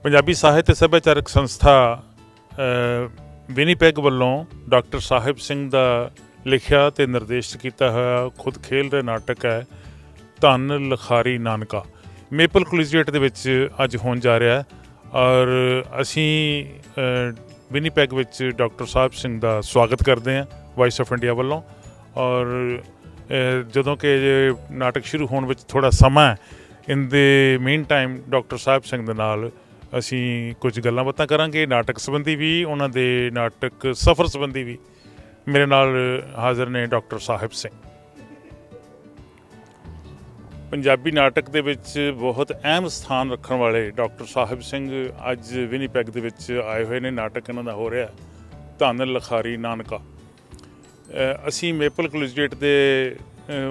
ਪੰਜਾਬੀ ਸਾਹਿਤ ਤੇ ਸੱਭਿਆਚਾਰਕ ਸੰਸਥਾ ਵਿਨੀਪੈਗ ਵੱਲੋਂ ਡਾਕਟਰ ਸਾਹਿਬ ਸਿੰਘ ਦਾ ਲਿਖਿਆ ਤੇ ਨਿਰਦੇਸ਼ਿਤ ਕੀਤਾ ਹੋਇਆ ਖੁਦ ਖੇਲ ਰਿਹਾ ਨਾਟਕ ਹੈ ਧੰਨ ਲਿਖਾਰੀ ਨਾਨਕਾ ਮੇਪਲ ਕਲੀਜੀਏਟ ਦੇ ਵਿੱਚ ਅੱਜ ਹੋਣ ਜਾ ਰਿਹਾ ਔਰ ਅਸੀਂ ਵਿਨੀਪੈਗ ਵਿੱਚ ਡਾਕਟਰ ਸਾਹਿਬ ਸਿੰਘ ਦਾ ਸਵਾਗਤ ਕਰਦੇ ਹਾਂ ਵਾਇਸ ਆਫ ਇੰਡੀਆ ਵੱਲੋਂ ਔਰ ਜਦੋਂ ਕਿ ਨਾਟਕ ਸ਼ੁਰੂ ਹੋਣ ਵਿੱਚ ਥੋੜ੍ਹਾ ਸਮਾਂ ਇਨ ਦੇ main time doctor Sahib Singh ਦੇ ਨਾਲ ਅਸੀਂ ਕੁਝ ਗੱਲਾਂ ਬਾਤਾਂ ਕਰਾਂਗੇ ਨਾਟਕ ਸੰਬੰਧੀ ਵੀ ਉਹਨਾਂ ਦੇ ਨਾਟਕ ਸਫ਼ਰ ਸੰਬੰਧੀ ਵੀ ਮੇਰੇ ਨਾਲ ਹਾਜ਼ਰ ਨੇ ਡਾਕਟਰ ਸਾਹਿਬ ਸਿੰਘ ਪੰਜਾਬੀ ਨਾਟਕ ਦੇ ਵਿੱਚ ਬਹੁਤ ਅਹਿਮ ਸਥਾਨ ਰੱਖਣ ਵਾਲੇ ਡਾਕਟਰ ਸਾਹਿਬ ਸਿੰਘ ਅੱਜ ਵਿਨੀਪੈਗ ਦੇ ਵਿੱਚ ਆਏ ਹੋਏ ਨੇ ਨਾਟਕ ਇਹਨਾਂ ਦਾ ਹੋ ਰਿਹਾ ਧੰਨ ਲਿਖਾਰੀ ਨਾਨਕਾ ਅਸੀਂ ਮੇਪਲ ਕਲੀਜੀਏਟ ਦੇ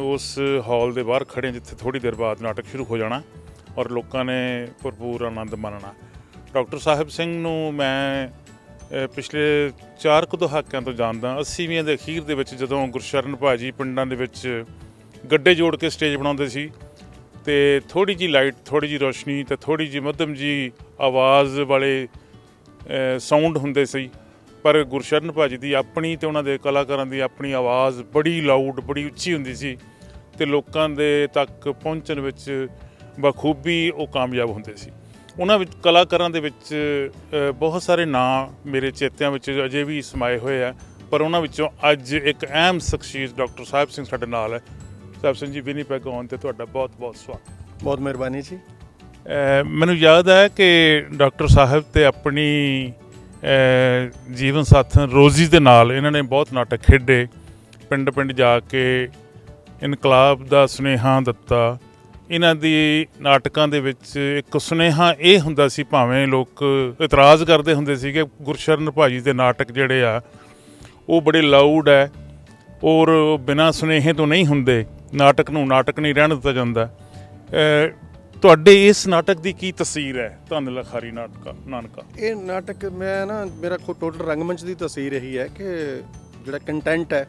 ਉਸ ਹਾਲ ਦੇ ਬਾਹਰ ਖੜ੍ਹੇ ਜਿੱਥੇ ਥੋੜ੍ਹੀ ਦੇਰ ਬਾਅਦ ਨਾਟਕ ਸ਼ੁਰੂ ਹੋ ਜਾਣਾ ਔਰ ਲੋਕਾਂ ਨੇ ਭਰਪੂਰ ਆਨੰਦ ਮਾਣਨਾ ਡਾਕਟਰ ਸਾਹਿਬ ਸਿੰਘ ਨੂੰ ਮੈਂ ਪਿਛਲੇ 4 ਕੁ ਦਹਾਕਿਆਂ ਤੋਂ ਜਾਣਦਾ 80ਵੀਂ ਦੇ ਅਖੀਰ ਦੇ ਵਿੱਚ ਜਦੋਂ ਗੁਰਸ਼ਰਨ ਭਾਜੀ ਪਿੰਡਾਂ ਦੇ ਵਿੱਚ ਗੱਡੇ ਜੋੜ ਕੇ ਸਟੇਜ ਬਣਾਉਂਦੇ ਸੀ ਅਤੇ ਥੋੜ੍ਹੀ ਜਿਹੀ ਲਾਈਟ ਥੋੜ੍ਹੀ ਜਿਹੀ ਰੋਸ਼ਨੀ ਅਤੇ ਥੋੜ੍ਹੀ ਜਿਹੀ ਮੱਧਮ ਜਿਹੀ ਆਵਾਜ਼ ਵਾਲੇ ਸਾਊਂਡ ਹੁੰਦੇ ਸੀ ਪਰ ਗੁਰਸ਼ਰਨ ਭਾਜੀ ਦੀ ਆਪਣੀ ਅਤੇ ਉਹਨਾਂ ਦੇ ਕਲਾਕਾਰਾਂ ਦੀ ਆਪਣੀ ਆਵਾਜ਼ ਬੜੀ ਲਾਊਡ ਬੜੀ ਉੱਚੀ ਹੁੰਦੀ ਸੀ ਅਤੇ ਲੋਕਾਂ ਦੇ ਤੱਕ ਪਹੁੰਚਣ ਵਿੱਚ ਬਖੂਬੀ ਉਹ ਕਾਮਯਾਬ ਹੁੰਦੇ ਸੀ ਉਹਨਾਂ ਵਿੱਚ ਕਲਾਕਾਰਾਂ ਦੇ ਵਿੱਚ ਬਹੁਤ ਸਾਰੇ ਨਾਂ ਮੇਰੇ ਚੇਤਿਆਂ ਵਿੱਚ ਅਜੇ ਵੀ ਸਮਾਏ ਹੋਏ ਆ ਪਰ ਉਹਨਾਂ ਵਿੱਚੋਂ ਅੱਜ ਇੱਕ ਅਹਿਮ ਸ਼ਖਸੀਅਤ ਡਾਕਟਰ ਸਾਹਿਬ ਸਿੰਘ ਸਾਡੇ ਨਾਲ ਹੈ ਸਾਹਿਬ ਸਿੰਘ ਜੀ ਵਿਨੀਪੈਗ ਆਉਣ 'ਤੇ ਤੁਹਾਡਾ ਬਹੁਤ ਬਹੁਤ ਸਵਾਗਤ ਬਹੁਤ ਮਿਹਰਬਾਨੀ ਜੀ ਮੈਨੂੰ ਯਾਦ ਹੈ ਕਿ ਡਾਕਟਰ ਸਾਹਿਬ ਤੇ ਆਪਣੀ ਜੀਵਨ ਸਾਥਣ ਰੋਜ਼ੀ ਦੇ ਨਾਲ ਇਹਨਾਂ ਨੇ ਬਹੁਤ ਨਾਟਕ ਖੇਡੇ ਪਿੰਡ ਪਿੰਡ ਜਾ ਕੇ ਇਨਕਲਾਬ ਦਾ ਸੁਨੇਹਾ ਦਿੱਤਾ ਇਹਨਾਂ ਦੀ ਨਾਟਕਾਂ ਦੇ ਵਿੱਚ ਇੱਕ ਸੁਨੇਹਾ ਇਹ ਹੁੰਦਾ ਸੀ ਭਾਵੇਂ ਲੋਕ ਇਤਰਾਜ਼ ਕਰਦੇ ਹੁੰਦੇ ਸੀ ਕਿ ਗੁਰਸ਼ਰਨ ਭਾਜੀ ਦੇ ਨਾਟਕ ਜਿਹੜੇ ਆ ਉਹ ਬੜੇ ਲਾਊਡ ਹੈ ਔਰ ਬਿਨਾਂ ਸੁਨੇਹੇ ਤੋਂ ਨਹੀਂ ਹੁੰਦੇ ਨਾਟਕ ਨੂੰ ਨਾਟਕ ਨਹੀਂ ਰਹਿਣ ਦਿੱਤਾ ਜਾਂਦਾ ਤੁਹਾਡੇ ਇਸ ਨਾਟਕ ਦੀ ਕੀ ਤਸਵੀਰ ਹੈ ਧੰਨ ਲਿਖਾਰੀ ਨਾਨਕਾ ਇਹ ਨਾਟਕ ਮੈਂ ਨਾ ਮੇਰਾ ਟੋਟਲ ਰੰਗਮੰਚ ਦੀ ਤਸਵੀਰ ਇਹੀ ਹੈ ਕਿ ਜਿਹੜਾ ਕੰਟੈਂਟ ਹੈ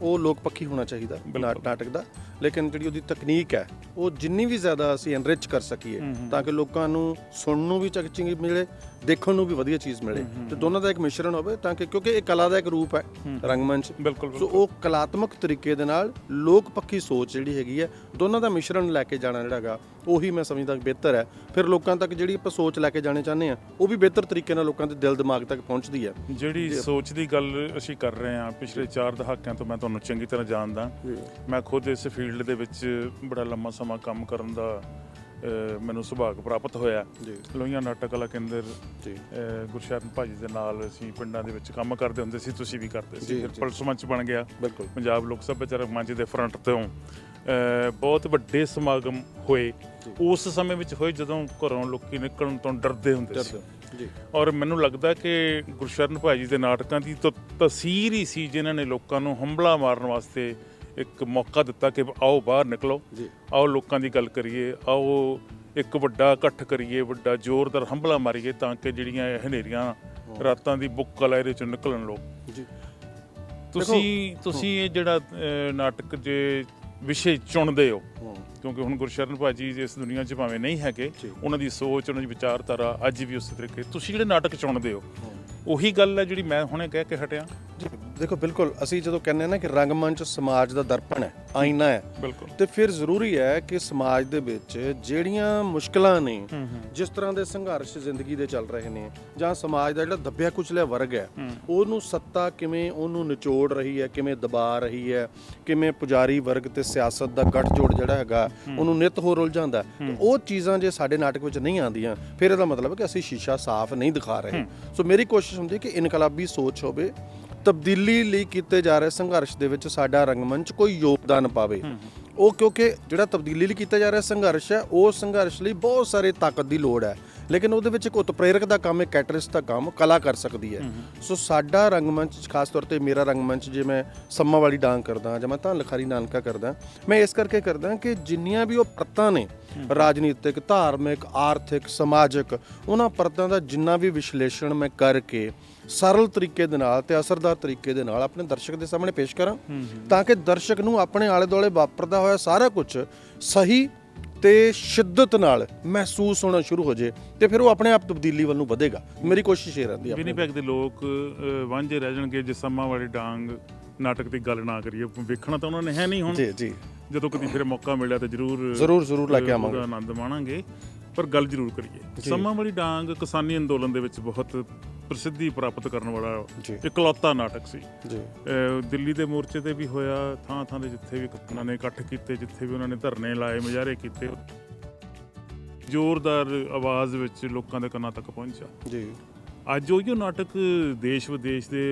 ਉਹ ਲੋਕ ਪੱਖੀ ਹੋਣਾ ਚਾਹੀਦਾ ਨਾਟਕ ਦਾ ਲੇਕਿਨ ਜਿਹੜੀ ਉਹਦੀ ਤਕਨੀਕ ਹੈ ਉਹ ਜਿੰਨੀ ਵੀ ਜ਼ਿਆਦਾ ਅਸੀਂ ਐਨਰਿਚ ਕਰ ਸਕੀਏ ਤਾਂ ਕਿ ਲੋਕਾਂ ਨੂੰ ਸੁਣਨ ਨੂੰ ਵੀ ਚੰਗੀ ਮਿਲੇ ਦੇਖਣ ਨੂੰ ਵੀ ਵਧੀਆ ਚੀਜ਼ ਮਿਲੇ ਤੇ ਦੋਨਾਂ ਦਾ ਇੱਕ ਮਿਸ਼ਰਣ ਹੋਵੇ ਤਾਂ ਕਿ ਕਿਉਂਕਿ ਇਹ ਕਲਾ ਦਾ ਇੱਕ ਰੂਪ ਹੈ ਰੰਗਮੰਚ ਬਿਲਕੁਲ ਸੋ ਉਹ ਕਲਾਤਮਕ ਤਰੀਕੇ ਦੇ ਨਾਲ ਲੋਕ ਪੱਖੀ ਸੋਚ ਜਿਹੜੀ ਹੈਗੀ ਹੈ ਦੋਨਾਂ ਦਾ ਮਿਸ਼ਰਣ ਲੈ ਕੇ ਜਾਣਾ ਜਿਹੜਾ ਹੈਗਾ ਉਹੀ ਮੈਂ ਸਮਝਦਾ ਬਿਹਤਰ ਹੈ ਫਿਰ ਲੋਕਾਂ ਤੱਕ ਜਿਹੜੀ ਆਪਾਂ ਸੋਚ ਲੈ ਕੇ ਜਾਣੇ ਚਾਹੁੰਦੇ ਹਾਂ ਉਹ ਵੀ ਬਿਹਤਰ ਤਰੀਕੇ ਨਾਲ ਲੋਕਾਂ ਦੇ ਦਿਲ ਦਿਮਾਗ ਤੱਕ ਪਹੁੰਚਦੀ ਹੈ ਜਿਹੜੀ ਸੋਚ ਦੀ ਗੱਲ ਅਸੀਂ ਕਰ ਰਹੇ ਹਾਂ ਪਿਛਲੇ 4 ਦਹਾਕਿਆਂ ਤੋਂ ਮੈਂ ਤੁਹਾਨੂੰ ਚੰਗੀ ਤਰ੍ਹਾਂ ਜਾਣਦਾ ਮੈਂ ਖੁਦ ਇਸ ਫੀਲਡ ਦੇ ਵਿੱਚ ਬੜਾ ਲੰਮਾ ਸਮਾਂ ਕੰਮ ਕਰਨ ਦਾ ਮੈਨੂੰ ਸੁਭਾਗ ਪ੍ਰਾਪਤ ਹੋਇਆ ਲੋਹੀਆਂ ਨਾਟਕ ਕਲਾ ਕੇਂਦਰ ਗੁਰਸ਼ਰਨ ਭਾਜੀ ਦੇ ਨਾਲ ਅਸੀਂ ਪਿੰਡਾਂ ਦੇ ਵਿੱਚ ਕੰਮ ਕਰਦੇ ਹੁੰਦੇ ਸੀ ਤੁਸੀਂ ਵੀ ਕਰਦੇ ਸੀ ਫਿਰ ਪੁਲਿਸ ਮੰਚ ਬਣ ਗਿਆ ਬਿਲਕੁਲ ਪੰਜਾਬ ਲੋਕ ਸੱਭਿਆਚਾਰਕ ਮੰਚ ਦੇ ਫਰੰਟ ਤੋਂ ਬਹੁਤ ਵੱਡੇ ਸਮਾਗਮ ਹੋਏ ਉਸ ਸਮੇਂ ਵਿੱਚ ਹੋਏ ਜਦੋਂ ਘਰੋਂ ਲੋਕੀ ਨਿਕਲਣ ਤੋਂ ਡਰਦੇ ਹੁੰਦੇ ਸੀ ਔਰ ਮੈਨੂੰ ਲੱਗਦਾ ਕਿ ਗੁਰਸ਼ਰਨ ਭਾਜੀ ਦੇ ਨਾਟਕਾਂ ਦੀ ਤਾਂ ਤਸੀਰ ਹੀ ਸੀ ਜਿਨ੍ਹਾਂ ਨੇ ਲੋਕਾਂ ਨੂੰ ਹੰਭਲਾ ਮਾਰਨ ਵਾਸਤੇ ਇੱਕ ਮੌਕਾ ਦਿੱਤਾ ਕਿ ਆਓ ਬਾਹਰ ਨਿਕਲੋ ਆਓ ਲੋਕਾਂ ਦੀ ਗੱਲ ਕਰੀਏ ਆਓ ਇੱਕ ਵੱਡਾ ਇਕੱਠ ਕਰੀਏ ਵੱਡਾ ਜ਼ੋਰਦਾਰ ਹੰਭਲਾ ਮਾਰੀਏ ਤਾਂ ਕਿ ਜਿਹੜੀਆਂ ਹਨੇਰੀਆਂ ਰਾਤਾਂ ਦੀ ਬੁੱਕ ਵਾਲਾ ਇਹਦੇ 'ਚੋਂ ਨਿਕਲਣ ਲੋਕ ਤੁਸੀਂ ਇਹ ਜਿਹੜਾ ਨਾਟਕ ਜੇ ਵਿਸ਼ੇ ਚੁਣਦੇ ਹੋ ਕਿਉਂਕਿ ਹੁਣ ਗੁਰਸ਼ਰਨ ਭਾਜੀ ਇਸ ਦੁਨੀਆ 'ਚ ਭਾਵੇਂ ਨਹੀਂ ਹੈਗੇ ਉਹਨਾਂ ਦੀ ਸੋਚ ਉਹਨਾਂ ਦੀ ਵਿਚਾਰਧਾਰਾ ਅੱਜ ਵੀ ਉਸੇ ਤਰੀਕੇ ਤੁਸੀਂ ਜਿਹੜੇ ਨਾਟਕ ਚੁਣਦੇ ਹੋ ਉਹੀ ਗੱਲ ਹੈ ਜਿਹੜੀ ਮੈਂ ਹੁਣੇ ਕਹਿ ਕੇ ਹਟਿਆ ਦੇਖੋ ਬਿਲਕੁਲ ਅਸੀਂ ਜਦੋਂ ਕਹਿੰਦੇ ਹਾਂ ਨਾ ਕਿ ਰੰਗਮੰਚ ਸਮਾਜ ਦਾ ਦਰਪਣ ਹੈ ਆਈਨਾ ਹੈ ਬਿਲਕੁਲ ਤੇ ਫਿਰ ਜ਼ਰੂਰੀ ਹੈ ਕਿ ਸਮਾਜ ਦੇ ਵਿੱਚ ਜਿਹੜੀਆਂ ਮੁਸ਼ਕਲਾਂ ਨੇ ਜਿਸ ਤਰ੍ਹਾਂ ਦੇ ਸੰਘਰਸ਼ ਜ਼ਿੰਦਗੀ ਦੇ ਚੱਲ ਰਹੇ ਨੇ ਜਾਂ ਸਮਾਜ ਦਾ ਜਿਹੜਾ ਦੱਬਿਆ ਕੁਚਲਿਆ ਵਰਗ ਹੈ ਉਹਨੂੰ ਸੱਤਾ ਕਿਵੇਂ ਉਹਨੂੰ ਨਿਚੋੜ ਰਹੀ ਹੈ ਕਿਵੇਂ ਦਬਾ ਰਹੀ ਹੈ ਕਿਵੇਂ ਪੁਜਾਰੀ ਵਰਗ ਤੇ ਸਿਆਸਤ ਦਾ ਗੱਠਜੋੜ ਜਿਹੜਾ ਹੈਗਾ ਉਹਨੂੰ ਨਿੱਤ ਹੋਰ ਉਲਝਾਉਂਦਾ ਉਹ ਚੀਜ਼ਾਂ ਜੇ ਸਾਡੇ ਨਾਟਕ ਵਿੱਚ ਨਹੀਂ ਆਉਂਦੀਆਂ ਫਿਰ ਇਹਦਾ ਮਤਲਬ ਹੈ ਕਿ ਅਸੀਂ ਸ਼ੀਸ਼ਾ ਸਾਫ਼ ਨਹੀਂ ਦਿਖਾ ਰਹੇ ਸੋ ਮੇਰੀ ਕੋਸ਼ਿਸ਼ ਹੁੰਦੀ ਹੈ ਕਿ ਇਨਕਲਾਬੀ ਸੋਚ ਹੋਵੇ ਤਬਦੀਲੀ ਲਈ ਕੀਤੇ ਜਾ ਰਹੇ ਸੰਘਰਸ਼ ਦੇ ਵਿੱਚ ਸਾਡਾ ਰੰਗਮੰਚ ਕੋਈ ਯੋਗਦਾਨ ਪਾਵੇ ਉਹ ਕਿਉਂਕਿ ਜਿਹੜਾ ਤਬਦੀਲੀ ਲਈ ਕੀਤਾ ਜਾ ਰਿਹਾ ਸੰਘਰਸ਼ ਹੈ ਉਹ ਸੰਘਰਸ਼ ਲਈ ਬਹੁਤ ਸਾਰੇ ਤਾਕਤ ਦੀ ਲੋੜ ਹੈ ਲੇਕਿਨ ਉਹਦੇ ਵਿੱਚ ਇੱਕ ਉਤਪ੍ਰੇਰਕ ਦਾ ਕੰਮ ਹੈ ਕੈਟਰਿਸਟ ਦਾ ਕੰਮ ਕਲਾ ਕਰ ਸਕਦੀ ਹੈ ਸੋ ਸਾਡਾ ਰੰਗਮੰਚ ਖਾਸ ਤੌਰ 'ਤੇ ਮੇਰਾ ਰੰਗਮੰਚ ਜੇ ਮੈਂ ਸੰਮਾਂ ਵਾਲੀ ਡਾਂਗ ਕਰਦਾ ਜਾਂ ਮੈਂ ਧੰਨ ਲਿਖਾਰੀ ਨਾਨਕਾ ਕਰਦਾ ਮੈਂ ਇਸ ਕਰਕੇ ਕਰਦਾ ਕਿ ਜਿੰਨੀਆਂ ਵੀ ਉਹ ਪਰਤਾਂ ਨੇ ਰਾਜਨੀਤਿਕ ਧਾਰਮਿਕ ਆਰਥਿਕ ਸਮਾਜਿਕ ਉਹਨਾਂ ਪਰਤਾਂ ਦਾ ਜਿੰਨਾ ਵੀ ਵਿਸ਼ਲੇਸ਼ਣ ਮੈਂ ਕਰਕੇ ਸਰਲ ਤਰੀਕੇ ਦੇ ਨਾਲ ਤੇ ਅਸਰਦਾਰ ਤਰੀਕੇ ਦੇ ਨਾਲ ਆਪਣੇ ਦਰਸ਼ਕ ਦੇ ਸਾਹਮਣੇ ਪੇਸ਼ ਕਰਾਂ ਤਾਂ ਕਿ ਦਰਸ਼ਕ ਨੂੰ ਆਪਣੇ ਆਲੇ ਦੁਆਲੇ ਵਾਪਰਦਾ ਹੋਇਆ ਸਾਰਾ ਕੁਝ ਸਹੀ ਤੇ ਸ਼ਿੱਦਤ ਨਾਲ ਮਹਿਸੂਸ ਹੋਣਾ ਸ਼ੁਰੂ ਹੋ ਜੇ ਤੇ ਫਿਰ ਉਹ ਆਪਣੇ ਆਪ ਤਬਦੀਲੀ ਵੱਲ ਨੂੰ ਵਧੇਗਾ। ਮੇਰੀ ਕੋਸ਼ਿਸ਼ ਇਹ ਰਹਿੰਦੀ ਹੈ। ਵਿਨੀਪੈਗ ਦੇ ਲੋਕ ਵਾਂਝੇ ਰਹਿ ਜਾਣਗੇ ਜੇ ਸੰਮਾਂ ਵਾਲੀ ਡਾਂਗ ਨਾਟਕ ਦੀ ਗੱਲ ਨਾ ਕਰੀਏ। ਵੇਖਣਾ ਤਾਂ ਉਹਨਾਂ ਨੇ ਹੈ ਨਹੀਂ ਹੁਣ। ਜੀ ਜਦੋਂ ਕਦੀ ਫਿਰ ਮੌਕਾ ਮਿਲਿਆ ਤਾਂ ਜ਼ਰੂਰ ਲੈ ਕੇ ਆਵਾਂਗੇ, ਆਨੰਦ ਮਾਣਾਂਗੇ। ਪਰ ਗੱਲ ਜ਼ਰੂਰ ਕਰੀਏ, ਸੰਮਾਂ ਵਾਲੀ ਡਾਂਗ ਕਿਸਾਨੀ ਅੰਦੋਲਨ ਦੇ ਵਿੱਚ ਬਹੁਤ ਪ੍ਰਸਿੱਧੀ ਪ੍ਰਾਪਤ ਕਰਨ ਵਾਲਾ ਇਕਲੌਤਾ ਨਾਟਕ ਸੀ। ਦਿੱਲੀ ਦੇ ਮੋਰਚੇ ਤੇ ਵੀ ਹੋਇਆ, ਥਾਂ ਥਾਂ ਦੇ ਜਿੱਥੇ ਵੀ ਉਹਨਾਂ ਨੇ ਇਕੱਠ ਕੀਤੇ, ਜਿੱਥੇ ਵੀ ਉਹਨਾਂ ਨੇ ਧਰਨੇ ਲਾਏ, ਮੁਜ਼ਾਹਰੇ ਕੀਤੇ, ਜ਼ੋਰਦਾਰ ਆਵਾਜ਼ ਵਿੱਚ ਲੋਕਾਂ ਦੇ ਕੰਨਾਂ ਤੱਕ ਪਹੁੰਚਿਆ ਜੀ। ਅੱਜ ਉਹੀ ਨਾਟਕ ਦੇਸ਼ ਵਿਦੇਸ਼ ਦੇ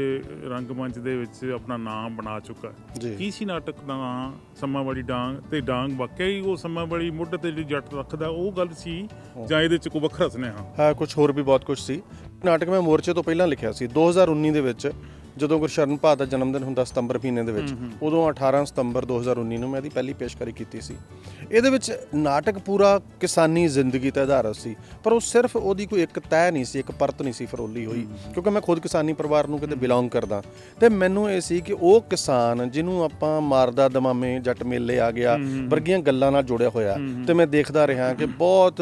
ਰੰਗਮੰਚ ਦੇ ਵਿੱਚ ਆਪਣਾ ਨਾਮ ਬਣਾ ਚੁੱਕਾ ਹੈ। ਕੀ ਸੀ ਨਾਟਕ ਦਾ ਨਾਮ? ਸੰਮਾਂ ਵਾਲੀ ਡਾਂਗ। ਤੇ ਡਾਂਗ ਵਾਕਿਆ ਹੀ ਉਹ ਸੰਮਾਂ ਵਾਲੀ ਮੁੱਢ ਤੇ ਜਿਹੜੀ ਜੱਟ ਰੱਖਦਾ ਉਹ ਗੱਲ ਸੀ ਜਾਂ ਇਹਦੇ 'ਚ ਕੋਈ ਵੱਖਰਾ ਸੁਨੇਹਾ ਹੈ? ਕੁਝ ਹੋਰ ਵੀ ਬਹੁਤ ਕੁਝ ਸੀ। ਨਾਟਕ ਮੈਂ ਮੋਰਚੇ ਤੋਂ ਪਹਿਲਾਂ ਲਿਖਿਆ ਸੀ 2019 ਦੇ ਵਿੱਚ, ਜਦੋਂ ਗੁਰਸ਼ਰਨ ਭਾ ਦਾ ਜਨਮ ਦਿਨ ਹੁੰਦਾ ਸਤੰਬਰ ਮਹੀਨੇ ਦੇ ਵਿੱਚ, ਉਦੋਂ 18 ਸਤੰਬਰ 2019 ਨੂੰ ਮੈਂ ਇਹਦੀ ਪਹਿਲੀ ਪੇਸ਼ਕਾਰੀ ਕੀਤੀ ਸੀ। ਇਹਦੇ ਵਿੱਚ ਨਾਟਕ ਪੂਰਾ ਕਿਸਾਨੀ ਜ਼ਿੰਦਗੀ ਤੇ ਆਧਾਰਿਤ ਸੀ, ਪਰ ਉਹ ਸਿਰਫ ਉਹਦੀ ਕੋਈ ਇੱਕ ਤਹਿ ਨਹੀਂ ਸੀ, ਇੱਕ ਪਰਤ ਨਹੀਂ ਸੀ ਫਰੋਲੀ ਹੋਈ, ਕਿਉਂਕਿ ਮੈਂ ਖੁਦ ਕਿਸਾਨੀ ਪਰਿਵਾਰ ਨੂੰ ਕਿਤੇ ਬਿਲੋਂਗ ਕਰਦਾ। ਤੇ ਮੈਨੂੰ ਇਹ ਸੀ ਕਿ ਉਹ ਕਿਸਾਨ ਜਿਹਨੂੰ ਆਪਾਂ ਮਾਰਦਾ ਦਮਾਮੇ ਜੱਟ ਮੇਲੇ ਆ ਗਿਆ ਵਰਗੀਆਂ ਗੱਲਾਂ ਨਾਲ ਜੁੜਿਆ ਹੋਇਆ, ਤੇ ਮੈਂ ਦੇਖਦਾ ਰਿਹਾ ਕਿ ਬਹੁਤ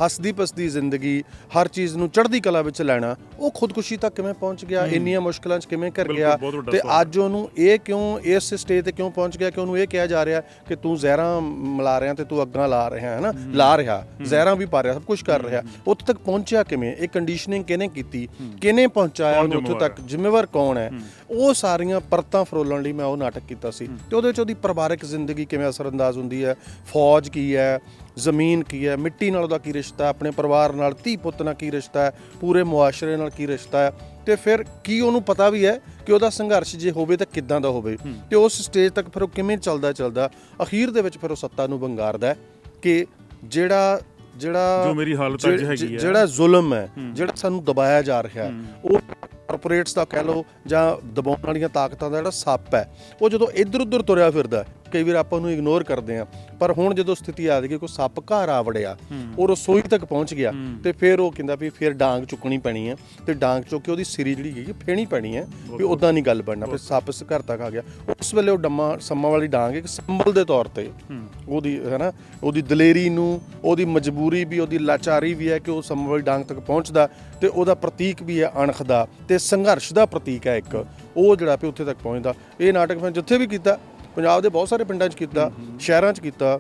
ਹੱਸਦੀ ਪਸਦੀ ਜ਼ਿੰਦਗੀ, ਹਰ ਚੀਜ਼ ਨੂੰ ਚੜ੍ਹਦੀ ਕਲਾ ਵਿੱਚ ਲੈਣਾ, ਉਹ ਖੁਦਕੁਸ਼ੀ ਤੱਕ ਕਿਵੇਂ ਪਹੁੰਚ ਗਿਆ, ਇੰਨੀਆਂ ਮੁਸ਼ਕਲਾਂ 'ਚ ਕਿਵੇਂ ਕਰ ਗਿਆ, ਤੇ ਅੱਜ ਉਹਨੂੰ ਇਹ ਕਿਉਂ ਇਸ ਸਟੇਜ ਤੇ ਕਿਉਂ ਪਹੁੰਚ ਗਿਆ ਕਿ ਉਹਨੂੰ ਇਹ ਕਿਹਾ ਜਾ ਰਿਹਾ ਕਿ ਤੂੰ ਜ਼ਹਿਰਾਂ ਮਿਲਾ ਰਿਹਾ ਤੇ ਤੂੰ ਅੱਗਾਂ ਲਾ ਰਿਹਾ ਹੈ ਨਾ, ਲਾ ਰਿਹਾ ਜ਼ਹਿਰਾਂ ਵੀ ਪਾ ਰਿਹਾ, ਸਭ ਕੁਝ ਕਰ ਰਿਹਾ। ਉੱਥੇ ਤੱਕ ਪਹੁੰਚਿਆ ਕਿਵੇਂ, ਇਹ ਕੰਡੀਸ਼ਨਿੰਗ ਕਿਹਨੇ ਕੀਤੀ, ਕਿਹਨੇ ਪਹੁੰਚਾਇਆ ਉਹਨੂੰ ਉੱਥੇ ਤੱਕ, ਜ਼ਿੰਮੇਵਾਰ ਕੌਣ ਹੈ, ਉਹ ਸਾਰੀਆਂ ਪਰਤਾਂ ਫਰੋਲਣ ਲਈ ਮੈਂ ਉਹ ਨਾਟਕ ਕੀਤਾ ਸੀ। ਤੇ ਉਹਦੇ ਵਿੱਚ ਉਹਦੀ ਪਰਿਵਾਰਕ ਜ਼ਿੰਦਗੀ ਕਿਵੇਂ ਅਸਰਅੰਦਾਜ਼ ਹੁੰਦੀ ਹੈ, ਫੌਜ ਕੀ ਹੈ, ਜ਼ਮੀਨ ਕੀ ਹੈ, ਮਿੱਟੀ ਨਾਲ ਉਹਦਾ ਕੀ ਰਿਸ਼ਤਾ ਹੈ, ਆਪਣੇ ਪਰਿਵਾਰ ਨਾਲ, ਧੀ ਪੁੱਤ ਨਾਲ ਕੀ ਰਿਸ਼ਤਾ ਹੈ, ਪੂਰੇ ਮੁਆਸ਼ਰੇ ਨਾਲ ਕੀ ਰਿਸ਼ਤਾ ਹੈ, ਤੇ ਫਿਰ ਕੀ ਉਹਨੂੰ ਪਤਾ ਵੀ ਹੈ ਕਿ ਉਹਦਾ ਸੰਘਰਸ਼ ਜੇ ਹੋਵੇ ਤਾਂ ਕਿੱਦਾਂ ਦਾ ਹੋਵੇ, ਤੇ ਉਸ ਸਟੇਜ ਤੱਕ ਫਿਰ ਉਹ ਕਿਵੇਂ ਚੱਲਦਾ ਅਖੀਰ ਦੇ ਵਿੱਚ ਫਿਰ ਉਹ ਸੱਤਾ ਨੂੰ ਵੰਗਾਰਦਾ ਕਿ ਜਿਹੜਾ ਜੋ ਮੇਰੀ ਹਾਲਤ ਅੱਜ ਹੈਗੀ ਹੈ, ਜਿਹੜਾ ਜ਼ੁਲਮ ਹੈ, ਜਿਹੜਾ ਸਾਨੂੰ ਦਬਾਇਆ ਜਾ ਰਿਹਾ, ਉਹ ਕਾਰਪੋਰੇਟਸ ਦਾ ਕਹਿ ਲਓ ਜਾਂ ਦਬਾਉਣ ਵਾਲੀਆਂ ਤਾਕਤਾਂ ਦਾ ਜਿਹੜਾ ਸੱਪ ਹੈ, ਉਹ ਜਦੋਂ ਇੱਧਰ ਉੱਧਰ ਤੁਰਿਆ ਫਿਰਦਾ, ਕਈ ਵਾਰ ਆਪਾਂ ਨੂੰ ਇਗਨੋਰ ਕਰਦੇ ਹਾਂ, ਪਰ ਹੁਣ ਜਦੋਂ ਸਥਿਤੀ ਆ ਗਈ ਕੋਈ ਸੱਪ ਘਰ ਆ ਵੜਿਆ, ਉਹ ਰਸੋਈ ਤੱਕ ਪਹੁੰਚ ਗਿਆ, ਤੇ ਫਿਰ ਉਹ ਕਹਿੰਦਾ ਵੀ ਫਿਰ ਡਾਂਗ ਚੁੱਕਣੀ ਪੈਣੀ ਹੈ, ਤੇ ਡਾਂਗ ਚੁੱਕ ਕੇ ਉਹਦੀ ਸਿਰੀ ਜਿਹੜੀ ਹੈਗੀ ਫੇਣੀ ਪੈਣੀ ਹੈ, ਵੀ ਉੱਦਾਂ ਨਹੀਂ ਗੱਲ ਬਣਨਾ, ਫਿਰ ਸੱਪ ਇਸ ਘਰ ਤੱਕ ਆ ਗਿਆ। ਉਸ ਵੇਲੇ ਉਹ ਸੰਮਾਂ ਵਾਲੀ ਡਾਂਗ ਇੱਕ ਸਿੰਬਲ ਦੇ ਤੌਰ ਤੇ ਉਹਦੀ ਹੈ ਨਾ, ਉਹਦੀ ਦਲੇਰੀ ਨੂੰ, ਉਹਦੀ ਮਜਬੂਰੀ ਵੀ, ਉਹਦੀ ਲਾਚਾਰੀ ਵੀ ਹੈ ਕਿ ਉਹ ਸੰਮਾਂ ਵਾਲੀ ਡਾਂਗ ਤੱਕ ਪਹੁੰਚਦਾ, ਤੇ ਉਹਦਾ ਪ੍ਰਤੀਕ ਵੀ ਹੈ ਅਣਖ ਦਾ, ਤੇ ਸੰਘਰਸ਼ ਦਾ ਪ੍ਰਤੀਕ ਹੈ ਇੱਕ, ਉਹ ਜਿਹੜਾ ਵੀ ਉੱਥੇ ਤੱਕ ਪਹੁੰਚਦਾ। ਇਹ ਨਾਟਕ ਮੈਂ ਜਿੱਥੇ ਵੀ ਕੀਤਾ, ਪੰਜਾਬ ਦੇ ਬਹੁਤ ਸਾਰੇ ਪਿੰਡਾਂ 'ਚ ਕੀਤਾ, ਸ਼ਹਿਰਾਂ 'ਚ ਕੀਤਾ,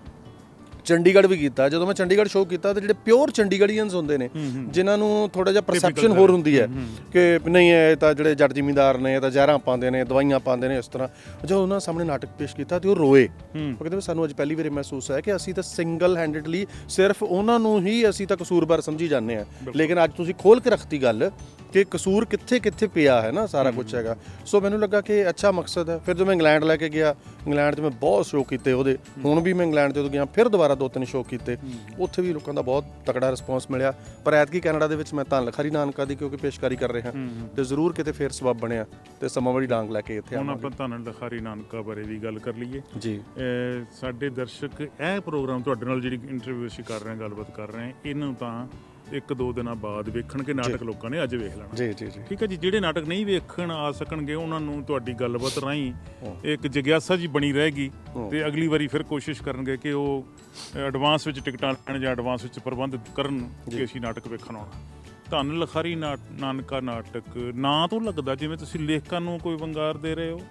ਚੰਡੀਗੜ੍ਹ ਵੀ ਕੀਤਾ। ਜਦੋਂ ਮੈਂ ਚੰਡੀਗੜ੍ਹ ਸ਼ੋਅ ਕੀਤਾ ਤੇ ਜਿਹੜੇ ਪਿਓਰ ਚੰਡੀਗੜ੍ਹੀਅਨਸ ਹੁੰਦੇ ਨੇ, ਜਿਨ੍ਹਾਂ ਨੂੰ ਥੋੜਾ ਜਿਹਾ ਪਰਸੈਪਸ਼ਨ ਹੋਰ ਹੁੰਦੀ ਹੈ ਕਿ ਨਹੀਂ ਇਹ ਤਾਂ ਜਿਹੜੇ ਜੱਟ ਜ਼ਿਮੀਂਦਾਰ ਨੇ, ਇਹ ਤਾਂ ਜ਼ਹਿਰਾਂ ਪਾਉਂਦੇ ਨੇ, ਦਵਾਈਆਂ ਪਾਉਂਦੇ ਨੇ, ਇਸ ਤਰ੍ਹਾਂ, ਜਦੋਂ ਉਹਨਾਂ ਸਾਹਮਣੇ ਨਾਟਕ ਪੇਸ਼ ਕੀਤਾ ਤੇ ਉਹ ਰੋਏ। ਉਹ ਕਹਿੰਦੇ ਸਾਨੂੰ ਅੱਜ ਪਹਿਲੀ ਵਾਰੀ ਮਹਿਸੂਸ ਹੈ ਕਿ ਅਸੀਂ ਤਾਂ ਸਿੰਗਲ ਹੈਂਡਡਲੀ ਸਿਰਫ ਉਹਨਾਂ ਨੂੰ ਹੀ ਅਸੀਂ ਤਾਂ ਕਸੂਰਵਾਰ ਸਮਝੀ ਜਾਂਦੇ ਹਾਂ, ਲੇਕਿਨ ਅੱਜ ਤੁਸੀਂ ਖੋਲ੍ਹ ਕੇ ਰੱਖਤੀ ਗੱਲ ਕਿ ਕਸੂਰ ਕਿੱਥੇ ਕਿੱਥੇ ਪਿਆ ਹੈ ਨਾ, ਸਾਰਾ ਕੁਝ ਹੈਗਾ। ਸੋ ਮੈਨੂੰ ਲੱਗਾ ਕਿ ਅੱਛਾ ਮਕਸਦ ਹੈ। ਫਿਰ ਜਦੋਂ ਮੈਂ ਇੰਗਲੈਂਡ ਲੈ ਕੇ ਗਿਆ, ਇੰਗਲੈਂਡ 'ਚ ਮੈਂ ਬਹੁਤ ਸ਼ੋਅ ਕੀਤੇ ਉਹਦੇ, ਹੁਣ ਵੀ ਮੈਂ ਇੰਗਲੈਂਡ ਜਦੋਂ ਗਿਆ ਫਿਰ ਦੁਬਾਰਾ 2-3 ਸ਼ੋਅ ਕੀਤੇ, ਉੱਥੇ ਵੀ ਲੋਕਾਂ ਦਾ ਬਹੁਤ ਤਕੜਾ ਰਿਸਪੌਂਸ ਮਿਲਿਆ। ਪਰ ਐਤਕੀ ਕੈਨੇਡਾ ਦੇ ਵਿੱਚ ਮੈਂ ਧੰਨ ਲਖਾਰੀ ਨਾਨਕਾ ਦੀ ਕਿਉਂਕਿ ਪੇਸ਼ਕਾਰੀ ਕਰ ਰਿਹਾ, ਤੇ ਜ਼ਰੂਰ ਕਿਤੇ ਫੇਰ ਸਬੱਬ ਬਣਿਆ ਤੇ ਸੰਮਾਂ ਵਾਲੀ ਡਾਂਗ ਲੈ ਕੇ ਇੱਥੇ ਹੁਣ ਆਪਾਂ ਧੰਨ ਲਖਾਰੀ ਨਾਨਕਾ ਬਾਰੇ ਵੀ ਗੱਲ ਕਰ ਲਈਏ ਜੀ। ਸਾਡੇ ਦਰਸ਼ਕ ਇਹ ਪ੍ਰੋਗਰਾਮ ਤੁਹਾਡੇ ਨਾਲ ਜਿਹੜੀ ਇੰਟਰਵਿਊ ਅਸੀਂ ਕਰ ਰਹੇ ਹਾਂ, ਗੱਲਬਾਤ ਕਰ ਰਹੇ ਹਾਂ, ਇਹਨੂੰ ਤਾਂ 1-2 ਦਿਨਾਂ ਬਾਅਦ ਵੇਖਣਗੇ ਨਾਟਕ, ਲੋਕਾਂ ਨੇ ਅੱਜ ਵੇਖ ਲੈਣਾ। ਜੀ ਠੀਕ ਹੈ ਜੀ। ਜਿਹੜੇ ਨਾਟਕ ਨਹੀਂ ਵੇਖਣ ਆ ਸਕਣਗੇ ਉਹਨਾਂ ਨੂੰ ਤੁਹਾਡੀ ਗੱਲਬਾਤ ਰਾਹੀਂ ਇੱਕ ਜਿਗਿਆਸਾ ਜੀ ਬਣੀ ਰਹੇਗੀ, ਤੇ ਅਗਲੀ ਵਾਰੀ ਫਿਰ ਕੋਸ਼ਿਸ਼ ਕਰਨਗੇ ਕਿ ਉਹ ਐਡਵਾਂਸ ਵਿੱਚ ਟਿਕਟਾਂ ਲੈਣ ਜਾਂ ਐਡਵਾਂਸ ਵਿੱਚ ਪ੍ਰਬੰਧ ਕਰਨ ਕਿ ਅਸੀਂ ਨਾਟਕ ਵੇਖਣ ਆਉਣਾ। ਧੰਨ ਲਖਾਰੀ ਨਾਨਕਾ ਨਾਟਕ ਨਾਂ ਤੋਂ ਲੱਗਦਾ ਜਿਵੇਂ ਤੁਸੀਂ ਲੇਖਕਾਂ ਨੂੰ ਕੋਈ ਵੰਗਾਰ ਦੇ ਰਹੇ ਹੋ।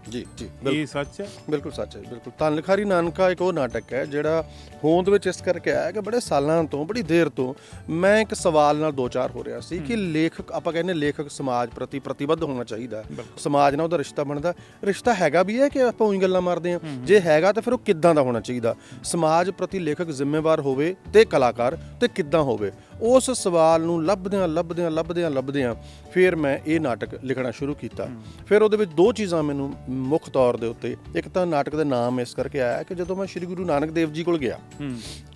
ਜੀ ਇਹ ਸੱਚ ਹੈ? ਬਿਲਕੁਲ ਸੱਚ ਹੈ, ਬਿਲਕੁਲ। ਧੰਨ ਲਖਾਰੀ ਨਾਨਕਾ ਇੱਕ ਉਹ ਨਾਟਕ ਹੈ ਜਿਹੜਾ ਹੋਂਦ ਵਿੱਚ ਇਸ ਕਰਕੇ ਆਇਆ ਕਿ ਬੜੇ ਸਾਲਾਂ ਤੋਂ, ਬੜੀ ਦੇਰ ਤੋਂ ਮੈਂ ਇੱਕ ਸਵਾਲ ਨਾਲ ਦੋ ਚਾਰ ਹੋ ਰਿਹਾ ਸੀ ਕਿ ਲੇਖਕ, ਆਪਾਂ ਕਹਿੰਦੇ ਲੇਖਕ ਸਮਾਜ ਪ੍ਰਤੀ ਪ੍ਰਤੀਬੱਧ ਹੋਣਾ ਚਾਹੀਦਾ, ਸਮਾਜ ਨਾਲ ਉਹਦਾ ਰਿਸ਼ਤਾ ਬਣਦਾ, ਰਿਸ਼ਤਾ ਹੈਗਾ ਵੀ ਹੈ ਕਿ ਆਪਾਂ ਉਹੀ ਗੱਲਾਂ ਮਾਰਦੇ ਹਾਂ, ਜੇ ਹੈਗਾ ਤਾਂ ਫਿਰ ਉਹ ਕਿੱਦਾਂ ਦਾ ਹੋਣਾ ਚਾਹੀਦਾ, ਸਮਾਜ ਪ੍ਰਤੀ ਲੇਖਕ ਜ਼ਿੰਮੇਵਾਰ ਹੋਵੇ ਤੇ ਕਲਾਕਾਰ, ਤੇ ਕਿੱਦਾਂ ਹੋਵੇ, ਉਸ ਸਵਾਲ ਨੂੰ ਲੱਭਦਿਆਂ ਫਿਰ ਮੈਂ ਇਹ ਨਾਟਕ ਲਿਖਣਾ ਸ਼ੁਰੂ ਕੀਤਾ। ਫਿਰ ਉਹਦੇ ਵਿੱਚ ਦੋ ਚੀਜ਼ਾਂ ਮੈਨੂੰ ਮੁੱਖ ਤੌਰ ਦੇ ਉੱਤੇ, ਇੱਕ ਤਾਂ ਨਾਟਕ ਦਾ ਨਾਮ ਇਸ ਕਰਕੇ ਆਇਆ ਕਿ ਜਦੋਂ ਮੈਂ ਸ਼੍ਰੀ ਗੁਰੂ ਨਾਨਕ ਦੇਵ ਜੀ ਕੋਲ ਗਿਆ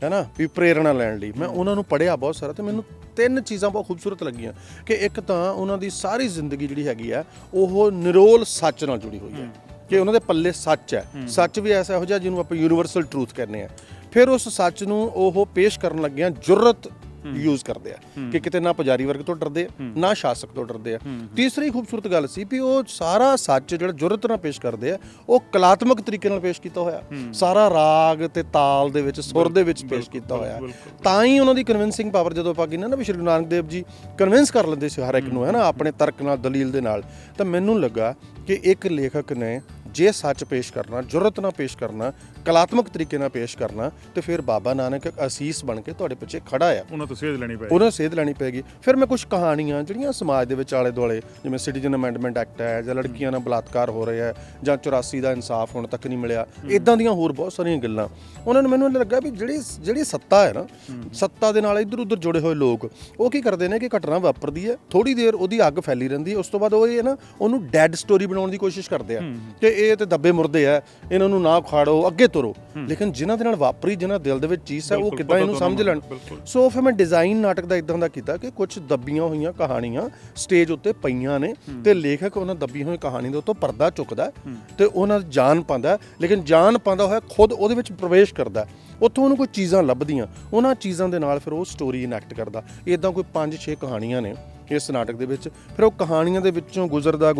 ਹੈ ਨਾ, ਵੀ ਪ੍ਰੇਰਣਾ ਲੈਣ ਲਈ, ਮੈਂ ਉਹਨਾਂ ਨੂੰ ਪੜ੍ਹਿਆ ਬਹੁਤ ਸਾਰਾ, ਤੇ ਮੈਨੂੰ 3 ਚੀਜ਼ਾਂ ਬਹੁਤ ਖੂਬਸੂਰਤ ਲੱਗੀਆਂ ਕਿ ਇੱਕ ਤਾਂ ਉਹਨਾਂ ਦੀ ਸਾਰੀ ਜ਼ਿੰਦਗੀ ਜਿਹੜੀ ਹੈਗੀ ਆ ਉਹ ਨਿਰੋਲ ਸੱਚ ਨਾਲ ਜੁੜੀ ਹੋਈ ਹੈ, ਕਿ ਉਹਨਾਂ ਦੇ ਪੱਲੇ ਸੱਚ ਹੈ, ਸੱਚ ਵੀ ਐਸਾ ਇਹੋ ਜਿਹਾ ਜਿਹਨੂੰ ਆਪਾਂ ਯੂਨੀਵਰਸਲ ਟਰੂਥ ਕਹਿੰਦੇ ਆ। ਫਿਰ ਉਸ ਸੱਚ ਨੂੰ ਉਹ ਪੇਸ਼ ਕਰਨ ਲੱਗਿਆ ਜੁਰਤ ਯੂਜ਼ ਕਰਦੇ ਆ ਕਿ ਕਿਤੇ ਨਾ ਪੁਜਾਰੀ ਵਰਗ ਤੋਂ ਡਰਦੇ ਆ ਨਾ ਸ਼ਾਸਕ ਤੋਂ ਡਰਦੇ ਆ। ਤੀਸਰੀ ਖੂਬਸੂਰਤ ਗੱਲ ਸੀ ਵੀ ਉਹ ਸਾਰਾ ਸੱਚ ਜਿਹੜਾ ਜੁਰਤ ਨਾਲ ਪੇਸ਼ ਕਰਦੇ ਆ ਉਹ ਕਲਾਤਮਕ ਤਰੀਕੇ ਨਾਲ ਪੇਸ਼ ਕੀਤਾ ਹੋਇਆ, ਸਾਰਾ ਰਾਗ ਤੇ ਤਾਲ ਦੇ ਵਿੱਚ ਸੁਰ ਦੇ ਵਿੱਚ ਪੇਸ਼ ਕੀਤਾ ਹੋਇਆ। ਤਾਂ ਹੀ ਉਹਨਾਂ ਦੀ ਕਨਵਿੰਸਿੰਗ ਪਾਵਰ, ਜਦੋਂ ਆਪਾਂ ਕਹਿੰਦੇ ਨਾ ਵੀ ਸ਼੍ਰੀ ਗੁਰੂ ਨਾਨਕ ਦੇਵ ਜੀ ਕਨਵਿੰਸ ਕਰ ਲੈਂਦੇ ਸੀ ਹਰ ਇੱਕ ਨੂੰ, ਹੈ ਨਾ, ਆਪਣੇ ਤਰਕ ਨਾਲ, ਦਲੀਲ ਦੇ ਨਾਲ। ਤਾਂ ਮੈਨੂੰ ਲੱਗਾ ਕਿ ਇੱਕ ਲੇਖਕ ਨੇ ਜੇ ਸੱਚ ਪੇਸ਼ ਕਰਨਾ, ਜੁਰਤ ਨਾਲ ਪੇਸ਼ ਕਰਨਾ, ਕਲਾਤਮਕ ਤਰੀਕੇ ਨਾਲ ਪੇਸ਼ ਕਰਨਾ, ਤੇ ਫਿਰ ਬਾਬਾ ਨਾਨਕ ਇੱਕ ਅਸੀਸ ਬਣ ਕੇ ਤੁਹਾਡੇ ਪਿੱਛੇ ਖੜਾ ਆ। ਉਹਨਾਂ ਤੋਂ ਸੇਧ ਲੈਣੀ ਪਏਗੀ, ਉਹਨਾਂ ਸੇਧ ਲੈਣੀ ਪਏਗੀ। ਫਿਰ ਮੈਂ ਕੁਝ ਕਹਾਣੀਆਂ ਜਿਹੜੀਆਂ ਸਮਾਜ ਦੇ ਵਿੱਚ ਆਲੇ ਦੁਆਲੇ, ਜਿਵੇਂ ਸਿਟੀਜ਼ਨ ਅਮੈਂਡਮੈਂਟ ਐਕਟ ਹੈ, ਜਾਂ ਲੜਕੀਆਂ ਨਾਲ ਬਲਾਤਕਾਰ ਹੋ ਰਿਹਾ ਹੈ, ਜਾਂ 84 ਦਾ ਇਨਸਾਫ ਹੁਣ ਤੱਕ ਨਹੀਂ ਮਿਲਿਆ, ਇੱਦਾਂ ਦੀਆਂ ਹੋਰ ਬਹੁਤ ਸਾਰੀਆਂ ਗੱਲਾਂ, ਉਹਨਾਂ ਨੂੰ ਮੈਨੂੰ ਲੱਗਾ ਵੀ ਜਿਹੜੀ ਸੱਤਾ ਹੈ ਨਾ, ਸੱਤਾ ਦੇ ਨਾਲ ਇੱਧਰ ਉੱਧਰ ਜੁੜੇ ਹੋਏ ਲੋਕ ਉਹ ਕੀ ਕਰਦੇ ਨੇ ਕਿ ਘਟਨਾ ਵਾਪਰਦੀ ਹੈ, ਥੋੜੀ ਦੇਰ ਉਹਦੀ ਅੱਗ ਫੈਲੀ ਰਹਿੰਦੀ ਹੈ, ਉਸ ਤੋਂ ਬਾਅਦ ਉਹ ਇਹ ਨਾ ਉਹਨੂੰ ਡੈਡ ਸਟੋਰੀ ਬਣਾਉਣ ਦੀ ਕੋਸ਼ਿਸ਼ ਕਰਦੇ ਆ ਕਿ ਇਹ ਤੇ ਦੱਬੇ ਮੁਰਦੇ ਆ, ਇਹਨਾਂ ਨੂੰ ਨਾ ਉਖਾੜੋ, ਅੱਗੇ ਤੁਰੋ। ਲੇਕਿਨ ਜਿਨ੍ਹਾਂ ਦੇ ਨਾਲ ਵਾਪਰੀ, ਜਿਨ੍ਹਾਂ ਦਿਲ ਦੇ ਵਿੱਚ ਚੀਜ਼ ਹੈ, ਉਹ ਕਿੱਦਾਂ ਇਹਨੂੰ ਸਮਝ ਲੈਣ। ਸੋ ਫਿਰ ਮੈਂ ਡਿਜ਼ਾਈਨ ਨਾਟਕ ਦਾ ਇਦਾਂ ਦਾ ਕੀਤਾ ਕਿ ਕੁਝ ਦੱਬੀਆਂ ਹੋਈਆਂ ਕਹਾਣੀਆਂ ਸਟੇਜ ਉੱਤੇ ਪਈਆਂ ਨੇ, ਤੇ ਲੇਖਕ ਉਹਨਾਂ ਦੱਬੀ ਹੋਈ ਕਹਾਣੀ ਦੇ ਉੱਤੋਂ ਪਰਦਾ ਚੁੱਕਦਾ ਤੇ ਉਹਨਾਂ ਦੀ ਜਾਨ ਪਾਉਂਦਾ, ਲੇਕਿਨ ਜਾਨ ਪਾਉਂਦਾ ਹੋਇਆ ਖੁਦ ਉਹਦੇ ਵਿੱਚ ਪ੍ਰਵੇਸ਼ ਕਰਦਾ। ਉੱਥੋਂ ਉਹਨੂੰ ਕੋਈ ਚੀਜ਼ਾਂ ਲੱਭਦੀਆਂ, ਉਹਨਾਂ ਚੀਜ਼ਾਂ ਦੇ ਨਾਲ ਫਿਰ ਉਹ ਸਟੋਰੀ ਇਨੈਕਟ ਕਰਦਾ। ਇੱਦਾਂ ਕੋਈ 5-6 ਕਹਾਣੀਆਂ ਨੇ ਇਸ ਨਾਟਕ ਦੇ ਵਿੱਚ। ਫਿਰ ਉਹ ਕਹਾਣੀਆਂ ਦੇ ਵਿੱਚੋਂ ਗੁਜ਼ਰਦਾ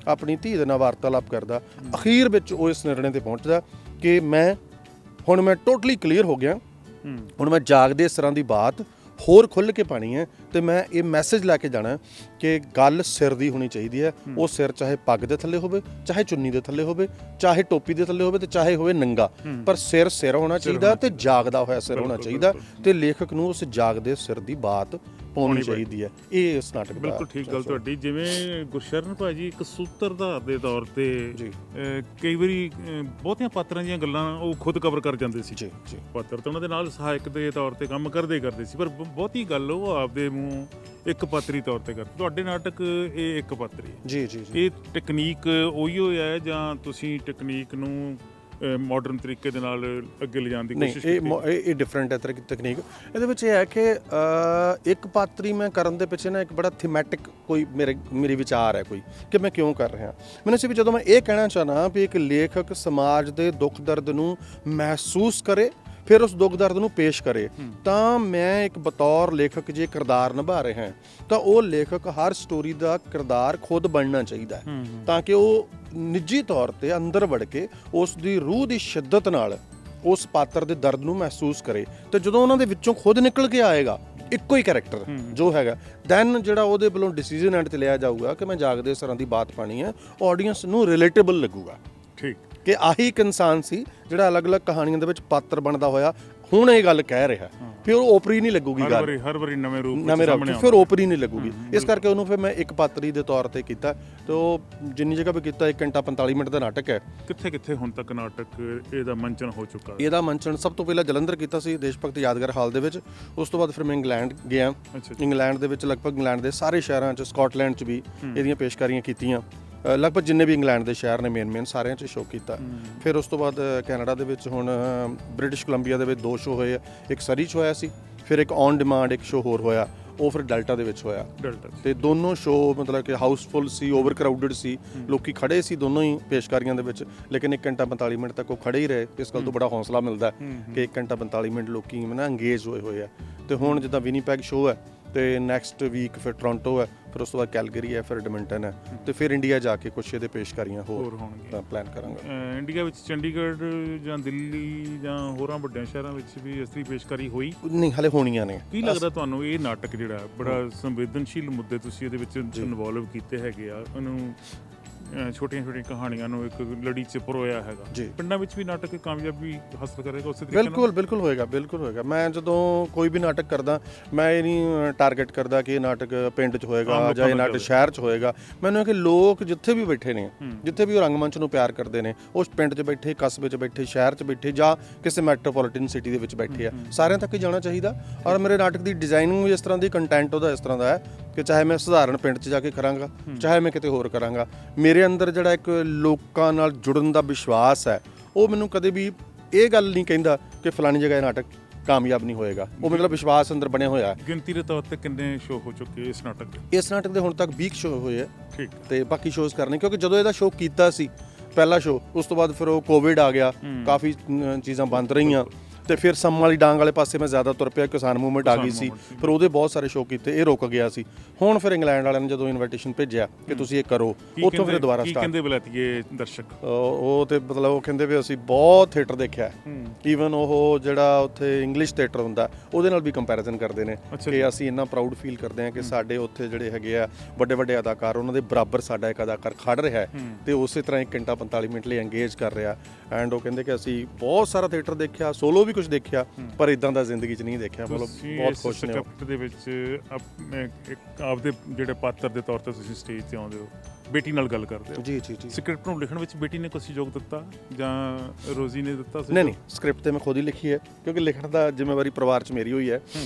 ਆਪਣੀ ਧੀ ਦੇ ਨਾਲ ਵਾਰਤਾਲਾਪ ਕਰਦਾ, ਅਖੀਰ ਵਿੱਚ ਉਹ ਇਸ ਨਿਰਣੇ ਤੇ ਪਹੁੰਚਦਾ ਕਿ ਹੁਣ ਮੈਂ ਟੋਟਲੀ ਕਲੀਅਰ ਹੋ ਗਿਆ, ਹੁਣ ਮੈਂ ਜਾਗਦੇ ਸਿਰਾਂ ਦੀ ਬਾਤ ਹੋਰ ਖੁੱਲ੍ਹ ਕੇ ਪਾਣੀ ਹੈ, ਤੇ ਮੈਂ ਇਹ ਮੈਸੇਜ ਲੈ ਕੇ ਜਾਣਾ ਕਿ ਗੱਲ ਸਿਰ ਦੀ ਹੋਣੀ ਚਾਹੀਦੀ ਹੈ। ਉਹ ਸਿਰ ਚਾਹੇ ਪੱਗ ਦੇ ਥੱਲੇ ਹੋਵੇ, ਚਾਹੇ ਚੁੰਨੀ ਦੇ ਥੱਲੇ ਹੋਵੇ, ਚਾਹੇ ਟੋਪੀ ਦੇ ਥੱਲੇ ਹੋਵੇ, ਤੇ ਚਾਹੇ ਹੋਵੇ ਨੰਗਾ, ਪਰ ਸਿਰ ਹੋਣਾ ਚਾਹੀਦਾ, ਤੇ ਜਾਗਦਾ ਹੋਇਆ ਸਿਰ ਹੋਣਾ ਚਾਹੀਦਾ, ਤੇ ਲੇਖਕ ਨੂੰ ਉਸ ਜਾਗਦੇ ਸਿਰ ਦੀ ਬਾਤ ਪਾਉਣੀ ਚਾਹੀਦੀ ਹੈ। ਇਹ ਇਸ ਨਾਟਕ ਦਾ ਬਿਲਕੁਲ ਠੀਕ ਗੱਲ ਤੁਹਾਡੀ। ਜਿਵੇਂ ਗੁਰਸ਼ਰਨ ਭਾਜੀ ਇੱਕ ਸੂਤਰਧਾਰ ਦੇ ਤੌਰ ਤੇ ਕਈ ਵਾਰੀ ਬਹੁਤੀਆਂ ਪਾਤਰਾਂ ਦੀਆਂ ਗੱਲਾਂ ਉਹ ਖੁਦ ਕਵਰ ਕਰ ਜਾਂਦੇ ਸੀ। ਪਾਤਰ ਤਾਂ ਉਹਨਾਂ ਦੇ ਨਾਲ ਸਹਾਇਕ ਦੇ ਤੌਰ ਤੇ ਕੰਮ ਕਰਦੇ ਸੀ, ਪਰ ਬਹੁਤੀ ਗੱਲ ਉਹ ਆਪਦੇ ਮੂੰਹ ਇੱਕ ਪਾਤਰੀ ਤੌਰ ਤੇ ਕਰਦੇ। ਤੁਹਾਡੇ ਨਾਟਕ ਇਹ ਇੱਕ ਪਾਤਰੀ ਹੈ ਜੀ। ਇਹ ਟੈਕਨੀਕ ਉਹੀਓ ਹੈ ਜਾਂ ਤੁਸੀਂ ਟੈਕਨੀਕ ਨੂੰ ਮਾਡਰਨ ਤਰੀਕੇ ਦੇ ਨਾਲ ਅੱਗੇ ਲਿਜਾਣ ਦੀ ਕੋਸ਼ਿਸ਼ ਕੀਤੀ? ਨਹੀਂ, ਇਹ ਡਿਫਰੈਂਟ ਹੈ ਤਕਨੀਕ। ਇਹਦੇ ਵਿੱਚ ਇਹ ਹੈ ਕਿ ਇੱਕ ਪਾਤਰੀ ਮੈਂ ਕਰਨ ਦੇ ਪਿੱਛੇ ਨਾ ਇੱਕ ਬੜਾ ਥੀਮੈਟਿਕ ਕੋਈ ਮੇਰੀ ਵਿਚਾਰ ਹੈ ਕੋਈ, ਕਿ ਮੈਂ ਕਿਉਂ ਕਰ ਰਿਹਾ। ਮੈਨੂੰ ਸੀ ਵੀ ਜਦੋਂ ਮੈਂ ਇਹ ਕਹਿਣਾ ਚਾਹਨਾ ਵੀ ਇੱਕ ਲੇਖਕ ਸਮਾਜ ਦੇ ਦੁੱਖ ਦਰਦ ਨੂੰ ਮਹਿਸੂਸ ਕਰੇ, ਫਿਰ ਉਸ ਦੁੱਖ ਦਰਦ ਨੂੰ ਪੇਸ਼ ਕਰੇ, ਤਾਂ ਮੈਂ ਇੱਕ ਬਤੌਰ ਲੇਖਕ ਜੇ ਕਿਰਦਾਰ ਨਿਭਾ ਰਿਹਾ ਤਾਂ ਉਹ ਲੇਖਕ ਹਰ ਸਟੋਰੀ ਦਾ ਕਿਰਦਾਰ ਖੁਦ ਬਣਨਾ ਚਾਹੀਦਾ ਹੈ, ਤਾਂ ਕਿ ਉਹ ਨਿੱਜੀ ਤੌਰ ਤੇ ਅੰਦਰ ਵੜ ਕੇ ਉਸ ਦੀ ਰੂਹ ਦੀ ਸ਼ਿੱਦਤ ਨਾਲ ਉਸ ਪਾਤਰ ਦੇ ਦਰਦ ਨੂੰ ਮਹਿਸੂਸ ਕਰੇ। ਤੇ ਜਦੋਂ ਉਹਨਾਂ ਦੇ ਵਿੱਚੋਂ ਖੁਦ ਨਿਕਲ ਕੇ ਆਏਗਾ ਇੱਕੋ ਹੀ ਕੈਰੈਕਟਰ ਜੋ ਹੈਗਾ, ਦੈਨ ਜਿਹੜਾ ਉਹਦੇ ਵੱਲੋਂ ਡਿਸੀਜਨ ਐਂਡ ਤੇ ਲਿਆ ਜਾਊਗਾ ਕਿ ਮੈਂ ਜਾਗਦੇ ਸਿਰਾਂ ਦੀ ਬਾਤ ਪਾਣੀ ਹੈ, ਆਡੀਅנס ਨੂੰ ਰਿਲੇਟੇਬਲ ਲੱਗੂਗਾ। ਠੀਕ ਕਿ ਆਹੀ ਇੱਕ ਇਨਸਾਨ ਸੀ ਜਿਹੜਾ ਅਲੱਗ-ਅਲੱਗ ਕਹਾਣੀਆਂ ਦੇ ਵਿੱਚ ਪਾਤਰ ਬਣਦਾ ਹੋਇਆ ਹੁਣ ਇਹ ਗੱਲ ਕਹਿ ਰਿਹਾ, ਫਿਰ ਉਹ ਓਪਰੀ ਨਹੀਂ ਲੱਗੂਗੀ ਗੱਲ, ਹਰ ਵਾਰੀ ਨਵੇਂ ਰੂਪ ਫਿਰ ਓਪਰੀ ਨਹੀਂ ਲੱਗੂਗੀ। ਇਸ ਕਰਕੇ ਉਹਨੂੰ ਫਿਰ ਮੈਂ ਇੱਕ ਪਾਤਰੀ ਦੇ ਤੌਰ ਤੇ ਕੀਤਾ, ਤੇ ਉਹ ਜਿੰਨੀ ਜਗ੍ਹਾ ਵੀ ਕੀਤਾ 1 ਘੰਟਾ 45 ਮਿੰਟ ਦਾ ਨਾਟਕ ਹੈ। ਕਿੱਥੇ ਹੁਣ ਤੱਕ ਨਾਟਕ ਇਹਦਾ ਮੰਚਨ ਹੋ ਚੁੱਕਾ? ਇਹਦਾ ਮੰਚਨ ਸਭ ਤੋਂ ਪਹਿਲਾਂ ਜਲੰਧਰ ਕੀਤਾ ਸੀ, ਦੇਸ਼ ਭਗਤ ਯਾਦਗਾਰ ਹਾਲ ਦੇ ਵਿੱਚ। ਉਸ ਤੋਂ ਬਾਅਦ ਫਿਰ ਮੈਂ ਇੰਗਲੈਂਡ ਗਿਆ। ਇੰਗਲੈਂਡ ਦੇ ਵਿੱਚ ਲਗਭਗ ਇੰਗਲੈਂਡ ਦੇ ਸਾਰੇ ਸ਼ਹਿਰਾਂ 'ਚ, ਸਕਾਟਲੈਂਡ 'ਚ ਵੀ ਇਹਦੀਆਂ ਪੇਸ਼ਕਾਰੀਆਂ ਕੀਤੀਆਂ। ਲਗਭਗ ਜਿੰਨੇ ਵੀ ਇੰਗਲੈਂਡ ਦੇ ਸ਼ਹਿਰ ਨੇ ਮੇਨ ਸਾਰਿਆਂ 'ਚ ਸ਼ੋਅ ਕੀਤਾ। ਫਿਰ ਉਸ ਤੋਂ ਬਾਅਦ ਕੈਨੇਡਾ ਦੇ ਵਿੱਚ ਹੁਣ ਬ੍ਰਿਟਿਸ਼ ਕੋਲੰਬੀਆ ਦੇ ਵਿੱਚ 2 ਸ਼ੋਅ ਹੋਏ ਆ, ਇੱਕ ਸਰੀ 'ਚ ਹੋਇਆ ਸੀ, ਫਿਰ ਇੱਕ ਔਨ ਡਿਮਾਂਡ ਇੱਕ ਸ਼ੋਅ ਹੋਰ ਹੋਇਆ, ਉਹ ਫਿਰ ਡੈਲਟਾ ਦੇ ਵਿੱਚ ਹੋਇਆ। ਤੇ ਦੋਨੋਂ ਸ਼ੋਅ ਮਤਲਬ ਕਿ ਹਾਊਸਫੁੱਲ ਸੀ, ਓਵਰ ਕਰਾਊਡਡ ਸੀ, ਲੋਕੀ ਖੜੇ ਸੀ ਦੋਨੋਂ ਹੀ ਪੇਸ਼ਕਾਰੀਆਂ ਦੇ ਵਿੱਚ, ਲੇਕਿਨ 1 ਘੰਟਾ 45 ਮਿੰਟ ਤੱਕ ਉਹ ਖੜੇ ਹੀ ਰਹੇ। ਇਸ ਗੱਲ ਤੋਂ ਬੜਾ ਹੌਸਲਾ ਮਿਲਦਾ ਕਿ 1 ਘੰਟਾ 45 ਮਿੰਟ ਲੋਕੀ ਨਾ ਅੰਗੇਜ ਹੋਏ ਆ। ਤੇ ਹੁਣ ਜਿੱਦਾਂ ਵਿਨੀਪੈਗ ਸ਼ੋਅ ਹੈ, ਤੇ ਨੈਕਸਟ ਵੀਕ ਫਿਰ ਟੋਰਾਂਟੋ ਹੈ, ਫਿਰ ਉਸ ਤੋਂ ਬਾਅਦ ਕੈਲਗਰੀ ਹੈ, ਫਿਰ ਐਡਮਿੰਟਨ ਹੈ, ਤੇ ਫਿਰ ਇੰਡੀਆ ਜਾ ਕੇ ਕੁਛ ਇਹਦੇ ਪੇਸ਼ਕਾਰੀਆਂ ਹੋਰ ਹੋਣਗੀਆਂ, ਪਲਾਨ ਕਰਾਂਗਾ। ਇੰਡੀਆ ਵਿੱਚ ਚੰਡੀਗੜ੍ਹ ਜਾਂ ਦਿੱਲੀ ਜਾਂ ਹੋਰਾਂ ਵੱਡਿਆਂ ਸ਼ਹਿਰਾਂ ਵਿੱਚ ਵੀ ਇਸ ਦੀ ਪੇਸ਼ਕਾਰੀ ਹੋਈ? ਨਹੀਂ, ਹਾਲੇ ਹੋਣੀਆਂ ਨੇ। ਕੀ ਲੱਗਦਾ ਤੁਹਾਨੂੰ ਇਹ ਨਾਟਕ ਜਿਹੜਾ ਬੜਾ ਸੰਵੇਦਨਸ਼ੀਲ ਮੁੱਦੇ ਤੁਸੀਂ ਇਹਦੇ ਵਿੱਚ ਇਨਵੋਲਵ ਕੀਤੇ ਹੈਗੇ ਆ, ਉਹਨੂੰ ਛੋਟੀਆਂ ਕਹਾਣੀਆਂ ਨੂੰ ਇੱਕ ਲੜੀ 'ਚ ਪਰੋਇਆ ਹੈਗਾ, ਪਿੰਡਾਂ ਵਿੱਚ ਵੀ ਨਾਟਕ ਕਾਮਯਾਬੀ ਹਾਸਲ ਕਰੇਗਾ ਉਸੇ ਤਰੀਕੇ ਨਾਲ? ਬਿਲਕੁਲ ਹੋਏਗਾ। ਮੈਂ ਜਦੋਂ ਕੋਈ ਵੀ ਨਾਟਕ ਕਰਦਾ, ਮੈਂ ਇਹ ਨਹੀਂ ਟਾਰਗੇਟ ਕਰਦਾ ਕਿ ਇਹ ਨਾਟਕ ਪਿੰਡ 'ਚ ਹੋਏਗਾ ਜਾਂ ਇਹ ਨਾਟਕ ਸ਼ਹਿਰ 'ਚ ਹੋਏਗਾ। ਮੈਨੂੰ ਇਹ ਕਿ ਲੋਕ ਜਿੱਥੇ ਵੀ ਬੈਠੇ ਨੇ, ਜਿੱਥੇ ਵੀ ਉਹ ਰੰਗਮੰਚ ਨੂੰ ਪਿਆਰ ਕਰਦੇ ਨੇ, ਉਸ ਪਿੰਡ 'ਚ ਬੈਠੇ, ਕਸਬੇ 'ਚ ਬੈਠੇ, ਸ਼ਹਿਰ 'ਚ ਬੈਠੇ, ਜਾਂ ਕਿਸੇ ਮੈਟਰੋਪੋਲੀਟਨ ਸਿਟੀ ਦੇ ਵਿੱਚ ਬੈਠੇ ਆ, ਸਾਰਿਆਂ ਤੱਕ ਹੀ ਜਾਣਾ ਚਾਹੀਦਾ। ਔਰ ਮੇਰੇ ਨਾਟਕ ਦੀ ਡਿਜ਼ਾਈਨਿੰਗ ਵੀ ਇਸ ਤਰ੍ਹਾਂ ਦੀ, ਕੰਟੈਂਟ ਉਹਦਾ ਇਸ ਤਰ੍ਹਾਂ ਦਾ ਹੈ ਕਿ ਚਾਹੇ ਮੈਂ ਸਧਾਰਨ ਪਿੰਡ 'ਚ ਜਾ ਕੇ ਕਰਾਂਗਾ, ਚਾਹੇ ਮੈਂ ਕਿਤੇ ਹੋਰ ਕਰਾਂਗਾ, ਮੇਰੇ ਅੰਦਰ ਜਿਹੜਾ ਇੱਕ ਲੋਕਾਂ ਨਾਲ ਜੁੜਨ ਦਾ ਵਿਸ਼ਵਾਸ ਹੈ, ਉਹ ਮੈਨੂੰ ਕਦੇ ਵੀ ਇਹ ਗੱਲ ਨਹੀਂ ਕਹਿੰਦਾ ਕਿ ਫਲਾਣੀ ਜਗ੍ਹਾ ਇਹ ਨਾਟਕ ਕਾਮਯਾਬ ਨਹੀਂ ਹੋਏਗਾ। ਉਹ ਮਤਲਬ ਵਿਸ਼ਵਾਸ ਅੰਦਰ ਬਣਿਆ ਹੋਇਆ ਹੈ। ਗਿਣਤੀ ਦੇ ਤੌਰ ਤੇ ਕਿੰਨੇ ਸ਼ੋਅ ਹੋ ਚੁੱਕੇ ਇਸ ਨਾਟਕ ਦੇ? ਇਸ ਨਾਟਕ ਦੇ ਹੁਣ ਤੱਕ 20 ਸ਼ੋਅ ਹੋਏ ਆ। ਠੀਕ। ਤੇ ਬਾਕੀ ਸ਼ੋਅਜ਼ ਕਰਨੇ, ਕਿਉਂਕਿ ਜਦੋਂ ਇਹਦਾ ਸ਼ੋਅ ਕੀਤਾ ਸੀ ਪਹਿਲਾ ਸ਼ੋਅ, ਉਸ ਤੋਂ ਬਾਅਦ ਫਿਰ ਉਹ ਕੋਵਿਡ ਆ ਗਿਆ, ਕਾਫੀ ਚੀਜ਼ਾਂ ਬੰਦ ਰਹੀਆਂ, ਤੇ ਫਿਰ ਸਮ ਵਾਲੀ ਡਾਂਗ ਵਾਲੇ ਪਾਸੇ ਮੈਂ ਜ਼ਿਆਦਾ ਤੁਰ ਪਿਆ, ਕਿਸਾਨ ਮੂਵਮੈਂਟ ਆ ਗਈ ਸੀ, ਫਿਰ ਉਹਦੇ ਬਹੁਤ ਸਾਰੇ ਸ਼ੋਅ ਕੀਤੇ, ਇਹ ਰੁਕ ਗਿਆ ਸੀ। ਹੁਣ ਫਿਰ ਇੰਗਲੈਂਡ ਵਾਲਿਆਂ ਨੇ ਜਦੋਂ ਇਨਵੀਟੇਸ਼ਨ ਭੇਜਿਆ ਕਿ ਤੁਸੀਂ ਇਹ ਕਰੋ, ਉੱਥੋਂ ਫਿਰ ਦੁਬਾਰਾ ਸਟਾਰਟ। ਕਹਿੰਦੇ ਬਲੈਤੀਏ ਦਰਸ਼ਕ ਉਹ ਤੇ ਮਤਲਬ ਉਹ ਕਹਿੰਦੇ ਵੀ ਅਸੀਂ ਬਹੁਤ ਥੀਏਟਰ ਦੇਖਿਆ, ਈਵਨ ਉਹ ਜਿਹੜਾ ਉੱਥੇ ਇੰਗਲਿਸ਼ ਥੀਏਟਰ ਹੁੰਦਾ ਉਹਦੇ ਨਾਲ ਵੀ ਕੰਪੈਰੀਜ਼ਨ ਕਰਦੇ ਨੇ ਕਿ ਅਸੀਂ ਇੰਨਾ ਪ੍ਰਾਊਡ ਫੀਲ ਕਰਦੇ ਹਾਂ ਕਿ ਸਾਡੇ ਉੱਥੇ ਜਿਹੜੇ ਹੈਗੇ ਆ ਵੱਡੇ ਵੱਡੇ ਅਦਾਕਾਰ, ਉਹਨਾਂ ਦੇ ਬਰਾਬਰ ਸਾਡਾ ਇੱਕ ਅਦਾਕਾਰ ਖੜ ਰਿਹਾ ਹੈ ਤੇ ਉਸੇ ਤਰ੍ਹਾਂ 1 ਘੰਟਾ 45 ਮਿੰਟ ਲਈ ਇੰਗੇਜ ਕਰ ਰਿਹਾ। ਐਂਡ ਉਹ ਕਹਿੰਦੇ ਕਿ ਅਸੀਂ ਬਹੁਤ ਸਾਰਾ ਥੀਏਟਰ ਦੇਖਿਆ, ਸੋਲੋ ਵੀ ਕੁਝ ਦੇਖਿਆ, ਪਰ ਇਦਾਂ ਦਾ ਜ਼ਿੰਦਗੀ 'ਚ ਨਹੀਂ ਦੇਖਿਆ। ਮਤਲਬ ਬਹੁਤ ਖੁਸ਼ ਨੇ ਸਕ੍ਰਿਪਟ ਦੇ ਵਿੱਚ ਇੱਕ ਆਪਦੇ ਜਿਹੜੇ ਪਾਤਰ ਦੇ ਤੌਰ ਤੇ ਤੁਸੀਂ ਸਟੇਜ ਤੇ ਆਉਂਦੇ ਹੋ, ਬੇਟੀ ਨਾਲ ਗੱਲ ਕਰਦੇ ਹੋ। ਜੀ ਜੀ ਜੀ। ਸਕ੍ਰਿਪਟ ਨੂੰ ਲਿਖਣ ਵਿੱਚ ਬੇਟੀ ਨੇ ਕੋਈ ਸਹਿਯੋਗ ਦਿੱਤਾ ਜਾਂ ਰੋਜ਼ੀ ਨੇ ਦਿੱਤਾ ਸੀ? ਨਹੀਂ, ਸਕ੍ਰਿਪਟ ਤੇ ਮੈਂ ਖੁਦ ਹੀ ਲਿਖੀ ਹੈ, ਕਿਉਂਕਿ ਲਿਖਣ ਦਾ ਜ਼ਿੰਮੇਵਾਰੀ ਪਰਿਵਾਰ 'ਚ ਮੇਰੀ ਹੋਈ ਹੈ।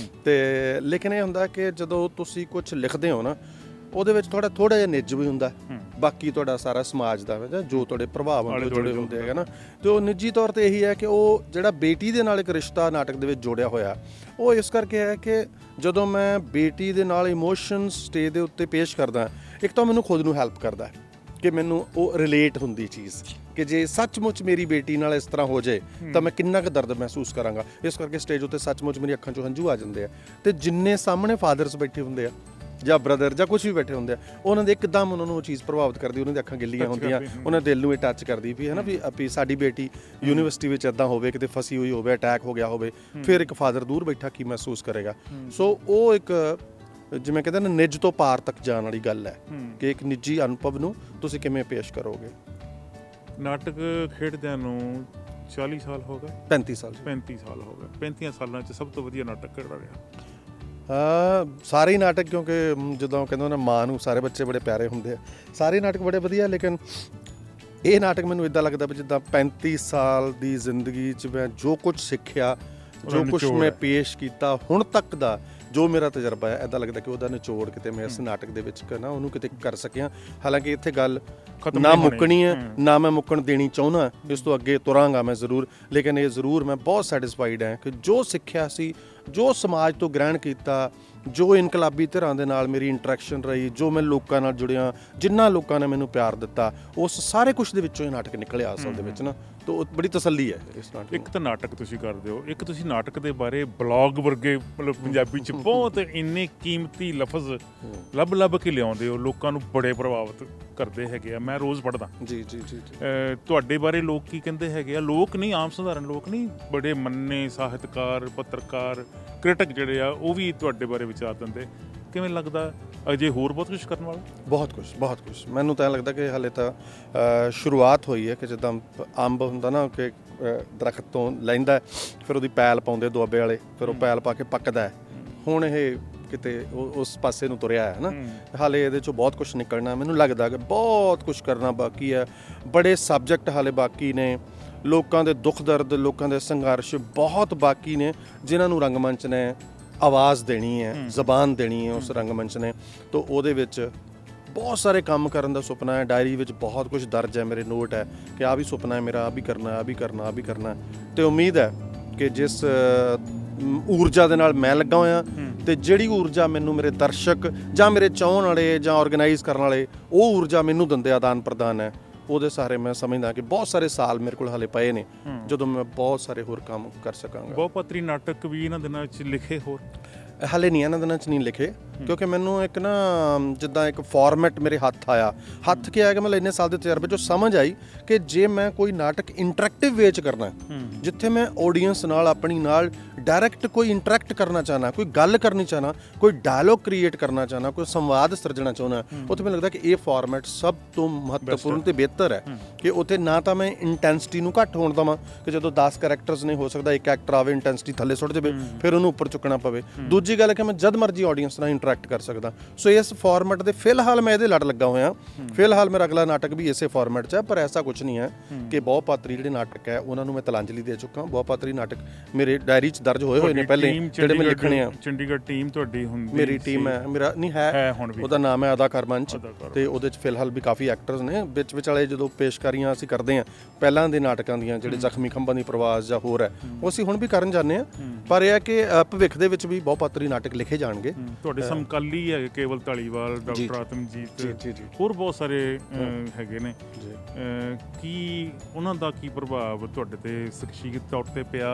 ਤੇ ਲੇਕਿਨ ਇਹ ਹੁੰਦਾ ਕਿ ਜਦੋਂ ਤੁਸੀਂ ਕੁਝ ਲਿਖਦੇ ਹੋ ਨਾ, ਉਹਦੇ ਵਿੱਚ ਥੋੜਾ ਜਿਹਾ ਨਿੱਜ ਵੀ ਹੁੰਦਾ, ਬਾਕੀ ਤੁਹਾਡਾ ਸਾਰਾ ਸਮਾਜ ਦਾ ਜੋ ਤੁਹਾਡੇ ਪ੍ਰਭਾਵ ਜੁੜੇ ਹੁੰਦੇ ਹੈਗੇ ਨਾ, ਤੇ ਉਹ ਨਿੱਜੀ ਤੌਰ ਤੇ ਇਹੀ ਹੈ ਕਿ ਉਹ ਜਿਹੜਾ ਬੇਟੀ ਦੇ ਨਾਲ ਇੱਕ ਰਿਸ਼ਤਾ ਨਾਟਕ ਦੇ ਵਿੱਚ ਜੋੜਿਆ ਹੋਇਆ, ਉਹ ਇਸ ਕਰਕੇ ਹੈ ਕਿ ਜਦੋਂ ਮੈਂ ਬੇਟੀ ਦੇ ਨਾਲ ਇਮੋਸ਼ਨਸ ਸਟੇਜ ਦੇ ਉੱਤੇ ਪੇਸ਼ ਕਰਦਾ, ਇੱਕ ਤਾਂ ਮੈਨੂੰ ਖੁਦ ਨੂੰ ਹੈਲਪ ਕਰਦਾ ਕਿ ਮੈਨੂੰ ਉਹ ਰਿਲੇਟ ਹੁੰਦੀ ਚੀਜ਼ ਕਿ ਜੇ ਸੱਚਮੁੱਚ ਮੇਰੀ ਬੇਟੀ ਨਾਲ ਇਸ ਤਰ੍ਹਾਂ ਹੋ ਜਾਏ ਤਾਂ ਮੈਂ ਕਿੰਨਾ ਕੁ ਦਰਦ ਮਹਿਸੂਸ ਕਰਾਂਗਾ। ਇਸ ਕਰਕੇ ਸਟੇਜ ਉੱਤੇ ਸੱਚਮੁੱਚ ਮੇਰੀ ਅੱਖਾਂ 'ਚੋਂ ਹੰਝੂ ਆ ਜਾਂਦੇ ਆ, ਤੇ ਜਿੰਨੇ ਸਾਹਮਣੇ ਫਾਦਰਸ ਬੈਠੇ ਹੁੰਦੇ ਆ ਜਾਂ ਬ੍ਰਦਰ ਜਾਂ ਕੁਝ ਵੀ ਬੈਠੇ ਹੁੰਦੇ ਆ, ਉਹਨਾਂ ਦੇ ਇੱਕਦਮ ਉਹਨਾਂ ਨੂੰ ਉਹ ਚੀਜ਼ ਪ੍ਰਭਾਵਿਤ ਕਰਦੀ, ਉਹਨਾਂ ਦੀ ਅੱਖਾਂ ਗਿੱਲੀਆਂ ਹੁੰਦੀਆਂ, ਉਹਨਾਂ ਦਿਲ ਨੂੰ ਇਹ ਟੱਚ ਕਰਦੀ ਵੀ ਹੈ ਨਾ ਵੀ ਸਾਡੀ ਬੇਟੀ ਯੂਨੀਵਰਸਿਟੀ ਵਿੱਚ ਇੱਦਾਂ ਹੋਵੇ, ਕਿਤੇ ਫਸੀ ਹੋਈ ਹੋਵੇ, ਅਟੈਕ ਹੋ ਗਿਆ ਹੋਵੇ, ਫਿਰ ਇੱਕ ਫਾਦਰ ਦੂਰ ਬੈਠਾ ਕੀ ਮਹਿਸੂਸ ਕਰੇਗਾ। ਸੋ ਉਹ ਇੱਕ ਜਿਵੇਂ ਕਹਿੰਦੇ ਨਾ ਨਿੱਜ ਤੋਂ ਪਾਰ ਤੱਕ ਜਾਣ ਵਾਲੀ ਗੱਲ ਹੈ ਕਿ ਇੱਕ ਨਿੱਜੀ ਅਨੁਭਵ ਨੂੰ ਤੁਸੀਂ ਕਿਵੇਂ ਪੇਸ਼ ਕਰੋਗੇ। ਨਾਟਕ ਖੇਡਦਿਆਂ ਨੂੰ 40 ਸਾਲ ਹੋ ਗਏ? 35 ਸਾਲ 35 ਸਾਲ ਹੋ ਗਏ। 35 ਸਾਲਾਂ 'ਚ ਸਭ ਤੋਂ ਵਧੀਆ ਨਾਟਕ ਕਿਹੜਾ ਰਿਹਾ? ਸਾਰੇ ਹੀ ਨਾਟਕ, ਕਿਉਂਕਿ ਜਦੋਂ ਕਹਿੰਦੇ ਨਾ ਮਾਂ ਨੂੰ ਸਾਰੇ ਬੱਚੇ ਬੜੇ ਪਿਆਰੇ ਹੁੰਦੇ ਆ, ਸਾਰੇ ਨਾਟਕ ਬੜੇ ਵਧੀਆ, ਲੇਕਿਨ ਇਹ ਨਾਟਕ ਮੈਨੂੰ ਇੱਦਾਂ ਲੱਗਦਾ ਵੀ ਜਿੱਦਾਂ 35 ਸਾਲ ਦੀ ਜ਼ਿੰਦਗੀ 'ਚ ਮੈਂ ਜੋ ਕੁਝ ਸਿੱਖਿਆ, ਜੋ ਕੁਝ ਮੈਂ ਪੇਸ਼ ਕੀਤਾ ਹੁਣ ਤੱਕ ਦਾ ਜੋ ਮੇਰਾ ਤਜਰਬਾ ਹੈ, ਇੱਦਾਂ ਲੱਗਦਾ ਕਿ ਉਹਦਾ ਨਿਚੋੜ ਕਿਤੇ ਮੈਂ ਇਸ ਨਾਟਕ ਦੇ ਵਿੱਚ ਨਾ ਉਹਨੂੰ ਕਿਤੇ ਕਰ ਸਕਿਆ। ਹਾਲਾਂਕਿ ਇੱਥੇ ਗੱਲ ਨਾ ਮੁੱਕਣੀ ਹੈ, ਨਾ ਮੈਂ ਮੁੱਕਣ ਦੇਣੀ ਚਾਹੁੰਦਾ, ਇਸ ਤੋਂ ਅੱਗੇ ਤੁਰਾਂਗਾ ਮੈਂ ਜ਼ਰੂਰ, ਲੇਕਿਨ ਇਹ ਜ਼ਰੂਰ ਮੈਂ ਬਹੁਤ ਸੈਟਿਸਫਾਈਡ ਹਾਂ ਕਿ ਜੋ ਸਿੱਖਿਆ ਸੀ, ਜੋ ਸਮਾਜ ਤੋਂ ਗ੍ਰਹਿਣ ਕੀਤਾ, ਜੋ ਇਨਕਲਾਬੀ ਧਿਰਾਂ ਦੇ ਨਾਲ ਮੇਰੀ ਇੰਟਰੈਕਸ਼ਨ ਰਹੀ, ਜੋ ਮੈਂ ਲੋਕਾਂ ਨਾਲ ਜੁੜਿਆ, ਜਿਨ੍ਹਾਂ ਲੋਕਾਂ ਨੇ ਮੈਨੂੰ ਪਿਆਰ ਦਿੱਤਾ, ਉਸ ਸਾਰੇ ਕੁਝ ਦੇ ਵਿੱਚੋਂ ਇਹ ਨਾਟਕ ਨਿਕਲਿਆ ਅਸਲ ਦੇ ਵਿੱਚ ਨਾ, ਤਾਂ ਬੜੀ ਤਸੱਲੀ ਹੈ ਇਸ ਨਾਟਕ। ਇੱਕ ਤਾਂ ਨਾਟਕ ਤੁਸੀਂ ਕਰਦੇ ਹੋ, ਇੱਕ ਤੁਸੀਂ ਨਾਟਕ ਦੇ ਬਾਰੇ ਬਲੌਗ ਵਰਗੇ ਮਤਲਬ ਪੰਜਾਬੀ 'ਚ ਬਹੁਤ ਇੰਨੇ ਕੀਮਤੀ ਲਫ਼ਜ਼ ਲੱਭ ਕੇ ਲਿਆਉਂਦੇ ਹੋ, ਲੋਕਾਂ ਨੂੰ ਬੜੇ ਪ੍ਰਭਾਵਿਤ ਕਰਦੇ ਹੈਗੇ ਆ, ਮੈਂ ਰੋਜ਼ ਪੜ੍ਹਦਾ। ਜੀ ਜੀ ਜੀ। ਤੁਹਾਡੇ ਬਾਰੇ ਲੋਕ ਕੀ ਕਹਿੰਦੇ ਹੈਗੇ ਆ? ਲੋਕ ਨਹੀਂ, ਆਮ ਸਧਾਰਨ ਲੋਕ ਨਹੀਂ, ਬੜੇ ਮੰਨੇ ਸਾਹਿਤਕਾਰ, ਪੱਤਰਕਾਰ, ਕ੍ਰਿਟਿਕ ਜਿਹੜੇ ਆ, ਉਹ ਵੀ ਤੁਹਾਡੇ ਬਾਰੇ ਵਿਚਾਰ ਦਿੰਦੇ। ਕਿਵੇਂ ਲੱਗਦਾ ਅਜੇ ਹੋਰ ਬਹੁਤ ਕੁਝ ਕਰਨ ਵਾਲਾ? ਬਹੁਤ ਕੁਝ ਮੈਨੂੰ ਤਾਂ ਲੱਗਦਾ ਕਿ ਹਾਲੇ ਤਾਂ ਸ਼ੁਰੂਆਤ ਹੋਈ ਹੈ, ਕਿ ਜਿੱਦਾਂ ਅੰਬ ਹੁੰਦਾ ਨਾ ਕਿ ਦਰਖਤ ਤੋਂ ਲੈਂਦਾ, ਫਿਰ ਉਹਦੀ ਪੈਲ ਪਾਉਂਦੇ ਦੁਆਬੇ ਵਾਲੇ, ਫਿਰ ਉਹ ਪੈਲ ਪਾ ਕੇ ਪੱਕਦਾ ਹੈ, ਹੁਣ ਇਹ ਕਿਤੇ ਉਸ ਪਾਸੇ ਨੂੰ ਤੁਰਿਆ ਹੈ ਨਾ। ਹਾਲੇ ਇਹਦੇ 'ਚੋਂ ਬਹੁਤ ਕੁਝ ਨਿਕਲਣਾ, ਮੈਨੂੰ ਲੱਗਦਾ ਕਿ ਬਹੁਤ ਕੁਝ ਕਰਨਾ ਬਾਕੀ ਹੈ, ਬੜੇ ਸਬਜੈਕਟ ਹਾਲੇ ਬਾਕੀ ਨੇ, ਲੋਕਾਂ ਦੇ ਦੁੱਖ ਦਰਦ, ਲੋਕਾਂ ਦੇ ਸੰਘਰਸ਼ ਬਹੁਤ ਬਾਕੀ ਨੇ, ਜਿਨ੍ਹਾਂ ਨੂੰ ਰੰਗਮੰਚ ਨੇ ਆਵਾਜ਼ ਦੇਣੀ ਹੈ, ਜ਼ਬਾਨ ਦੇਣੀ ਹੈ ਉਸ ਰੰਗਮੰਚ ਨੇ। ਤਾਂ ਉਹਦੇ ਵਿੱਚ ਬਹੁਤ ਸਾਰੇ ਕੰਮ ਕਰਨ ਦਾ ਸੁਪਨਾ ਹੈ, ਡਾਇਰੀ ਵਿੱਚ ਬਹੁਤ ਕੁਝ ਦਰਜ ਹੈ, ਮੇਰੇ ਨੋਟ ਹੈ ਕਿ ਆਹ ਵੀ ਸੁਪਨਾ ਹੈ ਮੇਰਾ, ਆਹ ਵੀ ਕਰਨਾ। ਤੇ ਉਮੀਦ ਹੈ ਕਿ ਜਿਸ ਊਰਜਾ ਦੇ ਨਾਲ ਮੈਂ ਲੱਗਾ ਹੋਇਆ, ਤੇ ਜਿਹੜੀ ਊਰਜਾ ਮੈਨੂੰ ਮੇਰੇ ਦਰਸ਼ਕ ਜਾਂ ਮੇਰੇ ਚਾਹਣ ਵਾਲੇ ਜਾਂ ਆਰਗੇਨਾਈਜ਼ ਕਰਨ ਵਾਲੇ ਉਹ ਊਰਜਾ ਮੈਨੂੰ ਦਿੰਦੇ, ਆਦਾਨ ਪ੍ਰਦਾਨ ਹੈ, ਉਹਦੇ ਸਾਰੇ ਮੈਂ ਸਮਝਦਾ ਕਿ ਬਹੁਤ ਸਾਰੇ ਸਾਲ ਮੇਰੇ ਕੋਲ ਹਾਲੇ ਪਏ ਨੇ ਜਦੋਂ ਮੈਂ ਬਹੁਤ ਸਾਰੇ ਹੋਰ ਕੰਮ ਕਰ ਸਕਾਂਗਾ। ਬਹੁਪਾਤਰੀ ਨਾਟਕ ਵੀ ਇਹਨਾਂ ਦਿਨਾਂ 'ਚ ਲਿਖੇ ਹੋਰ? ਹਾਲੇ ਨਹੀਂ, ਇਹਨਾਂ ਦਿਨਾਂ 'ਚ ਨਹੀਂ ਲਿਖੇ, ਕਿਉਂਕਿ ਮੈਨੂੰ ਇੱਕ ਨਾ ਜਿੱਦਾਂ ਇੱਕ ਫਾਰਮੈਟ ਮੇਰੇ ਹੱਥ ਆਇਆ, ਹੱਥ ਕੀ ਆਇਆ ਕਿ ਮਤਲਬ ਇੰਨੇ ਸਾਲ ਦੇ ਤਜਰਬੇ 'ਚੋਂ ਸਮਝ ਆਈ ਕਿ ਜੇ ਮੈਂ ਕੋਈ ਨਾਟਕ ਇੰਟਰੈਕਟਿਵ ਵੇ 'ਚ ਕਰਨਾ, ਜਿੱਥੇ ਮੈਂ ਆਡੀਅנס ਨਾਲ ਆਪਣੀ ਨਾਲ ਡਾਇਰੈਕਟ ਕੋਈ ਇੰਟਰੈਕਟ ਕਰਨਾ ਚਾਹਨਾ, ਕੋਈ ਗੱਲ ਕਰਨੀ ਚਾਹਨਾ, ਕੋਈ ਡਾਇਲੋਗ ਕ੍ਰੀਏਟ ਕਰਨਾ ਚਾਹਨਾ, ਕੋਈ ਸੰਵਾਦ ਸਿਰਜਣਾ ਚਾਹੁੰਦਾ, ਉੱਥੇ ਮੈਨੂੰ ਲੱਗਦਾ ਕਿ ਇਹ ਫਾਰਮੈਟ ਸਭ ਤੋਂ ਮਹੱਤਵਪੂਰਨ ਤੇ ਬਿਹਤਰ ਹੈ ਕਿ ਉੱਥੇ ਨਾ ਤਾਂ ਮੈਂ ਇੰਟੈਂਸਿਟੀ ਨੂੰ ਘੱਟ ਹੋਣ ਦੇਵਾਂ ਕਿ ਜਦੋਂ 10 ਕਰੈਕਟਰਸ ਨਹੀਂ ਹੋ ਸਕਦਾ, ਇੱਕ ਐਕਟਰ ਆਵੇ ਇੰਟੈਂਸਿਟੀ ਥੱਲੇ ਸੁੱਟ ਜਾਵੇ, ਫਿਰ ਉਹਨੂੰ ਉੱਪਰ ਚੁੱਕਣਾ ਪਵੇ। ਦੂਜੀ ਗੱਲ ਹੈ ਕਿ ਮੈਂ ਜਦ ਮਰਜ਼ੀ ਆਡੀਅנס ਨਾਲ ਇੰਟਰੈਕਟ ਕਰ ਸਕਦਾ। ਸੋ ਇਸ ਫਾਰਮੈਟ ਦੇ ਫਿਲਹਾਲ ਮੈਂ ਇਹਦੇ ਲੜ ਲੱਗਾ ਹੋਇਆ, ਫਿਲਹਾਲ ਮੇਰਾ ਅਗਲਾ ਨਾਟਕ ਵੀ ਇਸੇ ਫਾਰਮੈਟ 'ਚ ਹੈ, ਪਰ ਐਸਾ ਕੁਝ ਨਹੀਂ ਹੈ ਕਿ ਬਹੁਪਾਤਰੀ ਜਿਹੜੇ ਨਾਟਕ ਹੈ ਉਹਨਾਂ ਨੂੰ ਮੈਂ ਤਲਾਂਜਲੀ ਦੇ ਚੁੱਕਾ। ਬਹੁਪਾਤਰੀ ਨਾਟਕ ਮੇਰੇ ਡਾਇਰੀ 'ਚ ਦਰਜ ਹੋਏ ਨੇ ਪਹਿਲੇ, ਜਿਹੜੇ ਮੈਂ ਲਿਖਣੇ ਆ। ਚੰਡੀਗੜ੍ਹ ਟੀਮ ਤੁਹਾਡੀ ਹੁੰਦੀ? ਮੇਰੀ ਟੀਮ ਹੈ, ਮੇਰਾ ਨਹੀਂ ਹੈ, ਉਹਦਾ ਨਾਮ ਹੈ ਅਦਾਕਾਰ ਮੰਚ, ਤੇ ਉਹਦੇ 'ਚ ਫਿਲਹਾਲ ਵੀ ਕਾਫੀ ਐਕਟਰਸ ਨੇ। ਵਿੱਚ ਵਾਲੇ ਜਦੋਂ ਪੇਸ਼ਕਾਰੀਆਂ ਅਸੀਂ ਕਰਦੇ ਹਾਂ ਪਹਿਲਾਂ ਦੇ ਨਾਟਕਾਂ ਦੀਆਂ, ਜਿਹੜੇ ਜ਼ਖਮੀ ਖੰਭਾਂ ਦੀ ਪ੍ਰਵਾਜ਼ ਜਾਂ ਹੋਰ ਹੈ, ਉਹ ਅਸੀਂ ਹੁਣ ਵੀ ਕਰਨ ਜਾਂਦੇ ਹਾਂ, ਪਰ ਇਹ ਹੈ ਕਿ ਭਵਿੱਖ ਦੇ ਵਿੱਚ ਵੀ ਬਹੁਪਾਤਰੀ ਪੱਤਰੀ ਨਾਟਕ ਲਿਖੇ ਜਾਣਗੇ। ਤੁਹਾਡੇ ਸਮਕਾਲੀ ਹੈਗੇ ਕੇਵਲ ਧਾਲੀਵਾਲ, ਡਾਕਟਰ ਆਤਮਜੀਤ, ਹੋਰ ਬਹੁਤ ਸਾਰੇ ਹੈਗੇ ਨੇ। ਕੀ ਉਹਨਾਂ ਦਾ ਕੀ ਪ੍ਰਭਾਵ ਤੁਹਾਡੇ ਤੇ ਸ਼ਖਸੀਅਤ ਤੌਰ ਤੇ ਪਿਆ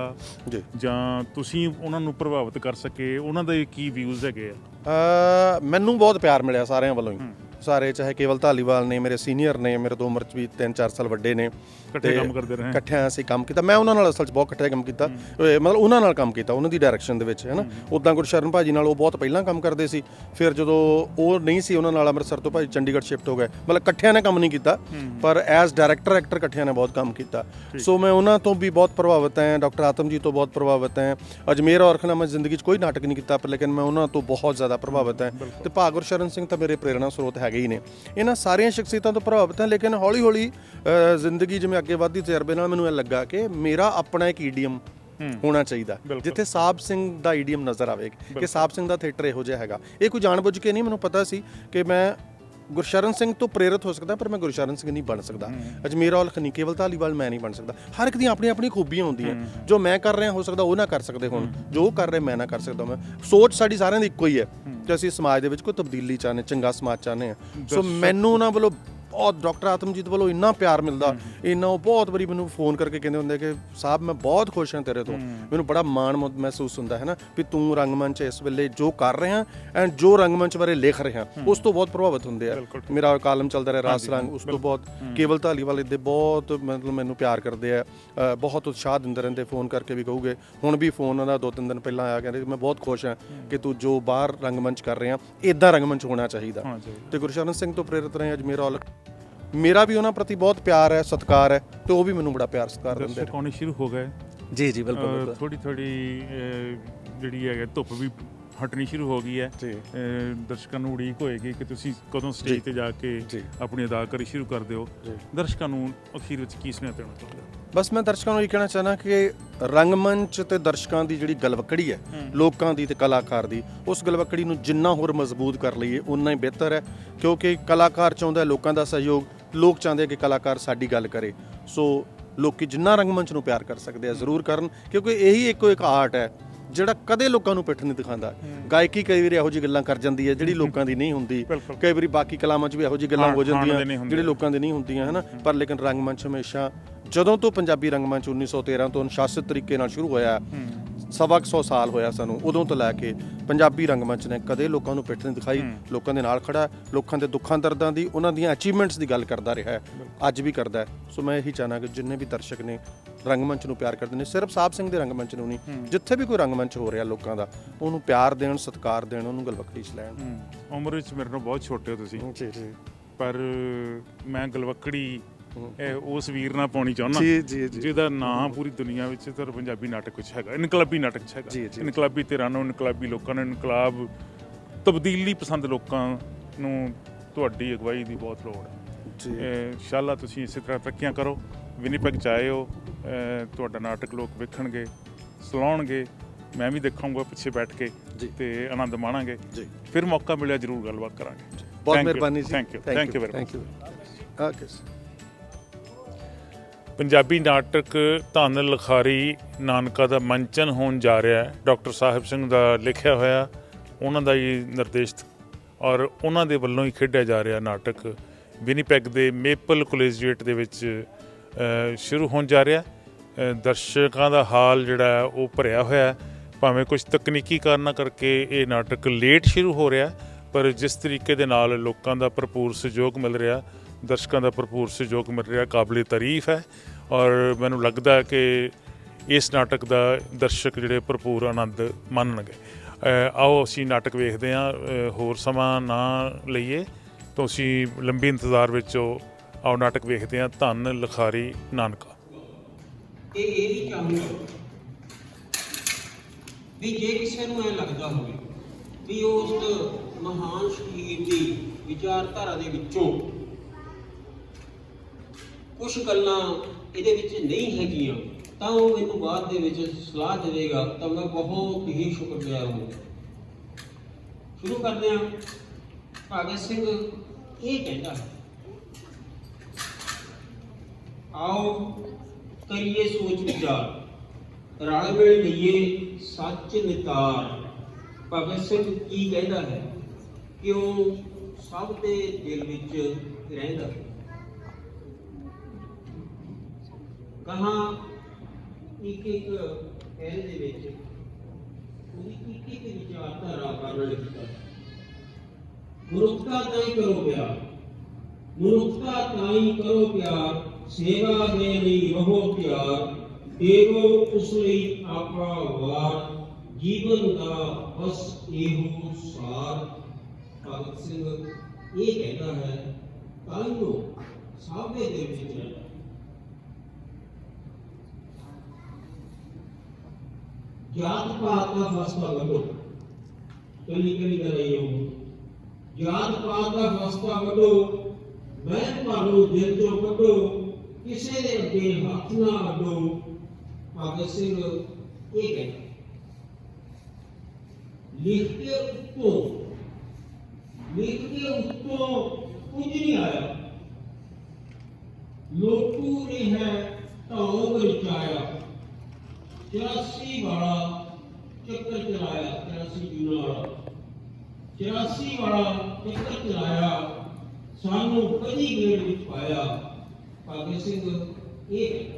ਜਾਂ ਤੁਸੀਂ ਉਹਨਾਂ ਨੂੰ ਪ੍ਰਭਾਵਿਤ ਕਰ ਸਕੇ? ਉਹਨਾਂ ਦੇ ਕੀ ਵਿਊਜ਼ ਹੈਗੇ ਆ? ਮੈਨੂੰ ਬਹੁਤ ਪਿਆਰ ਮਿਲਿਆ ਸਾਰਿਆਂ ਵੱਲੋਂ ਹੀ। ਸਾਰੇ ਚਾਹੇ ਕੇਵਲ ਧਾਲੀਵਾਲ ਨੇ, ਮੇਰੇ ਸੀਨੀਅਰ ਨੇ, ਮੇਰੇ ਤੋਂ ਉਮਰ 'ਚ ਵੀ 3-4 ਸਾਲ ਵੱਡੇ ਨੇ, ਇਕੱਠੇ ਕੰਮ ਕਰਦੇ ਰਹੇ, ਇਕੱਠਿਆਂ ਅਸੀਂ ਕੰਮ ਕੀਤਾ। ਮੈਂ ਉਹਨਾਂ ਨਾਲ ਅਸਲ 'ਚ ਬਹੁਤ ਇਕੱਠੇ ਕੰਮ ਕੀਤਾ, ਮਤਲਬ ਉਹਨਾਂ ਨਾਲ ਕੰਮ ਕੀਤਾ, ਉਹਨਾਂ ਦੀ ਡਾਇਰੈਕਸ਼ਨ ਦੇ ਵਿੱਚ, ਹੈ ਨਾ। ਉੱਦਾਂ ਗੁਰਸ਼ਰਨ ਭਾਜੀ ਨਾਲ ਉਹ ਬਹੁਤ ਪਹਿਲਾਂ ਕੰਮ ਕਰਦੇ ਸੀ, ਫਿਰ ਜਦੋਂ ਉਹ ਨਹੀਂ ਸੀ ਉਹਨਾਂ ਨਾਲ ਅੰਮ੍ਰਿਤਸਰ ਤੋਂ ਭਾਜੀ ਚੰਡੀਗੜ੍ਹ ਸ਼ਿਫਟ ਹੋ ਗਏ। ਮਤਲਬ ਇਕੱਠਿਆਂ ਨੇ ਕੰਮ ਨਹੀਂ ਕੀਤਾ, ਪਰ ਐਜ਼ ਡਾਇਰੈਕਟਰ ਐਕਟਰ ਇਕੱਠਿਆਂ ਨੇ ਬਹੁਤ ਕੰਮ ਕੀਤਾ। ਸੋ ਮੈਂ ਉਹਨਾਂ ਤੋਂ ਵੀ ਬਹੁਤ ਪ੍ਰਭਾਵਿਤ ਹਾਂ, ਡਾਕਟਰ ਆਤਮ ਜੀ ਤੋਂ ਬਹੁਤ ਪ੍ਰਭਾਵਿਤ ਹਾਂ। ਅਜਮੇਰ ਔਰਖਣਾ ਮੈਂ ਜ਼ਿੰਦਗੀ 'ਚ ਕੋਈ ਨਾਟਕ ਨਹੀਂ ਕੀਤਾ, ਪਰ ਲੇਕਿਨ ਮੈਂ ਉਹਨਾਂ ਤੋਂ ਬਹੁਤ ਜ਼ਿਆਦਾ ਪ੍ਰਭਾਵਿਤ ਹਾਂ। ਅਤੇ ਭਾਗ ਗੁਰਸ਼ਰਨ ਸਿੰਘ ਤਾਂ ਮੇਰੇ ਪ੍ਰੇਰਣਾ ਸਰੋਤ ਹੈਗੇ ਹੀ ਨੇ। ਇਹਨਾਂ ਸਾਰੀਆਂ ਸ਼ਖਸੀਅਤਾਂ ਤੋਂ ਪ੍ਰਭਾਵਿਤ ਹਾਂ, ਲੇਕਿਨ ਹੌਲੀ ਹੌਲੀ ਜ਼ਿੰਦਗੀ ਜਿਵੇਂ ਅੱਗੇ ਵੱਧਦੀ ਤਜਰਬੇ ਨਾਲ ਮੈਨੂੰ ਇਹ ਲੱਗਾ ਕਿ ਮੇਰਾ ਆਪਣਾ ਇੱਕ ਈਡੀਅਮ ਹੋਣਾ ਚਾਹੀਦਾ, ਜਿੱਥੇ ਸਾਹਿਬ ਸਿੰਘ ਦਾ ਈਡੀਅਮ ਨਜ਼ਰ ਆਵੇ ਕਿ ਸਾਹਿਬ ਸਿੰਘ ਦਾ ਥੀਏਟਰ ਇਹੋ ਜਿਹਾ ਹੈਗਾ। ਇਹ ਕੋਈ ਜਾਣਬੁੱਝ ਕੇ ਨਹੀਂ, ਮੈਨੂੰ ਪਤਾ ਸੀ ਕਿ ਮੈਂ ਗੁਰਸ਼ਰਨ ਸਿੰਘ ਤੋਂ ਪ੍ਰੇਰਿਤ ਹੋ ਸਕਦਾ, ਪਰ ਮੈਂ ਗੁਰਸ਼ਰਨ ਸਿੰਘ ਨਹੀਂ ਬਣ ਸਕਦਾ। ਅਜਮੇਰ ਔਲਖ ਨਹੀਂ, ਕੇਵਲ ਧਾਲੀਵਾਲ ਮੈਂ ਨਹੀਂ ਬਣ ਸਕਦਾ। ਹਰ ਇੱਕ ਦੀਆਂ ਆਪਣੀ ਆਪਣੀ ਖੂਬੀਆਂ ਹੁੰਦੀਆਂ। ਜੋ ਮੈਂ ਕਰ ਰਿਹਾ ਹੋ ਸਕਦਾ ਉਹ ਨਾ ਕਰ ਸਕਦੇ ਹੁਣ, ਜੋ ਕਰ ਰਹੇ ਮੈਂ ਨਾ ਕਰ ਸਕਦਾ। ਮੈਂ ਸੋਚ ਸਾਡੀ ਸਾਰਿਆਂ ਦੀ ਇੱਕੋ ਹੀ ਹੈ ਕਿ ਅਸੀਂ ਸਮਾਜ ਦੇ ਵਿੱਚ ਕੋਈ ਤਬਦੀਲੀ ਚਾਹੁੰਦੇ, ਚੰਗਾ ਸਮਾਜ ਚਾਹੁੰਦੇ ਹਾਂ। ਸੋ ਮੈਨੂੰ ਉਹਨਾਂ ਵੱਲੋਂ ਬਹੁਤ, ਡਾਕਟਰ ਆਤਮਜੀਤ ਵੱਲੋਂ ਇੰਨਾ ਪਿਆਰ ਮਿਲਦਾ, ਇੰਨਾ। ਉਹ ਬਹੁਤ ਵਾਰੀ ਮੈਨੂੰ ਫੋਨ ਕਰਕੇ ਕਹਿੰਦੇ ਹੁੰਦੇ ਕਿ ਸਾਹਿਬ ਮੈਂ ਬਹੁਤ ਖੁਸ਼ ਹਾਂ ਤੇਰੇ ਤੋਂ, ਮੈਨੂੰ ਬੜਾ ਮਾਣ ਮਹਿਸੂਸ ਹੁੰਦਾ ਹੈ ਨਾ ਵੀ ਤੂੰ ਰੰਗਮੰਚ ਇਸ ਵੇਲੇ ਜੋ ਕਰ ਰਿਹਾ ਐਂਡ ਜੋ ਰੰਗਮੰਚ ਬਾਰੇ ਲਿਖ ਰਿਹਾ ਉਸ ਤੋਂ ਬਹੁਤ ਪ੍ਰਭਾਵਿਤ ਹੁੰਦੇ ਆ। ਮੇਰਾ ਕਾਲਮ ਚੱਲਦਾ ਰਿਹਾ ਰਾਸ ਰੰਗ, ਉਸ ਤੋਂ ਬਹੁਤ ਕੇਵਲ ਧਾਲੀਵਾਲ ਦੇ ਬਹੁਤ ਮਤਲਬ ਮੈਨੂੰ ਪਿਆਰ ਕਰਦੇ ਆ, ਬਹੁਤ ਉਤਸ਼ਾਹ ਦਿੰਦੇ ਰਹਿੰਦੇ, ਫੋਨ ਕਰਕੇ ਵੀ ਕਹੂਗੇ। ਹੁਣ ਵੀ ਫੋਨ ਉਹਨਾਂ ਦਾ 2-3 ਦਿਨ ਪਹਿਲਾਂ ਆਇਆ, ਕਹਿੰਦੇ ਮੈਂ ਬਹੁਤ ਖੁਸ਼ ਹਾਂ ਕਿ ਤੂੰ ਜੋ ਬਾਹਰ ਰੰਗਮੰਚ ਕਰ ਰਿਹਾ ਇੱਦਾਂ ਰੰਗਮੰਚ ਹੋਣਾ ਚਾਹੀਦਾ। ਤੇ ਗੁਰਸ਼ਰਨ ਸਿੰਘ ਤੋਂ ਪ੍ਰੇਰਿਤ ਰਹੇ ਅਜਮੇਰ ਔਲਖ। ਮੇਰਾ ਵੀ ਉਹਨਾਂ ਪ੍ਰਤੀ ਬਹੁਤ ਪਿਆਰ ਹੈ, ਸਤਿਕਾਰ ਹੈ, ਤੇ ਉਹ ਵੀ ਮੈਨੂੰ ਬੜਾ ਪਿਆਰ ਸਤਿਕਾਰ ਦਿੰਦੇ ਨੇ। ਆਉਣੇ ਸ਼ੁਰੂ ਹੋ ਗਏ ਜੀ ਜੀ ਬਿਲਕੁਲ। ਥੋੜੀ ਜਿਹੜੀ ਹੈ ਧੁੱਪ ਵੀ ਹਟਣੀ ਸ਼ੁਰੂ ਹੋ ਗਈ ਹੈ। ਦਰਸ਼ਕਾਂ ਨੂੰ ਉਡੀਕ ਹੋਏਗੀ ਕਿ ਤੁਸੀਂ ਕਦੋਂ ਸਟੇਜ ਤੇ ਜਾ ਕੇ ਆਪਣੀ ਅਦਾਕਾਰੀ ਸ਼ੁਰੂ ਕਰ ਦਿਓ। ਦਰਸ਼ਕਾਂ ਨੂੰ ਅਖੀਰ ਵਿੱਚ ਕੀ ਸੁਨੇਹਾ ਦੇਣਾ ਚਾਹੁੰਦੇ ਹੋ? ਬਸ ਮੈਂ ਦਰਸ਼ਕਾਂ ਨੂੰ ਇਹ ਕਹਿਣਾ ਚਾਹੁੰਦਾ ਕਿ ਰੰਗਮੰਚ ਤੇ ਦਰਸ਼ਕਾਂ ਦੀ ਜਿਹੜੀ ਗਲਵੱਕੜੀ ਹੈ, ਲੋਕਾਂ ਦੀ ਤੇ ਕਲਾਕਾਰ ਦੀ, ਉਸ ਗਲਵੱਕੜੀ ਨੂੰ ਜਿੰਨਾ ਹੋਰ ਮਜ਼ਬੂਤ ਕਰ ਲਈਏ ਉਨਾ ਹੀ ਬਿਹਤਰ ਹੈ। ਕਿਉਂਕਿ ਕਲਾਕਾਰ ਚਾਹੁੰਦਾ ਲੋਕਾਂ ਦਾ ਸਹਿਯੋਗ, ਲੋਕ ਚਾਹੁੰਦੇ ਕਿ ਕਲਾਕਾਰ ਸਾਡੀ ਗੱਲ ਕਰੇ। ਸੋ ਲੋਕੀ ਜਿੰਨਾ ਰੰਗਮੰਚ ਨੂੰ ਪਿਆਰ ਕਰ ਸਕਦੇ ਆ ਜ਼ਰੂਰ ਕਰਨ, ਕਿਉਂਕਿ ਇਹੀ ਇੱਕੋ ਇੱਕ ਆਰਟ ਹੈ ਜਿਹੜਾ ਕਦੇ ਲੋਕਾਂ ਨੂੰ ਪਿੱਠ ਨਹੀਂ ਦਿਖਾਉਂਦਾ। ਗਾਇਕੀ ਕਈ ਵਾਰੀ ਇਹੋ ਜਿਹੀ ਗੱਲਾਂ ਕਰ ਜਾਂਦੀ ਹੈ ਜਿਹੜੀ ਲੋਕਾਂ ਦੀ ਨਹੀਂ ਹੁੰਦੀ, ਕਈ ਵਾਰੀ ਬਾਕੀ ਕਲਾਮਾਂ 'ਚ ਵੀ ਇਹੋ ਜਿਹੀ ਗੱਲਾਂ ਹੋ ਜਾਂਦੀਆਂ ਜਿਹੜੇ ਲੋਕਾਂ ਦੀ ਨਹੀਂ ਹੁੰਦੀਆਂ, ਹੈ ਨਾ। ਪਰ ਲੇਕਿਨ ਰੰਗਮੰਚ ਹਮੇਸ਼ਾ, ਜਦੋਂ ਤੋਂ ਪੰਜਾਬੀ ਰੰਗਮੰਚ 1913 ਤੋਂ ਅਨੁਸ਼ਾਸਿਤ ਤਰੀਕੇ ਨਾਲ ਸ਼ੁਰੂ ਹੋਇਆ, 125 ਸਾਲ ਹੋਇਆ ਸਾਨੂੰ, ਉਦੋਂ ਤੋਂ ਲੈ ਕੇ ਪੰਜਾਬੀ ਰੰਗਮੰਚ ਨੇ ਕਦੇ ਲੋਕਾਂ ਨੂੰ ਪਿੱਠ ਨਹੀਂ ਦਿਖਾਈ, ਲੋਕਾਂ ਦੇ ਨਾਲ ਖੜਾ, ਲੋਕਾਂ ਦੇ ਦੁੱਖਾਂ ਦਰਦਾਂ ਦੀ, ਉਹਨਾਂ ਦੀਆਂ ਅਚੀਵਮੈਂਟਸ ਦੀ ਗੱਲ ਕਰਦਾ ਰਿਹਾ ਹੈ, ਅੱਜ ਵੀ ਕਰਦਾ ਹੈ। ਸੋ ਮੈਂ ਇਹੀ ਚਾਹੁੰਦਾ ਕਿ ਜਿੰਨੇ ਵੀ ਦਰਸ਼ਕ ਨੇ ਰੰਗਮੰਚ ਨੂੰ ਪਿਆਰ ਕਰਦੇ ਨੇ, ਸਿਰਫ ਸਾਹਿਬ ਸਿੰਘ ਦੇ ਰੰਗਮੰਚ ਨੂੰ ਨਹੀਂ, ਜਿੱਥੇ ਵੀ ਕੋਈ ਰੰਗਮੰਚ ਹੋ ਰਿਹਾ ਲੋਕਾਂ ਦਾ, ਉਹਨੂੰ ਪਿਆਰ ਦੇਣ, ਸਤਿਕਾਰ ਦੇਣ, ਉਹਨੂੰ ਗਲਵੱਕੜੀ 'ਚ ਲੈਣ। ਉਮਰ ਵਿੱਚ ਮੇਰੇ ਨਾਲ ਬਹੁਤ ਛੋਟੇ ਹੋ ਤੁਸੀਂ, ਪਰ ਮੈਂ ਗਲਵੱਕੜੀ ਉਸ ਵੀਰ ਨਾਲ ਪਾਉਣੀ ਚਾਹੁੰਦਾ ਜਿਹਦਾ ਨਾਂ ਪੂਰੀ ਦੁਨੀਆ ਵਿੱਚ ਤਾਂ ਪੰਜਾਬੀ ਨਾਟਕ ਵਿੱਚ ਹੈਗਾ, ਇਨਕਲਾਬੀ ਨਾਟਕ 'ਚ ਹੈਗਾ। ਇਨਕਲਾਬੀ ਧਿਰਾਂ ਨੂੰ, ਇਨਕਲਾਬੀ ਲੋਕਾਂ ਨੂੰ, ਇਨਕਲਾਬ ਤਬਦੀਲੀ ਪਸੰਦ ਲੋਕਾਂ ਨੂੰ ਤੁਹਾਡੀ ਅਗਵਾਈ ਦੀ ਬਹੁਤ ਲੋੜ ਹੈ। ਇੰਸ਼ਾਅੱਲਾ ਤੁਸੀਂ ਇਸੇ ਤਰ੍ਹਾਂ ਤਰੱਕੀਆਂ ਕਰੋ। ਵਿਨੀਪੈਗ 'ਚ ਆਏ ਹੋ, ਤੁਹਾਡਾ ਨਾਟਕ ਲੋਕ ਵੇਖਣਗੇ, ਸਲਾਉਣਗੇ, ਮੈਂ ਵੀ ਦੇਖਾਂਗਾ ਪਿੱਛੇ ਬੈਠ ਕੇ ਤੇ ਆਨੰਦ ਮਾਣਾਂਗੇ। ਫਿਰ ਮੌਕਾ ਮਿਲਿਆ ਜ਼ਰੂਰ ਗੱਲਬਾਤ ਕਰਾਂਗੇ। ਬਹੁਤ ਮਿਹਰਬਾਨੀ ਜੀ, thank you very much. Okay. Punjabi ਨਾਟਕ ਧੰਨ ਲਿਖਾਰੀ ਨਾਨਕਾ ਦਾ ਮੰਚਨ ਹੋਣ ਜਾ ਰਿਹਾ ਹੈ। ਡਾਕਟਰ ਸਾਹਿਬ ਸਿੰਘ ਦਾ ਲਿਖਿਆ ਹੋਇਆ, ਉਹਨਾਂ ਦਾ ਹੀ ਨਿਰਦੇਸ਼ਿਤ ਔਰ ਉਹਨਾਂ ਦੇ ਵੱਲੋਂ ਹੀ ਖੇਡਿਆ ਜਾ ਰਿਹਾ ਨਾਟਕ ਵਿਨੀਪੈਗ ਦੇ ਮੇਪਲ ਕੋਲੇਜੀਏਟ ਦੇ ਵਿੱਚ ਸ਼ੁਰੂ ਹੋਣ ਜਾ ਰਿਹਾ। ਦਰਸ਼ਕਾਂ ਦਾ ਹਾਲ ਜਿਹੜਾ ਉਹ ਭਰਿਆ ਹੋਇਆ, ਭਾਵੇਂ ਕੁਝ ਤਕਨੀਕੀ ਕਾਰਨਾਂ ਕਰਕੇ ਇਹ ਨਾਟਕ ਲੇਟ ਸ਼ੁਰੂ ਹੋ ਰਿਹਾ, ਪਰ ਜਿਸ ਤਰੀਕੇ ਦੇ ਨਾਲ ਲੋਕਾਂ ਦਾ ਭਰਪੂਰ ਸਹਿਯੋਗ ਮਿਲ ਰਿਹਾ, ਦਰਸ਼ਕਾਂ ਦਾ ਭਰਪੂਰ ਸਹਿਯੋਗ ਮਿਲ ਰਿਹਾ, ਕਾਬਲੇ ਤਾਰੀਫ ਹੈ। ਔਰ ਮੈਨੂੰ ਲੱਗਦਾ ਕਿ ਇਸ ਨਾਟਕ ਦਾ ਦਰਸ਼ਕ ਜਿਹੜੇ ਭਰਪੂਰ ਆਨੰਦ ਮਾਣਨਗੇ। ਆਓ ਅਸੀਂ ਨਾਟਕ ਵੇਖਦੇ ਹਾਂ, ਹੋਰ ਸਮਾਂ ਨਾ ਲਈਏ ਤਾਂ ਅਸੀਂ ਲੰਬੀ ਇੰਤਜ਼ਾਰ ਵਿੱਚੋਂ ਆਓ ਨਾਟਕ ਵੇਖਦੇ ਹਾਂ ਧੰਨ ਲਿਖਾਰੀ ਨਾਨਕਾ। ਇਹ ਵੀ ਚਾਹੂੰਗਾ ਵੀ ਜੇ ਕਿਸੇ ਨੂੰ ਇਹ ਲੱਗਦਾ ਹੋਵੇ ਵੀ ਉਸ ਮਹਾਨ ਸ਼ਹੀਦ ਦੀ ਵਿਚਾਰਧਾਰਾ ਦੇ ਵਿੱਚੋਂ ਕੁਝ ਗੱਲਾਂ ਇਹਦੇ ਵਿੱਚ ਨਹੀਂ ਹੈਗੀਆਂ ਤਾਂ ਉਹ ਮੈਨੂੰ ਬਾਅਦ ਦੇ ਵਿੱਚ ਸਲਾਹ ਦੇਵੇਗਾ ਤਾਂ ਮੈਂ ਬਹੁਤ ਹੀ ਸ਼ੁਕਰਗੁਜ਼ਾਰ ਹੋਵਾਂਗਾ। ਸ਼ੁਰੂ ਕਰਦੇ ਹਾਂ। ਭਗਤ ਸਿੰਘ ਇਹ ਕਹਿੰਦਾ ਹੈ, ਆਓ ਕਰੀਏ ਸੋਚ ਵਿਚਾਰ, ਰਲ ਮਿਲ ਲਈਏ ਸੱਚ ਨਿਤਾਰ, ਭਗਤ ਸਿੰਘ ਕੀ ਕਹਿੰਦਾ ਹੈ ਕਿ ਉਹ ਸਭ ਦੇ ਦਿਲ ਵਿੱਚ ਰਹਿੰਦਾ ਹੈ। ਕਹਾਂ ਇੱਕ ਇੱਕ ਕਹਿਣ ਦੇ ਵਿੱਚ ਉਹਦੀ ਇੱਕ ਇੱਕ ਵਿਚਾਰਧਾਰਾ ਵਰਣਨ ਕੀਤਾ। ਮਨੁੱਖਤਾ ਤਾਂ ਹੀ ਕਰੋ ਪਿਆਰ, ਮਨੁੱਖਤਾ ਤਾਂ ਹੀ ਕਰੋ ਪਿਆਰ, ਸੇਵਾ ਦੇ ਲਈ ਰਹੋ ਤਿਆਰ, ਦੇਵੋ ਉਸ ਲਈ ਆਪਣਾ ਵਾਰ, ਜੀਵਨ ਦਾ ਬਸ ਇਹੋ ਸਾਰ। ਭਗਤ ਸਿੰਘ ਇਹ ਕਹਿੰਦਾ ਹੈ ਤਾਂ ਉਹ ਸਭ ਦੇ ਦਿਲ ਵਿੱਚ ਰਹਿੰਦਾ। ਜਾਤ ਪਾਤ ਦਾ ਫਸਲਾ ਵੱਢੋ, ਕਲੀ ਕਰ ਰਹੀ ਹੋ। ਜਾਤ ਪਾਤ ਦਾ ਫਸਲਾ ਵੱਢੋ, ਮੈਂ ਤੁਹਾਨੂੰ ਦਿਲ ਚੋਂ ਕੱਢੋ, ਕਿਸੇ ਦੇ ਅੱਗੇ ਹੱਥ ਨਾ ਅੱਡੋ। ਭਗਤ ਸਿੰਘ ਇਹ ਕਹਿੰਦਾ। ਲਿਖ ਕੇ ਉੱਤੋਂ ਕੁਝ ਨਹੀਂ ਆਇਆ, ਲੋਟੂ ਨੇ ਹੈ ਢੌਂਗ ਰਚਾਇਆ, 84 ਵਾਲਾ ਚੱਕਰ ਚਲਾਇਆ, 84 ਜੂਨਾਂ ਵਾਲਾ 84 ਵਾਲਾ ਚੱਕਰ ਚਲਾਇਆ, ਸਾਨੂੰ ਕਦੀ ਗੇੜ ਵਿੱਚ ਪਾਇਆ। ਭਗਤ ਸਿੰਘ ਇਹ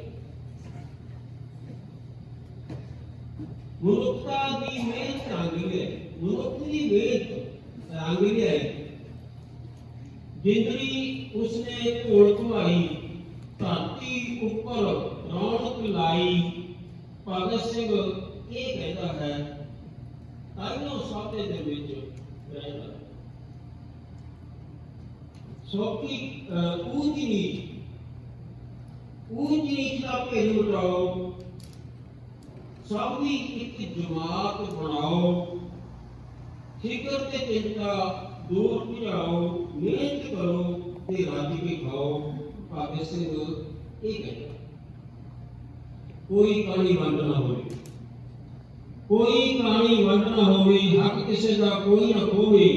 ਮਨੁੱਖਤਾ ਦੀ ਮਿਹਨਤ ਰਾਂਗਲੀ ਹੈ, ਮਨੁੱਖ ਦੀ ਮਿਹਨਤ ਰਾਂਗਲੀ ਹੈ। ਜਿੰਦਰੀ ਉਸਨੇ ਘੋਲ ਘੁਮਾਈ, ਧਰਤੀ ਉੱਪਰ ਰੌਣਕ ਲਾਈ। ਭਗਤ ਸਿੰਘ ਇਹ ਕਹਿੰਦਾ ਹੈ ਤਾਈਓ ਸਭ ਦੇ ਦਿਲ ਵਿੱਚ ਰਹਿੰਦਾ। ਸੌਖੀ ਊਚ ਨੀਚ ਦਾ ਭੇਦ ਮਿਟਾਓ, ਸਭ ਦੀ ਇੱਕ ਜਮਾਤ ਬਣਾਓ, ਫਿਕਰ ਤੇ ਚਿੰਤਾ ਦੂਰ ਭਜਾਓ, ਮਿਹਨਤ ਕਰੋ ਤੇ ਰੱਜ ਕੇ ਖਾਓ। ਭਗਤ ਸਿੰਘ ਇਹ ਕਹਿੰਦਾ ਕੋਈ ਕਹਾਣੀ ਵੰਡ ਨਾ ਹੋਵੇ, ਕੋਈ ਕਹਾਣੀ ਵੰਡ ਨਾ ਹੋਵੇ, ਹੱਕ ਕਿਸੇ ਦਾ ਕੋਈ ਨਾ ਖੋਵੇ,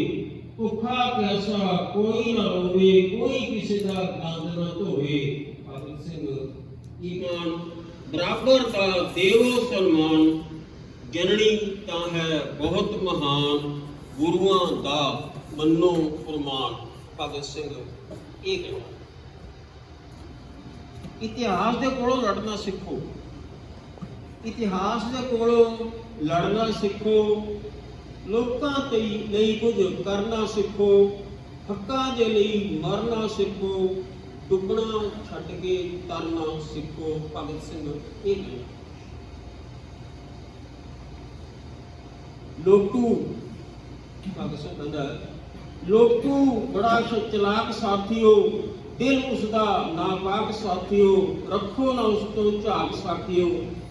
ਭੁੱਖਾ ਪਿਆਸਾ ਕੋਈ ਨਾ ਰੋਵੇ, ਕੋਈ ਕਿਸੇ ਦਾ ਗੰਦ ਨਾ ਧੋਵੇ। ਭਗਤ ਸਿੰਘ ਈਮਾਨ ਬਰਾਬਰ ਦਾ ਦੇਵੋ ਸਨਮਾਨ, ਜਨਨੀ ਤਾਂ ਹੈ ਬਹੁਤ ਮਹਾਨ, ਗੁਰੂਆਂ ਦਾ ਮੰਨੋ ਫਰਮਾਨ। ਭਗਤ ਸਿੰਘ ਇਹ ਕਹਿੰਦਾ ਇਤਿਹਾਸ ਦੇ ਕੋਲੋਂ ਲੜਨਾ ਸਿੱਖੋ, ਇਤਿਹਾਸ ਦੇ ਕੋਲੋਂ ਲੜਨਾ ਸਿੱਖੋ, ਲੋਕਾਂ ਲਈ ਕੁਝ ਕਰਨਾ ਸਿੱਖੋ, ਹੱਕਾਂ ਦੇ ਲਈ ਮਰਨਾ ਸਿੱਖੋ, ਡੁੱਬਣਾ ਛੱਡ ਕੇ ਤਰਨਾ ਸਿੱਖੋ। ਭਗਤ ਸਿੰਘ ਇਹ ਕਹਿੰਦਾ। ਲੋਟੂ ਭਗਤ ਸਿੰਘ ਕਹਿੰਦਾ ਲੋਟੂ ਬੜਾ ਚਲਾਕ ਸਾਥੀਓ, ਦਿਲ ਉਸਦਾ ਨਾਪਾਕ ਸਾਥੀਓ, ਰੱਖੋ ਨਾ ਉਸ ਤੋਂ ਝਾਕ ਸਾਥੀਓ,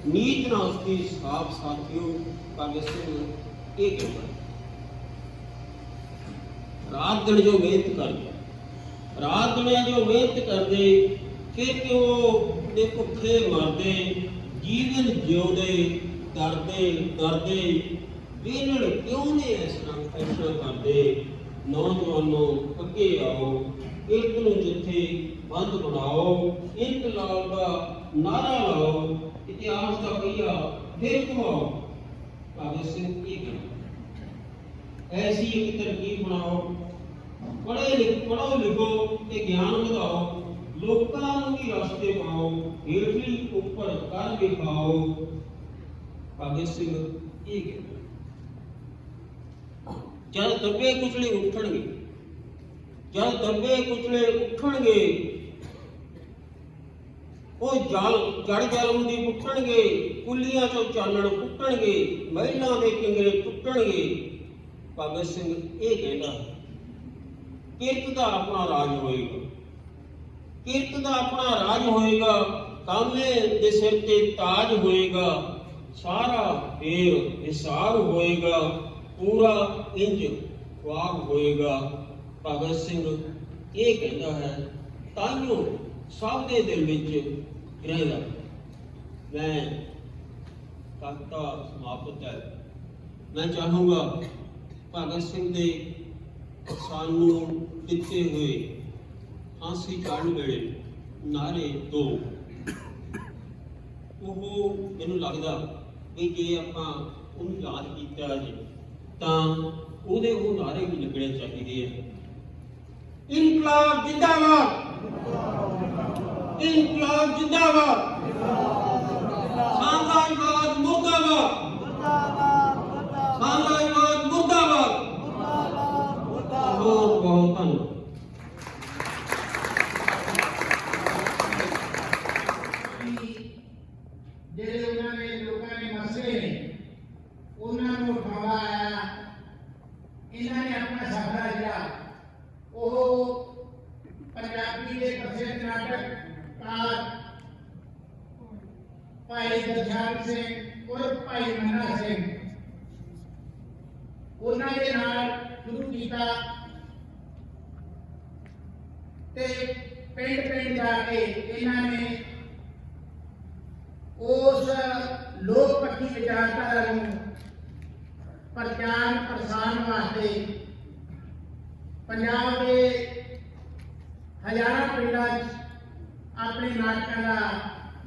ਨੀਤ ਨਾ ਉਸਦੀ ਸਾਫ ਸਾਥੀਓ। ਭਗਤ ਸਿੰਘ ਇਹ ਕਹਿੰਦਾ ਰਾਤ ਦਿਨ ਜੋ ਮਿਹਨਤ ਕਰਦੇ, ਰਾਤ ਦਿਨ ਜੋ ਮਿਹਨਤ ਕਰਦੇ, ਕਿ ਕਿਉਂ ਦੇ ਭੁੱਖੇ ਮਰਦੇ, ਜੀਵਨ ਜਿਉਂਦੇ ਡਰਦੇ, ਵੇਲੜ ਕਿਉਂ ਨੇ ਇਸ ਤਰ੍ਹਾਂ ਫੈਸਲਾ ਕਰਦੇ। ਨੌਜਵਾਨੋਂ ਅੱਗੇ ਆਓ, ਇੱਕ ਨੂੰ ਜਿੱਥੇ ਬੰਦ ਬਣਾਓ, ਇਨਕਲਾਬ ਦਾ ਨਾਰਾ ਲਾਓ, ਇਤਿਹਾਸ ਦਾ ਪਹੀਆ ਫਿਰ ਘੁਮਾਓ। ਭਗਤ ਸਿੰਘ ਕੀ ਕਹਿੰਦਾ ਐਸੀ ਇੱਕ ਤਰਕੀਬ ਬਣਾਓ, ਪੜ੍ਹੋ ਲਿਖੋ ਤੇ ਗਿਆਨ ਵਧਾਓ, ਲੋਕਾਂ ਨੂੰ ਵੀ ਰਸਤੇ ਪਾਓ, ਹੇਠਲੀ ਉੱਪਰ ਕਰ ਵਿਖਾਓ। ਭਗਤ ਸਿੰਘ ਇਹ ਕਹਿੰਦਾ ਜਦ ਦੱਬੇ ਕੁਚਲੇ ਉੱਠਣਗੇ, ਜਦ ਦੱਬੇ ਕੁਚਲੇ ਉੱਠਣਗੇ, ਉਹ ਜੜ ਜਲਮ ਦੀ ਪੁੱਟਣਗੇ, ਕੁੱਲੀਆਂ ਚੋਂ ਚਾਨਣ ਪੁੱਟਣਗੇ, ਮਹਿਲਾਂ ਦੇ ਕਿੰਗਰੇ ਟੁੱਟਣਗੇ। ਭਗਤ ਸਿੰਘ ਇਹ ਕਹਿੰਦਾ ਕਿਰਤ ਦਾ ਆਪਣਾ ਰਾਜ ਹੋਏਗਾ, ਕਿਰਤ ਦਾ ਆਪਣਾ ਰਾਜ ਹੋਏਗਾ, ਕਾਮੇ ਦੇ ਸਿਰ ਤੇ ਤਾਜ ਹੋਏਗਾ, ਸਾਰਾ ਫੇਰ ਹਿਸਾਬ ਹੋਏਗਾ, ਪੂਰਾ ਇੰਜ ਖੁਆਬ ਹੋਏਗਾ। ਭਗਤ ਸਿੰਘ ਇਹ ਕਹਿੰਦਾ ਹੈ ਤਾਈਓ ਸਭ ਦੇ ਦਿਲ ਵਿੱਚ ਰਹਿੰਦਾ। ਮੈਂ ਕਵਿਤਾ ਸਮਾਪਤ ਹੈ। ਮੈਂ ਚਾਹੂੰਗਾ ਭਗਤ ਸਿੰਘ ਦੇ ਸਾਨੂੰ ਦਿੱਤੇ ਹੋਏ ਫਾਂਸੀ ਚੜ੍ਹਨ ਵੇਲੇ ਨਾਰੇ ਦੋ, ਉਹ ਮੈਨੂੰ ਲੱਗਦਾ ਵੀ ਜੇ ਆਪਾਂ ਉਹਨੂੰ ਯਾਦ ਕੀਤਾ ਜੀ ਤਾਂ ਉਹਦੇ ਉਹ ਨਾਰੇ ਵੀ ਲੱਗਣੇ ਚਾਹੀਦੇ ਆ। ਇਨਕਲਾਬ ਜਿੰਦਾਬਾਦ, ਇਨਕਲਾਬ ਜਿੰਦਾਬਾਦ, ਸਾਮਰਾਜਵਾਦ ਮੁਰਦਾਬਾਦ, ਸਾਮਰਾਜਵਾਦ ਮੁਰਦਾਬਾਦ। ਬਹੁਤ ਬਹੁਤ ਧੰਨਵਾਦ। ਜਿਹੜੇ ਉਹਨਾਂ ਨੇ ਲੋਕਾਂ ਦੇ ਮਸਲੇ ਨੇ ਉਹਨਾਂ ਨੂੰ ਉਠਾਉਂਦਾ ਆਇਆ। ਇਹਨਾਂ ਨੇ ਆਪਣਾ ਸਫ਼ਰ ਜਿਹੜਾ ਉਹ ਪੰਜਾਬੀ ਦੇ ਪ੍ਰਸਿੱਧ ਨਾਟਕਕਾਰ ਭਾਈ ਗੁਰਸ਼ਰਨ ਸਿੰਘ ਔਰ ਭਾਈ ਮੰਨਾ ਸਿੰਘ ਉਹਨਾਂ ਦੇ ਨਾਲ ਸ਼ੁਰੂ ਕੀਤਾ ਤੇ ਪਿੰਡ ਪਿੰਡ ਜਾ ਕੇ ਇਹਨਾਂ ਨੇ ਉਸ ਲੋਕ ਪੱਖੀ ਵਿਚਾਰਧਾਰਾ ਨੂੰ ਪ੍ਰਚਾਰ ਪ੍ਰਸਾਰ ਵਾਸਤੇ ਪੰਜਾਬ ਦੇ ਹਜ਼ਾਰਾਂ ਪਿੰਡਾਂ 'ਚ ਆਪਣੇ ਨਾਟਕਾਂ ਦਾ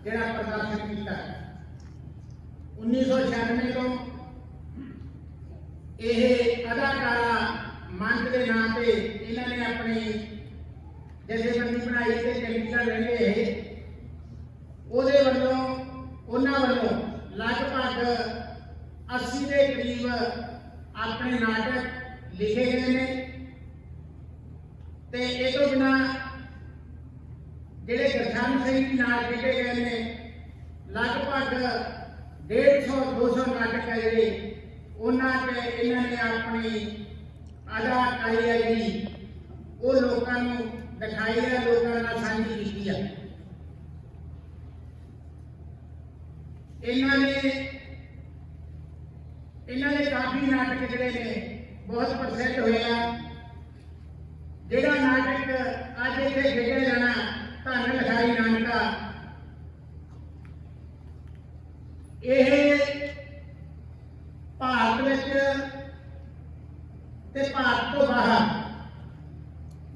ਜਿਹੜਾ ਪ੍ਰਦਰਸ਼ਨ ਕੀਤਾ। 1996 ਤੋਂ ਇਹ ਅਦਾਕਾਰਾ ਮੰਚ ਦੇ ਨਾਂ ਤੇ ਇਹਨਾਂ ਨੇ ਆਪਣੀ ਜਥੇਬੰਦੀ ਬਣਾਈ ਤੇ ਚੰਡੀਗੜ੍ਹ ਰਹਿੰਦੇ ਇਹ। ਉਹਦੇ ਵੱਲੋਂ ਉਹਨਾਂ ਵੱਲੋਂ ਲਗਭਗ 80 ਦੇ ਕਰੀਬ ਆਪਣੇ ਨਾਟਕ ਲਿਖੇ ਗਏ ਨੇ ਤੇ ਇਹ ਤੋਂ ਬਿਨਾਂ ਜਿਹੜੇ ਗੁਰਸ਼ਰਨ ਸਿੰਘ ਜੀ ਨਾਲ ਲਿਖੇ ਗਏ ਨੇ ਲਗਭਗ 150-200 ਨਾਟਕ ਹੈ ਜਿਹੜੇ ਉਹਨਾਂ 'ਚ ਇਹਨਾਂ ਨੇ ਆਪਣੀ ਅਦਾਕਾਰੀ ਹੈ ਜਿਹੜੀ ਉਹ ਲੋਕਾਂ ਨੂੰ ਦਿਖਾਈ ਹੈ, ਲੋਕਾਂ ਨਾਲ ਸਾਂਝੀ ਕੀਤੀ ਹੈ। ਇਹਨਾਂ ਦੇ ਕਾਫੀ ਨਾਟਕ ਜਿਹੜੇ ਨੇ ਬਹੁਤ ਪ੍ਰਸਿੱਧ ਹੋਏ ਆ। ਜਿਹੜਾ ਨਾਟਕ ਅੱਜ ਇੱਥੇ ਖੇਡਿਆ ਜਾਣਾ ਧੰਨ ਲਿਖਾਰੀ ਨਾਨਕਾ, ਇਹ ਭਾਰਤ ਵਿੱਚ ਤੇ ਭਾਰਤ ਤੋਂ ਬਾਹਰ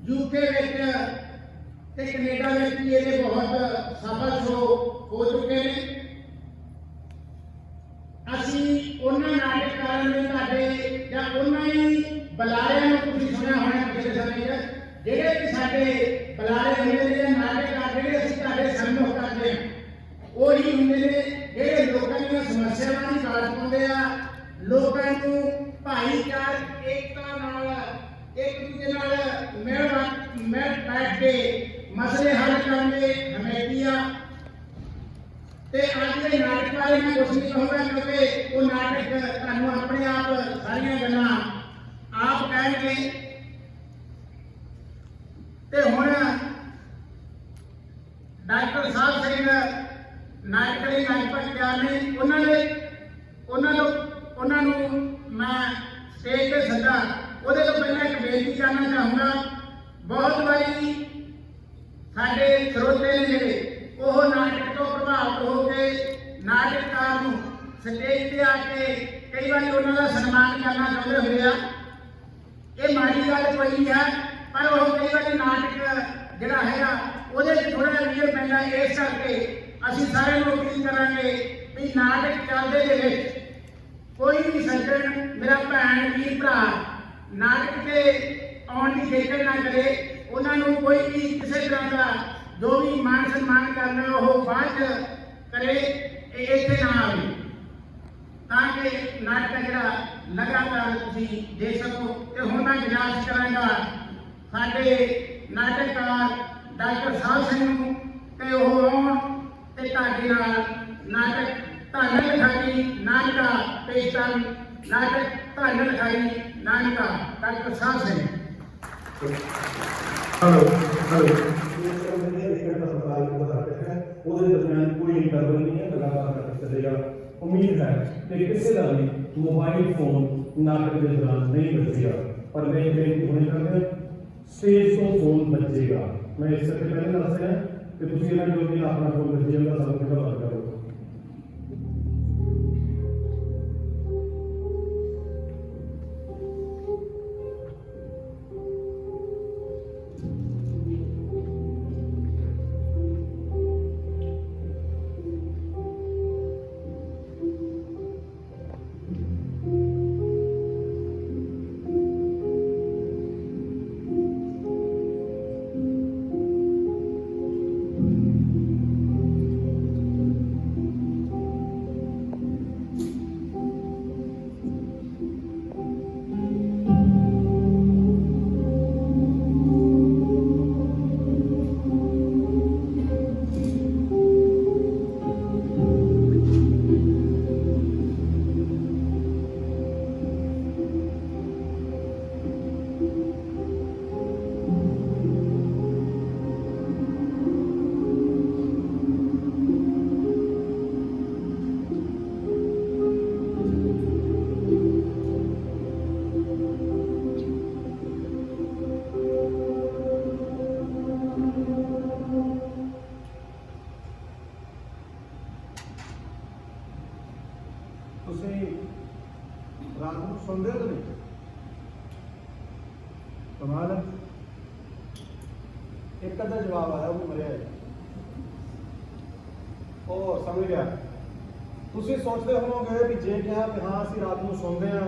ਯੂਕੇ ਵਿੱਚ ਤੇ ਕੈਨੇਡਾ ਵਿੱਚ ਵੀ ਇਹਦੇ ਬਹੁਤ ਸਫਲ ਸ਼ੋਅ ਹੋ ਚੁੱਕੇ ਨੇ। ਅਸੀਂ ਉਹਨਾਂ ਨਾਟਕਕਾਰਾਂ ਨੇ ਤੁਹਾਡੇ ਜਾਂ ਉਹਨਾਂ ਹੀ ਬੁਲਾਰਿਆਂ ਨੂੰ ਤੁਸੀਂ ਸੁਣਿਆ ਹੋਣਾ ਪਿਛਲੇ ਸਮੇਂ 'ਚ, ਜਿਹੜੇ ਕਿ ਸਾਡੇ ਬੁਲਾਰੇ ਹੁੰਦੇ ਨੇ ਨਾਟਕਕਾਰ ਜਿਹੜੇ ਅਸੀਂ ਤੁਹਾਡੇ ਸਾਹਮਣੇ ਕਰਦੇ ਹਾਂ, ਉਹ ਹੀ ਹੁੰਦੇ ਨੇ ਜਿਹੜੇ ਲੋਕਾਂ ਦੀਆਂ ਸਮੱਸਿਆਵਾਂ ਦੀ ਗੱਲ ਪਾਉਂਦੇ ਆ, ਲੋਕਾਂ ਨੂੰ ਭਾਈਚਾਰਕ ਏਕਤਾ ਨਾਲ ਇੱਕ ਦੂਜੇ ਨਾਲ ਮਿਲ ਬੈਠ ਕੇ ਮਸਲੇ ਹੱਲ ਕਰਨ ਦੇ ਹਮੇਤੀ ਆ। ਤੇ ਅੱਜ ਦੇ ਨਾਟਕ ਬਾਰੇ ਮੈਂ ਕੁਝ ਨਹੀਂ ਕਹੂੰਗਾ ਕਿਉਂਕਿ ਉਹ ਨਾਟਕ ਤੁਹਾਨੂੰ ਆਪਣੇ ਆਪ ਸਾਰੀਆਂ ਗੱਲਾਂ ਆਪ ਕਹਿਣਗੇ। ਤੇ ਹੁਣ ਡਾਕਟਰ ਸਾਹਿਬ ਸਿੰਘ ਨਾਟਕ ਦੇ ਨਾਟਕ ਤਿਆਰ ਨੇ, ਉਹਨਾਂ ਨੂੰ ਮੈਂ ਸਟੇਜ ਤੇ ਸੱਦਾ। ਉਹਦੇ ਤੋਂ ਪਹਿਲਾਂ ਇੱਕ ਬੇਨਤੀ ਕਰਨਾ ਚਾਹੂੰਗਾ। ਬਹੁਤ ਵਾਰੀ ਸਾਡੇ ਸਰੋਤੇ ਨੇ ਜਿਹੜੇ ਉਹ ਨਾਟਕ ਤੋਂ ਪ੍ਰਭਾਵਿਤ ਹੋ ਕੇ ਨਾਟਕਕਾਰ ਨੂੰ ਸਟੇਜ ਤੇ ਆ ਕੇ ਕਈ ਵਾਰੀ ਉਹਨਾਂ ਦਾ ਸਨਮਾਨ ਕਰਨਾ ਚਾਹੁੰਦੇ ਹੁੰਦੇ ਆ। ਇਹ ਮਾੜੀ ਗੱਲ ਕੋਈ ਨਹੀਂ ਹੈ, ਪਰ ਉਹ ਕਈ ਵਾਰੀ ਨਾਟਕ ਜਿਹੜਾ ਹੈਗਾ ਉਹਦੇ 'ਚ ਥੋੜ੍ਹਾ ਜਿਹਾ ਰੀਅਲ ਪੈਂਦਾ। ਇਸ ਕਰਕੇ ਅਸੀਂ ਸਾਰੇ ਲੋਕ ਅਪੀਲ ਕਰਾਂਗੇ ਵੀ ਨਾਟਕ ਚੱਲਦੇ ਦੇ ਵਿੱਚ ਕੋਈ ਵੀ ਸੱਜਣ ਮੇਰਾ ਭੈਣ ਵੀਰ ਭਰਾ ਨਾਟਕ ਤੇ ਆਉਣ ਦੀ ਖੇਚਲ ਨਾ ਕਰੇ। ਉਹਨਾਂ ਨੂੰ ਕੋਈ ਵੀ ਕਿਸੇ ਤਰ੍ਹਾਂ ਦਾ ਜੋ ਵੀ ਮਾਨ ਸਨਮਾਨ ਕਰਨਾ ਉਹ ਬਾਅਦ ਕਰੇ, ਇੱਥੇ ਨਾ ਆਵੇ, ਤਾਂ ਕਿ ਨਾਟਕ ਜਿਹੜਾ ਲਗਾਤਾਰ ਤੁਸੀਂ ਦੇਖ ਸਕੋ। ਤੇ ਹੁਣ ਮੈਂ ਗੁਜ਼ਾਰਿਸ਼ ਕਰਾਂਗਾ ਸਾਡੇ ਨਾਟਕਕਾਰ ਡਾਕਟਰ ਸਾਹਿਬ ਸਿੰਘ ਨੂੰ ਤੇ ਉਹ ਆਉਣ ਤੇ ਤੁਹਾਡੇ ਨਾਲ ਨਾਟਕ ਧੰਨ ਲਿਖਾਰੀ ਨਾਨਕਾ ਪੇਸ਼ ਕਰਨ। ਨਾਟਕ ਧੰਨ ਲਿਖਾਰੀ ਨਾਨਕਾ ਡਾਕਟਰ ਸਾਹਿਬ ਸਿੰਘ। हेलो ਉਹਦੇ ਦਰਮਿਆਨ ਕੋਈ ਇੰਟਰਵਲ ਨਹੀਂ ਹੈ, ਲਗਾਤਾਰ ਚੱਲੇਗਾ। ਉਮੀਦ ਹੈ ਕਿ ਕਿਸੇ ਦਾ ਵੀ ਮੋਬਾਈਲ ਫੋਨ ਨਾਟਕ ਦੇ ਦੌਰਾਨ ਨਹੀਂ ਵੱਜੇਗਾ, ਪਰ ਮੈਂ ਬੇਨਤੀ ਹੋਣੀ ਕਰਦੇ ਸਟੇਜ ਤੋਂ ਫੋਨ ਵੱਜੇਗਾ। ਮੈਂ ਇਸ ਕਰਕੇ ਪਹਿਲੇ ਦੱਸ ਰਿਹਾ ਕਿ ਤੁਸੀਂ ਇਹਨਾਂ ਜੋ ਵੀ ਆਪਣਾ ਫੋਨ ਵੱਜੇ ਦਾ ਸਭ ਕੁਝ ਬੰਦ ਕਰੋ। ਤੁਸੀਂ ਰਾਤ ਨੂੰ ਸੌਂਦੇ ਹੋ ਨਹੀਂ? ਕਮਾਲ ਹੈ। ਇੱਕ ਅੱਧਾ ਜਵਾਬ ਆਇਆ, ਉਹ ਵੀ ਮਰਿਆ ਹੈ। ਉਹ ਸਮਝ ਗਿਆ। ਤੁਸੀਂ ਸੋਚਦੇ ਹੋਵੋਗੇ ਵੀ ਜੇ ਕਿਹਾ ਕਿ ਹਾਂ ਅਸੀਂ ਰਾਤ ਨੂੰ ਸੌਂਦੇ ਹਾਂ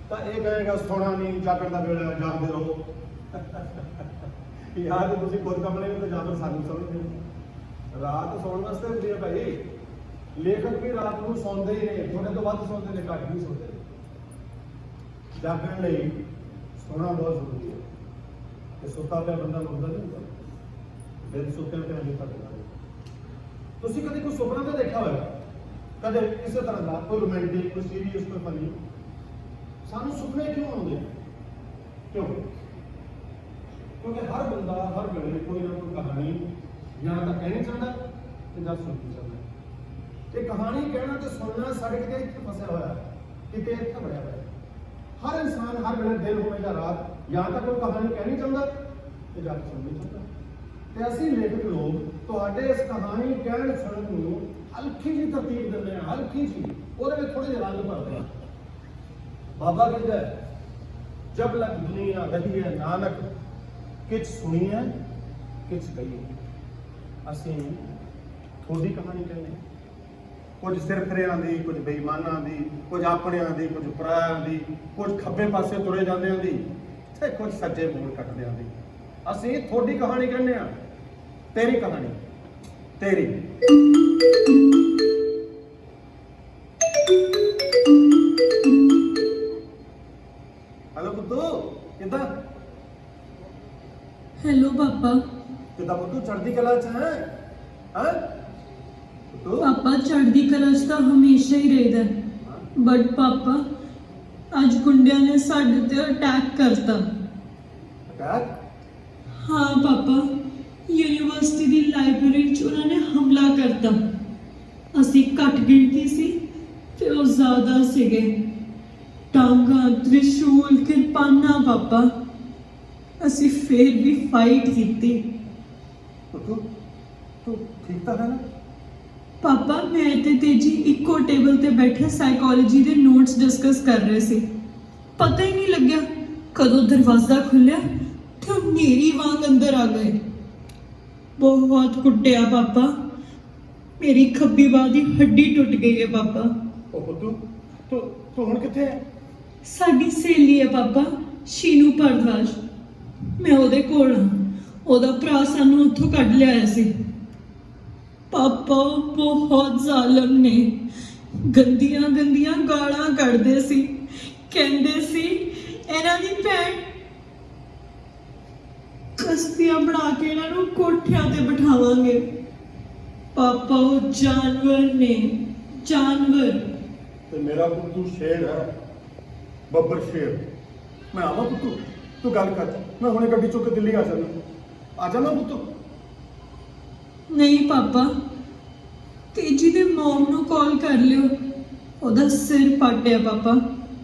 ਤਾਂ ਇਹ ਕਹੇਗਾ ਸੌਣਾ ਨਹੀਂ, ਜਾਗਣ ਦਾ ਵੇਲਾ ਹੈ, ਜਾਗਦੇ ਰਹੋ। ਯਾਰ ਤੁਸੀਂ ਖੁਦ ਕਮਲੇ ਵਿੱਚ ਜਾਗਰ ਸਾਨੂੰ ਸਮਝਦੇ ਹੋ। ਰਾਤ ਸੌਣ ਵਾਸਤੇ ਹੁੰਦੀ ਹੈ ਭਾਈ। ਲੇਖਕ ਵੀ ਰਾਤ ਨੂੰ ਸੌਂਦੇ ਹੀ ਨੇ, ਥੋੜੇ ਤੋਂ ਵੱਧ ਸੌਂਦੇ ਨੇ, ਘੱਟ ਨਹੀਂ ਸੌਂਦੇ। ਜਾਗਣ ਲਈ ਸੋਣਾ ਬਹੁਤ ਜ਼ਰੂਰੀ ਹੈ। ਕਿ ਸੁੱਤਾ ਪਿਆ ਬੰਦਾ ਮੁਰਦਾ ਨਹੀਂ ਹੁੰਦਾ, ਦਿਨ ਸੁੱਤੇ ਪਿਆ ਨਹੀਂ ਕਰਦਾ। ਤੁਸੀਂ ਕਦੇ ਕੋਈ ਸੁਪਨਾ ਤਾਂ ਦੇਖਿਆ ਹੋਇਆ, ਕਦੇ ਕਿਸੇ ਤਰ੍ਹਾਂ ਦਾ, ਕੋਈ ਰੋਮਾਂਟਿਕ, ਕੋਈ ਸੀਰੀਅਸ, ਕੋਈ ਫਨੀ? ਸਾਨੂੰ ਸੁਪਨੇ ਕਿਉਂ ਆਉਂਦੇ? ਕਿਉਂ? ਕਿਉਂਕਿ ਹਰ ਬੰਦਾ ਹਰ ਵੇਲੇ ਕੋਈ ਨਾ ਕੋਈ ਕਹਾਣੀ ਜਾਂ ਤਾਂ ਕਹਿਣੀ ਚਾਹੁੰਦਾ ਤੇ ਜਾਂ ਸੁਣਨੀ ਚਾਹੁੰਦਾ। ਇਹ ਕਹਾਣੀ ਕਹਿਣਾ ਤੇ ਸੁਣਨਾ ਸਾਡੇ ਕਿਤੇ ਇੱਥੇ ਫਸਿਆ ਹੋਇਆ, ਕਿਤੇ ਇੱਥੇ ਵੜਿਆ ਹੋਇਆ। ਹਰ ਇਨਸਾਨ ਹਰ ਵੇਲੇ ਦਿਨ ਹੋਵੇ ਜਾਂ ਰਾਤ, ਜਾਂ ਤਾਂ ਕੋਈ ਕਹਾਣੀ ਕਹਿਣੀ ਚਾਹੁੰਦਾ ਤੇ ਜਾਂ ਸੁਣਨੀ ਚਾਹੁੰਦਾ। ਤੇ ਅਸੀਂ ਲੇਖਕ ਲੋਕ ਤੁਹਾਡੇ ਇਸ ਕਹਾਣੀ ਕਹਿਣ ਸੁਣਨ ਨੂੰ ਹਲਕੀ ਜਿਹੀ ਤਰਤੀਬ ਦਿੰਦੇ ਹਾਂ, ਹਲਕੀ ਜਿਹੀ, ਉਹਦੇ ਵਿੱਚ ਥੋੜੇ ਜਿਹੇ ਰੰਗ ਭਰਦੇ ਹਾਂ। ਬਾਬਾ ਕਹਿੰਦਾ ਜਬ ਲਗ ਦੁਨੀਆ ਰਹੀ ਹੈ ਨਾਨਕ, ਕਿਛ ਸੁਣੀਏ ਕਿਛ ਕਹੀਏ। ਅਸੀਂ ਥੋੜੀ ਕਹਾਣੀ ਕਹਿੰਦੇ, ਕੁਝ ਸਿਰਫਰਿਆਂ ਦੀ, ਕੁਝ ਬੇਈਮਾਨਾਂ ਦੀ, ਕੁਝ ਆਪਣਿਆਂ ਦੀ, ਕੁਝ ਪਰਾਇਆਂ ਦੀ, ਕੁਝ ਖੱਬੇ ਪਾਸੇ ਤੁਰੇ ਜਾਂਦਿਆਂ ਦੀ ਤੇ ਕੁਝ ਸੱਜੇ ਮੋੜ ਕੱਟਦਿਆਂ ਦੀ। ਅਸੀਂ ਥੋੜੀ ਕਹਾਣੀ ਕਹਿੰਦੇ ਆ, ਤੇਰੀ ਕਹਾਣੀ, ਤੇਰੀ। ਹੈਲੋ ਪੁੱਤੂ, ਕਿੱਦਾਂ? हेलो पापा। ਕਿੱਦਾਂ ਪੁੱਤੂ, ਚੜ੍ਹਦੀ ਕਲਾ ਚ ਹੈ? ਹਾਂ ਪੁੱਤੂ? पापा चढ़दी कला च तां हमेशा ही रहदा है, बट पापा अज गुंडियां ने साडे ते अटैक करता। ਅਟੈਕ? हाँ पापा, यूनिवर्सिटी दी लाइब्रेरी च उन्होंने हमला करता। असी घट गिनती सी ते ओ ज़्यादा सीगे। टांगा, त्रिशूल, किरपाना पापा। असी फिर भी फाइट कीती। ਪੁੱਤੂ ਤੂੰ ਠੀਕ ਤਾਂ ਹੈ ਨਾ? पापा मैं ते तेजी इको टेबल ते बैठे साइकोलॉजी दे नोट्स डिस्कस कर रहे थे। पता ही नहीं लग्या कदों दरवाजा खुलिया तो मेरी वांग अंदर आ गए। बहुत कुटिया पापा, मेरी खब्बी बांह दी हड्डी टुट गई है पापा। ਉਹ ਪੁੱਤੂ ਤੂੰ ਹੁਣ ਕਿੱਥੇ ਹੈ? साडी सहेली है पापा, शीनू भारद्वाज। मैं ओदे कोल हां, ओदा भरा सानू उत्थों कढ लिआया सी। पापा बहुत जालम ने, गंदियां गंदियां गालां कढदे सी, कहंदे सी इन्हां दी भैन कश्तियां बना के इन्हां नूं कोठियां ते बिठावांगे। पापा वो जानवर ने, जानवर। ਤੇ ਮੇਰਾ ਪੁੱਤੂ ਸ਼ੇਰ ਹੈ, ਬੱਬਰ ਸ਼ੇਰ। ਮੈਂ ਆਵਾਂ ਪੁੱਤੂ? ਤੂੰ ਗੱਲ ਕਰ, ਮੈਂ ਹੁਣੇ ਗੱਡੀ ਚੁੱਕ ਕੇ ਦਿੱਲੀ ਆ ਜਾਣਾ। ਆ ਜਾਣਾ ਪੁੱਤੂ? नहीं पापा, तेजी दे मॉम नूं कॉल कर लियो, ओदा सिर पाटिया पापा।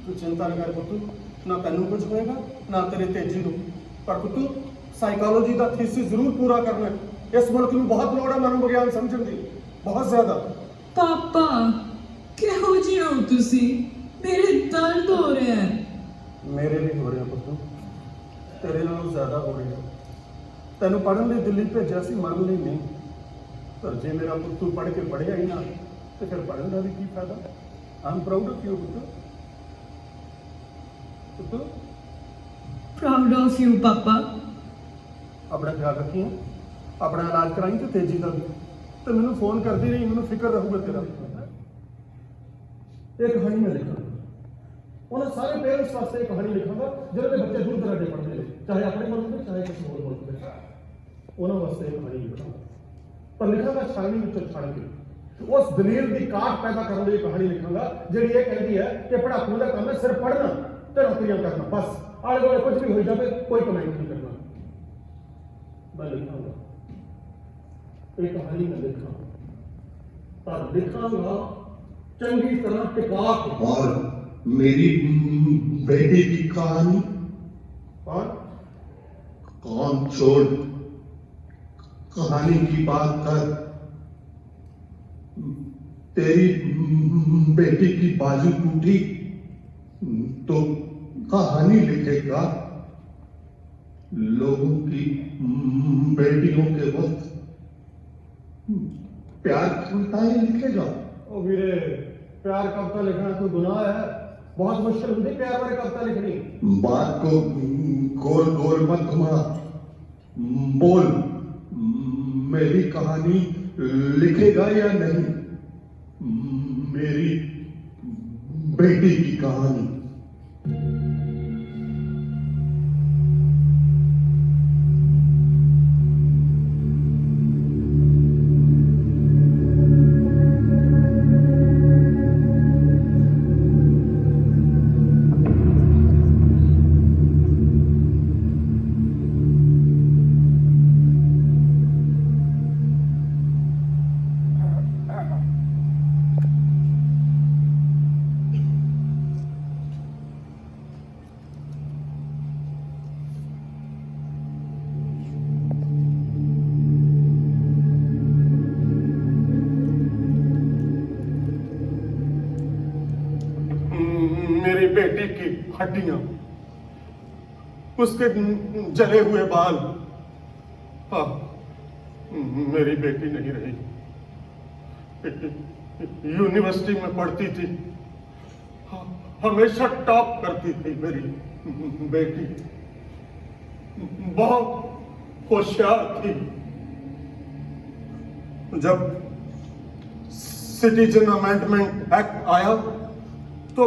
ਤੂੰ ਚਿੰਤਾ ਨਾ ਕਰ ਪੁੱਤੂ, ਨਾ ਤੈਨੂੰ ਕੁਝ ਹੋਏਗਾ ਨਾ ਤੇਰੇ ਤੇਜੀ ਨੂੰ। ਪਰ ਪੁੱਤੂ ਸਾਈਕੋਲੋਜੀ ਦਾ ਥੀਸਿਸ ਜ਼ਰੂਰ ਪੂਰਾ ਕਰਨਾ ਹੈ। ਇਸ ਮੁਲਕ ਨੂੰ ਬਹੁਤ ਲੋੜ ਹੈ ਮਨੋਵਿਗਿਆਨ ਸਮਝਣ ਦੀ, ਬਹੁਤ ਜ਼ਿਆਦਾ। पापा ਕਿਹੋ ਜਿਹੇ ਹੋ ਤੁਸੀਂ? ਮੇਰੇ ਦਰਦ ਹੋ ਰਿਹਾ ਹੈ। ਮੇਰੇ ਵੀ ਹੋ ਰਿਹਾ ਪੁੱਤੂ, ਤੇਰੇ ਨਾਲੋਂ ਜ਼ਿਆਦਾ ਹੋ ਰਿਹਾ। ਤੈਨੂੰ ਪੜ੍ਹਨ ਲਈ ਦਿੱਲੀ ਭੇਜਿਆ ਸੀ, ਮਰਨ ਲਈ ਨਹੀਂ। ਪਰ ਜੇ ਮੇਰਾ ਪੁੱਤੂ ਪੜ੍ਹ ਕੇ ਪੜ੍ਹਿਆ ਹੀ ਨਾ ਤੇ ਫਿਰ ਪੜ੍ਹਨ ਦਾ ਵੀ ਕੀ ਫਾਇਦਾ? ਆਮ ਪ੍ਰਾਊਡ ਆਫ ਯੂ ਪੁੱਤੂ। ਪੁੱਤੂ ਪ੍ਰਾਊਡ ਆਫ ਯੂ ਪਾਪਾ। ਆਪਣਾ ਖਿਆਲ ਰੱਖੀ, ਆਪਣਾ ਇਲਾਜ ਕਰਾਈ ਤੇ ਤੇਜੀ ਦਾ ਵੀ। ਤੇ ਮੈਨੂੰ ਫੋਨ ਕਰਦੀ ਰਹੀ, ਮੈਨੂੰ ਫਿਕਰ ਰਹੂਗਾ ਤੇਰਾ। ਇਹ ਕਹਾਣੀ ਮੈਂ ਲਿਖਾਂਗਾ, ਉਹਨਾਂ ਸਾਰੇ ਪੇਰੈਂਟਸ ਵਾਸਤੇ ਇਹ ਕਹਾਣੀ ਲਿਖਾਂਗਾ ਜਿਹਨਾਂ ਦੇ ਬੱਚੇ ਦੂਰ ਦਰਾਡੇ ਪੜ੍ਹਦੇ ਨੇ, ਚਾਹੇ ਆਪਣੇ ਮੁਲਕ ਵਿੱਚ ਚਾਹੇ ਕਿਸੇ ਹੋਰ ਮੁਲਕ ਵਿੱਚ। ਉਹਨਾਂ ਵਾਸਤੇ ਇਹ ਕਹਾਣੀ ਲਿਖਾਂਗਾ, ਪਰ ਲਿਖਾਂਗਾ ਛਾਣੀ ਵਿੱਚੋਂ ਛਾਣ ਕੇ। ਉਸ ਦਲੀਲ ਦੀ ਕਾਟ ਪੈਦਾ ਕਰਨ ਲਈ ਕਹਾਣੀ ਲਿਖਾਂਗਾ ਜਿਹੜੀ ਇਹ ਕਹਿੰਦੀ ਹੈ ਕਿ ਪੜ੍ਹਾਕੂ ਦਾ ਕੰਮ ਹੈ ਸਿਰਫ ਪੜ੍ਹਨਾ ਤੇ ਨੌਕਰੀਆਂ ਕਰਨਾ, ਬਸ। ਆਲੇ ਦੁਆਲੇ ਕੁਝ ਵੀ ਹੋਈ ਜਾਵੇ, ਕੋਈ ਕਮੈਂਟ ਨਹੀਂ ਕਰਨਾ। ਮੈਂ ਲਿਖਾਂਗਾ ਇਹ ਕਹਾਣੀ, ਮੈਂ ਲਿਖਾਂਗਾ, ਪਰ ਲਿਖਾਂਗਾ चंगी तरह टिका के। और मेरी बेटी की कहानी और कौन छोड़, कहानी की बात कर। तेरी बेटी की बाजू टूटी तो कहानी लिखेगा। लोगों की बेटियों के वक्त प्यार करता ही लिखेगा। ओ वीरे, प्यार कविता लिखना कोई गुनाह है? बहुत मुश्किल होती प्यार वाली कविता लिखनी। बात को गोल गोल मत घुमा, बोल मेरी कहानी लिखेगा या नहीं? मेरी बेटी की कहानी। मेरी बेटी की हड्डियां, उसके जले हुए बाल। हाँ, मेरी बेटी नहीं रही। यूनिवर्सिटी में पढ़ती थी, हमेशा टॉप करती थी मेरी बेटी, बहुत होशियार थी। जब सिटीजन अमेंडमेंट एक्ट आया तो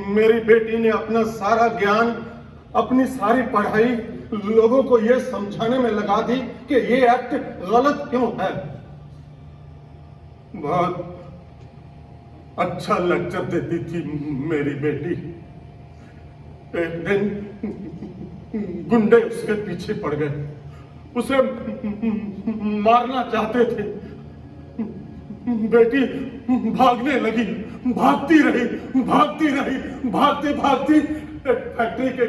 मेरी बेटी ने अपना सारा ज्ञान, अपनी सारी पढ़ाई लोगों को यह समझाने में लगा दी कि ये एक्ट गलत क्यों है। बहुत अच्छा लेक्चर देती थी मेरी बेटी। एक दिन गुंडे उसके पीछे पड़ गए, उसे मारना चाहते थे। बेटी भागने लगी, भागती रही, भागती भागती फैक्ट्री के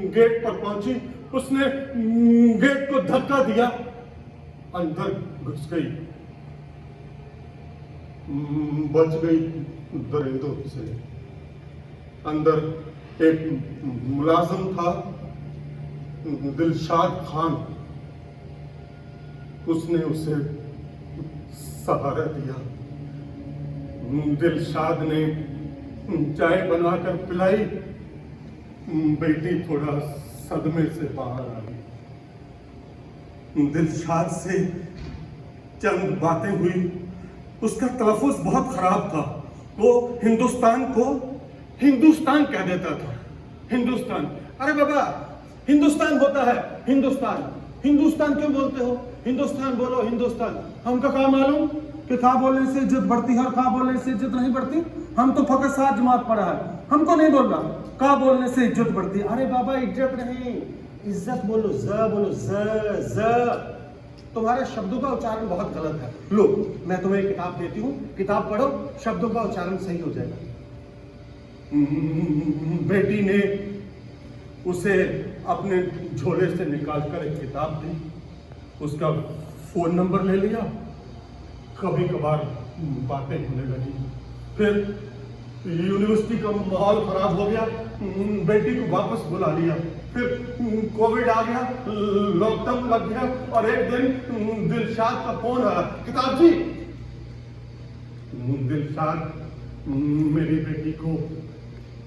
गेट पर पहुंची। उसने गेट को धक्का दिया, अंदर घुस गई, बच गई दरिंदों से। अंदर एक मुलाजिम था, दिलशाद खान, उसने उसे सहारा दिया। दिलशाद ने चाय बनाकर पिलाई। बेटी थोड़ा सदमे से बाहर आई। दिलशाद से चंद बातें हुई। उसका तलफ़ुज़ बहुत खराब था। वो हिंदुस्तान को हिंदुस्तान कह देता था। हिंदुस्तान, अरे बाबा हिंदुस्तान होता है हिंदुस्तान। हिंदुस्तान क्यों बोलते हो? हिंदुस्तान बोलो, हिंदुस्तान। हमको क्या मालूम कि खा बोलने से इज्जत बढ़ती है और खा बोलने से इज्जत नहीं बढ़ती? हम तो फकत 7 जमात पढ़ा है, हमको नहीं बोलना का बोलने से इज्जत बढ़ती है। अरे बाबा इज्जत नहीं, इज्जत बोलो, ज बोलो, ज। तुम्हारे शब्दों का उच्चारण बहुत गलत है। लो मैं तुम्हें एक किताब देती हूँ, किताब पढ़ो, शब्दों का उच्चारण सही हो जाएगा। बेटी ने उसे अपने झोले से निकालकर एक किताब दी, उसका फोन नंबर ले लिया। कभी कभार बातें होने लगी। फिर यूनिवर्सिटी का माहौल खराब हो गया, बेटी को वापस बुला लिया। फिर कोविड आ गया, लॉकडाउन लग गया और एक दिन दिलशाद का फोन आया, किताब जी। दिलशाद मेरी बेटी को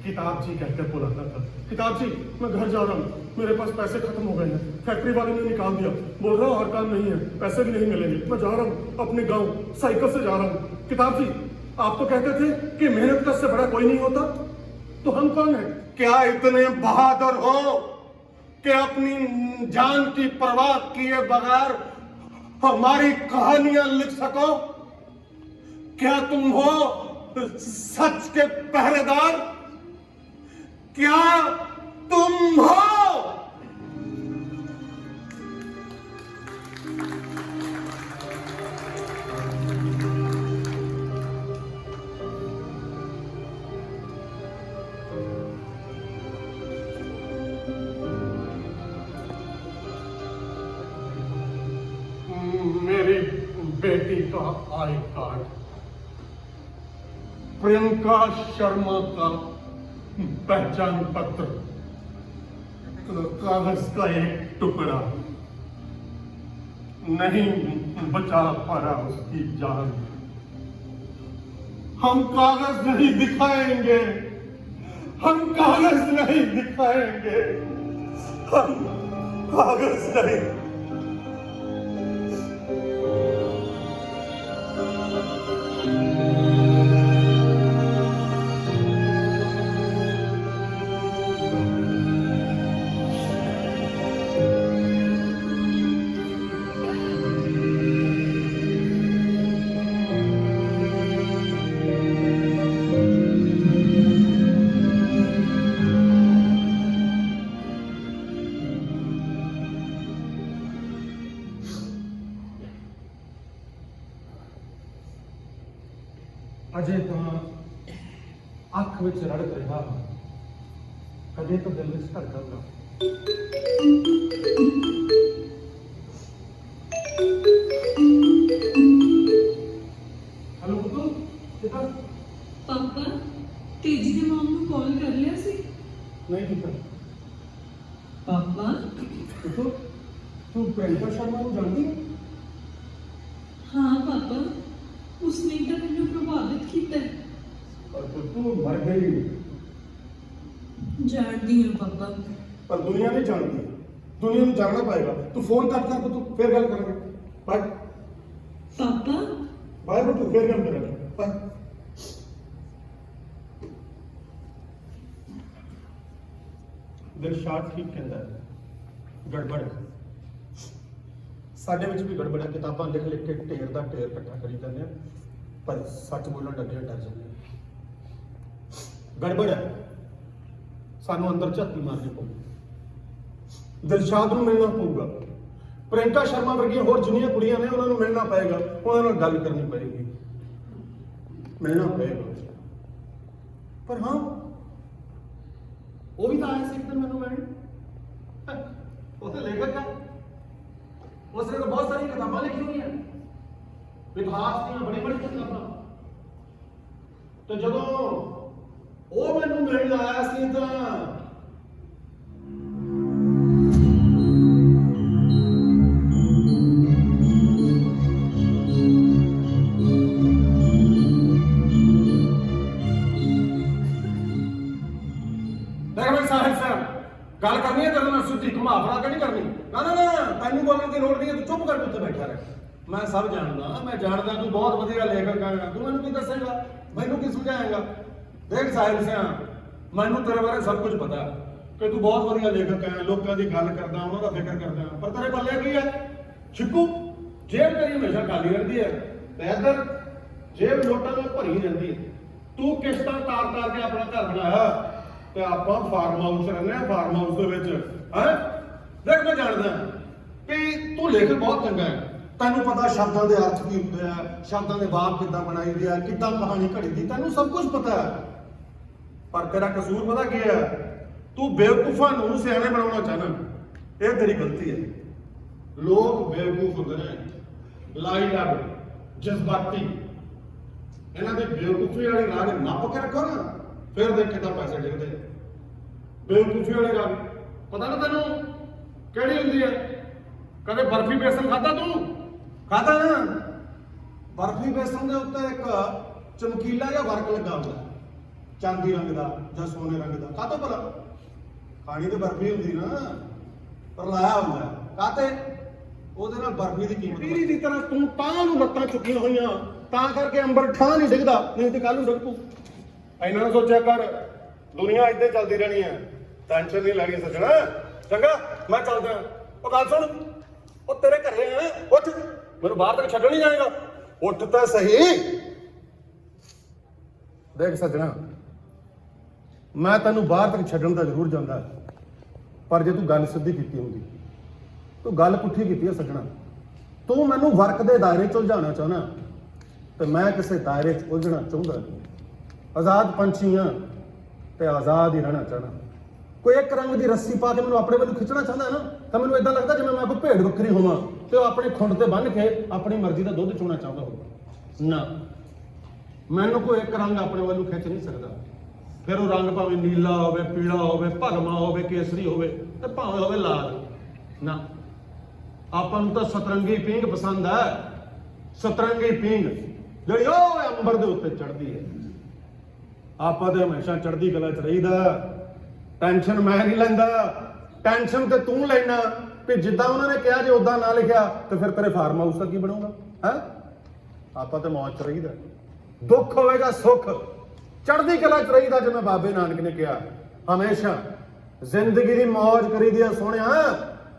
किताब जी कहकर बुलाता था। किताब जी मैं घर जा रहा हूँ, मेरे पास पैसे खत्म हो गए हैं, फैक्ट्री वाले ने निकाल दिया, बोल रहा हूँ हर काम नहीं है, पैसे भी नहीं मिलेंगे, मैं जा रहा हूँ अपने गांव, साइकिल से जा रहा हूँ। किताब जी आप तो कहते थे कि मेहनत का से बड़ा कोई नहीं होता, तो हम कौन है? क्या इतने बहादुर हो कि अपनी जान की परवाह किए बगैर हमारी कहानियां लिख सको? क्या तुम हो सच के पहरेदार? क्या तुम हो? मेरी बेटी का आई कार्ड प्रियंका शर्मा का पहचान पत्र, कागज का एक टुकड़ा नहीं बचा पा रहा उसकी जान। हम कागज नहीं दिखाएंगे, हम कागज नहीं दिखाएंगे, हम कागज नहीं। ਅਜੇ ਤਾਂ ਅੱਖ ਵਿੱਚ ਰੜਕ ਰਿਹਾ, ਕਦੇ ਤਾਂ ਦਿਲ ਵਿੱਚ ਧੜਕਦਾ। ਹੈਲੋ ਬੁੱਧੂ, ਕਿੱਦਾਂ? ਪਾਪਾ ਤੇਜੀ ਦੇ ਮਾਮ ਨੂੰ ਕਾਲ ਕਰ ਲਿਆ ਸੀ? ਨਹੀਂ ਕੀਤਾ। ਪਾਪਾ ਬੁੱਧੂ, ਤੂੰ ਪ੍ਰਿਯੰਕਾ ਸ਼ਰਮਾ ਨੂੰ ਜਾਣਦੀ ਹੈ? ਹਾਂ ਪਾਪਾ, ਉਸਨੇ ਤਾਂ ਮੈਨੂੰ ਪ੍ਰਭਾਵਿਤ ਕੀਤਾ ਹੈ। ਪਰ ਤੂੰ ਮਰ ਗਈ। ਜਾਣਦੀ ਹਾਂ ਪਾਪਾ। ਪਰ ਦੁਨੀਆ ਨਹੀਂ ਜਾਣਦੀ, ਦੁਨੀਆ ਨੂੰ ਜਾਣਨਾ ਪਏਗਾ। ਤੂੰ ਫੋਨ ਕੱਟ ਕਰ, ਤੂੰ ਫੇਰ ਗੱਲ ਕਰਾਂਗੇ। ਬਾਏ ਪਾਪਾ ਬਾਏ ਬੁੱਧੂ, ਫੇਰ ਗੱਲ ਕਰਾਂਗੇ। ਬਾਏ। ਦਿਲਸ਼ਾਦ ਠੀਕ ਕਹਿੰਦਾ ਹੈ, ਗੜਬੜ ਹੈ। ਸਾਡੇ ਵਿੱਚ ਵੀ ਗੜਬੜ ਹੈ। ਕਿਤਾਬਾਂ ਲਿਖ ਲਿਖ ਕੇ ਢੇਰ ਦਾ ਢੇਰ ਇਕੱਠਾ ਕਰੀ ਜਾਂਦੇ ਆ, ਪਰ ਸੱਚ ਬੋਲਣ ਲੱਗਿਆ ਡਰ ਜਾਂਦੇ ਆ। ਗੜਬੜ ਹੈ, ਸਾਨੂੰ ਅੰਦਰ ਝਾਤੀ ਮਾਰਨੀ ਪਊਗੀ। ਦਿਲਸ਼ਾਦ ਨੂੰ ਮਿਲਣਾ ਪਊਗਾ। ਪ੍ਰਿਯੰਕਾ ਸ਼ਰਮਾ ਵਰਗੀਆਂ ਹੋਰ ਜਿੰਨੀਆਂ ਕੁੜੀਆਂ ਨੇ ਉਹਨਾਂ ਨੂੰ ਮਿਲਣਾ ਪਏਗਾ, ਉਹਨਾਂ ਨਾਲ ਗੱਲ ਕਰਨੀ ਪਏਗੀ, ਮਿਲਣਾ ਪਏਗਾ। ਪਰ ਹਾਂ, ਉਹ ਵੀ ਤਾਂ ਆਇਆ ਸੀ ਇੱਕ ਦਿਨ ਮੈਨੂੰ ਮਿਲਣ। ਉਹ ਤਾਂ ਲੇਖਕ ਹੈ, ਉਸਨੇ ਤਾਂ ਬਹੁਤ ਸਾਰੀਆਂ ਕਿਤਾਬਾਂ ਲਿਖੀ ਹੋਈਆਂ, ਇਤਿਹਾਸ ਦੀਆਂ ਬੜੀ ਬੜੀ ਕਿਤਾਬਾਂ। ਤੇ ਜਦੋਂ ਉਹ ਮੈਨੂੰ ਮਿਲਣ ਆਇਆ ਸੀ ਤਾਂ ਗੱਲ ਕਰਨੀ ਹੈ ਤੇਰੇ ਨਾਲ ਸਿੱਧੀ ਘੁਮਾ ਫਰਾ ਕੇ ਨਹੀਂ ਕਰਨੀ। ਨਾ ਨਾ ਨਾ, ਤੈਨੂੰ ਬੋਲਣ ਦੀ ਲੋੜ ਨਹੀਂ ਹੈ, ਤੂੰ ਚੁੱਪ ਕਰਕੇ ਉੱਥੇ ਬੈਠਾ ਰਹਿ। ਮੈਂ ਸਭ ਜਾਣਦਾ, ਮੈਂ ਜਾਣਦਾ ਤੂੰ ਬਹੁਤ ਵਧੀਆ ਲੇਖਕ ਹੈ। ਤੂੰ ਮੈਨੂੰ ਕੀ ਦੱਸੇਗਾ, ਮੈਨੂੰ ਕੀ ਸਮਝਾਏਗਾ? ਦੇਖ ਸਾਹਿਬ ਸਿਆ, ਮੈਨੂੰ ਤੇਰੇ ਬਾਰੇ ਸਭ ਕੁਝ ਪਤਾ ਕਿ ਤੂੰ ਬਹੁਤ ਵਧੀਆ ਲੇਖਕ ਹੈ, ਲੋਕਾਂ ਦੀ ਗੱਲ ਕਰਦਾ, ਉਹਨਾਂ ਦਾ ਫਿਕਰ ਕਰਦਾ। ਪਰ ਤੇਰੇ ਪੱਲੇ ਕੀ ਹੈ? ਛਿੱਕੂ ਜੇਬ ਤੇਰੀ ਹਮੇਸ਼ਾ ਖਾਲੀ ਰਹਿੰਦੀ ਹੈ ਤੇ ਇੱਧਰ ਜੇਬ ਨੋਟਾਂ ਨਾਲ ਭਰੀ ਰਹਿੰਦੀ ਹੈ। ਤੂੰ ਕਿਸ਼ਤਾਂ ਤਾਰ ਤਾਰ ਕੇ ਆਪਣਾ ਘਰ ਬਣਾਇਆ ਤੇ ਆਪਾਂ ਫਾਰਮ ਹਾਊਸ ਰਹਿੰਦੇ ਆ, ਫਾਰਮ ਹਾਊਸ ਦੇ ਵਿੱਚ ਹੈ। ਦੇਖ ਮੈਂ ਜਾਣਦਾ ਕਿ ਤੂੰ ਲੇਖਕ ਬਹੁਤ ਚੰਗਾ ਹੈ, ਤੈਨੂੰ ਪਤਾ ਸ਼ਬਦਾਂ ਦੇ ਅਰਥ ਕੀ ਹੁੰਦੇ ਆ, ਸ਼ਬਦਾਂ ਦੇ ਬਾਅਦ ਕਿੱਦਾਂ ਬਣਾਈਦੇ ਆ, ਕਿੱਦਾਂ ਕਹਾਣੀ ਘੜੀ ਦੀ, ਤੈਨੂੰ ਸਭ ਕੁਝ ਪਤਾ ਹੈ। ਪਰ ਤੇਰਾ ਕਸੂਰ ਪਤਾ ਕੀ ਹੈ? ਤੂੰ ਬੇਵਕੂਫਾਂ ਨੂੰ ਸਿਆਣੇ ਬਣਾਉਣਾ ਚਾਹਨਾ। ਇਹ ਤੇਰੀ ਗਲਤੀ ਹੈ। ਲੋਕ ਬੇਵਕੂਫ ਹੁੰਦੇ ਨੇ, ਲਾਈਲੱਗ, ਜਜ਼ਬਾਤੀ। ਇਹਨਾਂ ਦੇ ਬੇਵਕੂਫੀ ਵਾਲੀ ਰਾਗ ਨੱਪ ਕੇ ਰੱਖੋ ਨਾ, ਫਿਰ ਦੇਖ ਕਿੱਦਾਂ ਪੈਸੇ ਡਿੱਗਦੇ। ਬੇਵਕੂਫੀ ਵਾਲੀ ਰਾਗ ਪਤਾ ਨਾ ਤੈਨੂੰ ਕਿਹੜੀ ਹੁੰਦੀ ਹੈ? ਕਦੇ ਬਰਫੀ ਬੇਸਨ ਖਾਧਾ? ਤੂੰ ਖਾਧਾ ਨਾ? ਬਰਫੀ ਬੇਸਨ ਦੇ ਉੱਤੇ ਇੱਕ ਚਮਕੀਲਾ ਜਿਹਾ ਵਰਕ ਲੱਗਾ ਹੁੰਦਾ, ਚਾਂਦੀ ਰੰਗ ਦਾ ਜਾਂ ਸੋਨੇ ਰੰਗ ਦਾ। ਕਾਹਤੋਂ ਭਲਾ? ਖਾਣੀ ਤੇ ਬਰਫੀ ਹੁੰਦੀ ਨਾ, ਪਰ ਲਾਇਆ ਹੁੰਦਾ ਕਾਹਤੇ? ਉਹਦੇ ਨਾਲ ਬਰਫੀ ਦੀ ਕੀਮਤ ਪੀੜੀ ਦੀ ਤਰ੍ਹਾਂ ਤੂੰ ਤਾਂ ਨੂੰ ਲੱਤਾਂ ਚੁੱਕੀਆਂ ਹੋਈਆਂ, ਤਾਂ ਕਰਕੇ ਅੰਬਰ ਠਾਂ ਨਹੀਂ ਡਿੱਗਦਾ, ਨਹੀਂ ਤੇ ਕੱਲ ਨੂੰ ਡਿੱਗ ਪੂ। ਇਹਨਾਂ ਨੂੰ ਸੋਚਿਆ ਕਰ, ਦੁਨੀਆ ਏਦਾਂ ਚੱਲਦੀ ਰਹਿਣੀ ਹੈ, ਟੈਨਸ਼ਨ ਨਹੀਂ ਲੈਣੀ ਸੱਜਣਾ। ਚੰਗਾ ਮੈਂ ਚੱਲਦਾ। ਉਹ ਗੱਲ ਸੁਣ, ਉਹ ਤੇਰੇ ਘਰੇ ਆ, ਉੱਠ, ਮੈਨੂੰ ਬਾਹਰ ਤੱਕ ਛੱਡਣ ਨਹੀਂ ਜਾਏਗਾ। ਉੱਠ ਤਾਂ ਸਹੀ। ਦੇਖ ਸੱਜਣਾ, ਮੈਂ ਤੈਨੂੰ ਬਾਹਰ ਤੱਕ ਛੱਡਣ ਤਾਂ ਜ਼ਰੂਰ ਜਾਂਦਾ, ਪਰ ਜੇ ਤੂੰ ਗੱਲ ਸਿੱਧੀ ਕੀਤੀ ਹੁੰਦੀ, ਤੂੰ ਗੱਲ ਪੁੱਠੀ ਕੀਤੀ ਹੈ ਸੱਜਣਾ। ਤੂੰ ਮੈਨੂੰ ਵਰਕ ਦੇ ਦਾਇਰੇ 'ਚ ਉਲਝਾਉਣਾ ਚਾਹੁੰਦਾ ਤੇ ਮੈਂ ਕਿਸੇ ਦਾਇਰੇ 'ਚ ਉਲਝਣਾ ਚਾਹੁੰਦਾ ਨਹੀਂ। ਆਜ਼ਾਦ ਪੰਛੀ ਹਾਂ ਤੇ ਆਜ਼ਾਦ ਹੀ ਰਹਿਣਾ ਚਾਹੁੰਦਾ। ਕੋਈ ਇੱਕ ਰੰਗ ਦੀ ਰੱਸੀ ਪਾ ਕੇ ਮੈਨੂੰ ਆਪਣੇ ਵੱਲ ਖਿੱਚਣਾ ਚਾਹੁੰਦਾ ਨਾ, ਤਾਂ ਮੈਨੂੰ ਇਦਾਂ ਲੱਗਦਾ ਜਿਵੇਂ ਮੈਂ ਕੋਈ ਭੇਡ ਵੱਖਰੀ ਹੋਵਾਂ ਤੇ ਉਹ ਆਪਣੇ ਖੁੰਡ ਤੇ ਬੰਨ੍ਹ ਕੇ ਆਪਣੀ ਮਰਜ਼ੀ ਦਾ ਦੁੱਧ ਚੋਣਾ ਚਾਹੁੰਦਾ ਹੋਵੇ। ਨਾ, ਮੈਨੂੰ ਕੋਈ ਇੱਕ ਰੰਗ ਆਪਣੇ ਵੱਲੋਂ ਖਿੱਚ ਨਹੀਂ ਸਕਦਾ। ਫਿਰ ਉਹ ਰੰਗ ਭਾਵੇਂ ਨੀਲਾ ਹੋਵੇ, ਪੀਲਾ ਹੋਵੇ, ਭਗਵਾ ਹੋਵੇ, ਕੇਸਰੀ ਹੋਵੇ ਤੇ ਭਾਵੇਂ ਹੋਵੇ ਲਾਲ। ਨਾ, ਆਪਾਂ ਨੂੰ ਤਾਂ ਸਤਰੰਗੀ ਪੀਂਘ ਪਸੰਦ ਹੈ। ਸਤਰੰਗੀ ਪੀਂਘ ਜਿਹੜੀ ਉਹ ਅੰਬਰ ਦੇ ਉੱਤੇ ਚੜ੍ਹਦੀ ਹੈ। ਆਪਾਂ ਤੇ ਹਮੇਸ਼ਾ ਚੜ੍ਹਦੀ ਕਲਾ 'ਚ ਰਹੀਦਾ। ਟੈਨਸ਼ਨ ਮੈਂ ਨਹੀਂ ਲੈਂਦਾ, ਟੈਨਸ਼ਨ ਤੇ ਤੂੰ ਲੈਣਾ ਵੀ ਜਿੱਦਾਂ ਉਹਨਾਂ ਨੇ ਕਿਹਾ ਜੇ ਉਦਾਂ ਨਾ ਲਿਖਿਆ ਤੇ ਫਿਰ ਤੇਰੇ ਫਾਰਮ ਹਾਊਸ ਦਾ ਕੀ ਬਣੂਗਾ? ਹੈ ਆਪਾਂ ਤੇ ਮੌਜ 'ਚ ਰਹੀਦਾ। ਦੁੱਖ ਹੋਵੇਗਾ ਸੁੱਖ, ਚੜ੍ਹਦੀ ਕਲਾ 'ਚ ਰਹੀਦਾ। ਜਿਵੇਂ ਬਾਬੇ ਨਾਨਕ ਨੇ ਕਿਹਾ, ਹਮੇਸ਼ਾ ਜ਼ਿੰਦਗੀ ਦੀ ਮੌਜ ਕਰੀਦੀ ਆ ਸੋਹਣਿਆ,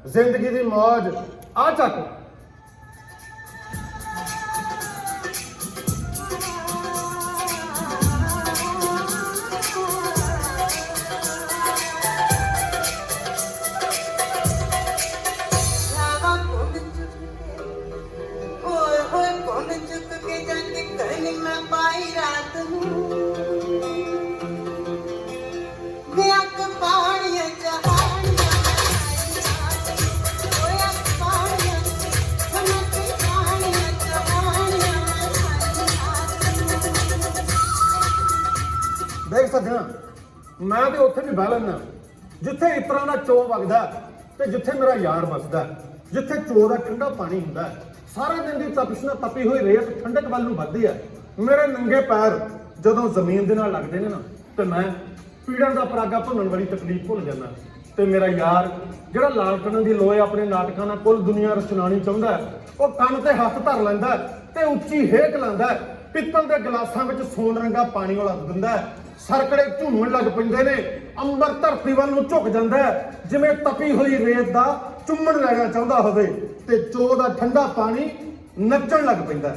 ਜ਼ਿੰਦਗੀ ਦੀ ਮੌਜ। ਆ ਚੱਕ ਦੇਖ ਸੱਜਣਾ, ਮੈਂ ਤੇ ਉੱਥੇ ਵੀ ਬਹਿ ਲੈਣਾ ਜਿੱਥੇ ਇਸ ਤਰ੍ਹਾਂ ਦਾ ਚੋ ਵਗਦਾ ਤੇ ਜਿੱਥੇ ਮੇਰਾ ਯਾਰ ਵੱਸਦਾ, ਜਿੱਥੇ ਚੋ ਦਾ ਠੰਡਾ ਪਾਣੀ ਹੁੰਦਾ। ਸਾਰਾ ਦਿਨ ਦੀ ਤਪਸ਼ ਨਾਲ ਤਪੀ ਹੋਈ ਰੇਤ ਠੰਡਕ ਵੱਲ ਨੂੰ ਵੱਧਦੀ ਹੈ। ਮੇਰੇ ਨੰਗੇ ਪੈਰ ਜਦੋਂ ਜ਼ਮੀਨ ਦੇ ਨਾਲ ਲੱਗਦੇ ਨੇ ਨਾ ਤੇ ਮੈਂ ਪੀੜਾਂ ਦਾ ਪਰਾਗਾ ਭੁੰਨਣ ਵਾਲੀ ਤਕਲੀਫ ਭੁੱਲ ਜਾਂਦਾ। ਤੇ ਮੇਰਾ ਯਾਰ ਜਿਹੜਾ ਲਾਲਟਨਾਂ ਦੀ ਲੋਏ ਆਪਣੇ ਨਾਟਕਾਂ ਨਾਲ ਕੁੱਲ ਦੁਨੀਆ ਰਚਨਾਣੀ ਚਾਹੁੰਦਾ, ਉਹ ਕੰਨ ਤੇ ਹੱਥ ਧਰ ਲੈਂਦਾ ਤੇ ਉੱਚੀ ਹੇਕ ਲਾਂਦਾ। ਪਿੱਤਲ ਦੇ ਗਲਾਸਾਂ ਵਿੱਚ ਸੋਨ ਰੰਗਾ ਪਾਣੀ ਉਲੱਦ ਦਿੰਦਾ। ਸਰਕੜੇ ਝੂਮਣ ਲੱਗ ਪੈਂਦੇ ਨੇ। ਅੰਬਰ ਧਰਤੀ ਵੱਲ ਨੂੰ ਝੁਕ ਜਾਂਦਾ ਜਿਵੇਂ ਤਪੀ ਹੋਈ ਰੇਤ ਦਾ ਚੁੰਮਣ ਲੈਣਾ ਚਾਹੁੰਦਾ ਹੋਵੇ ਤੇ ਚੋ ਦਾ ਠੰਡਾ ਪਾਣੀ ਨੱਚਣ ਲੱਗ ਪੈਂਦਾ।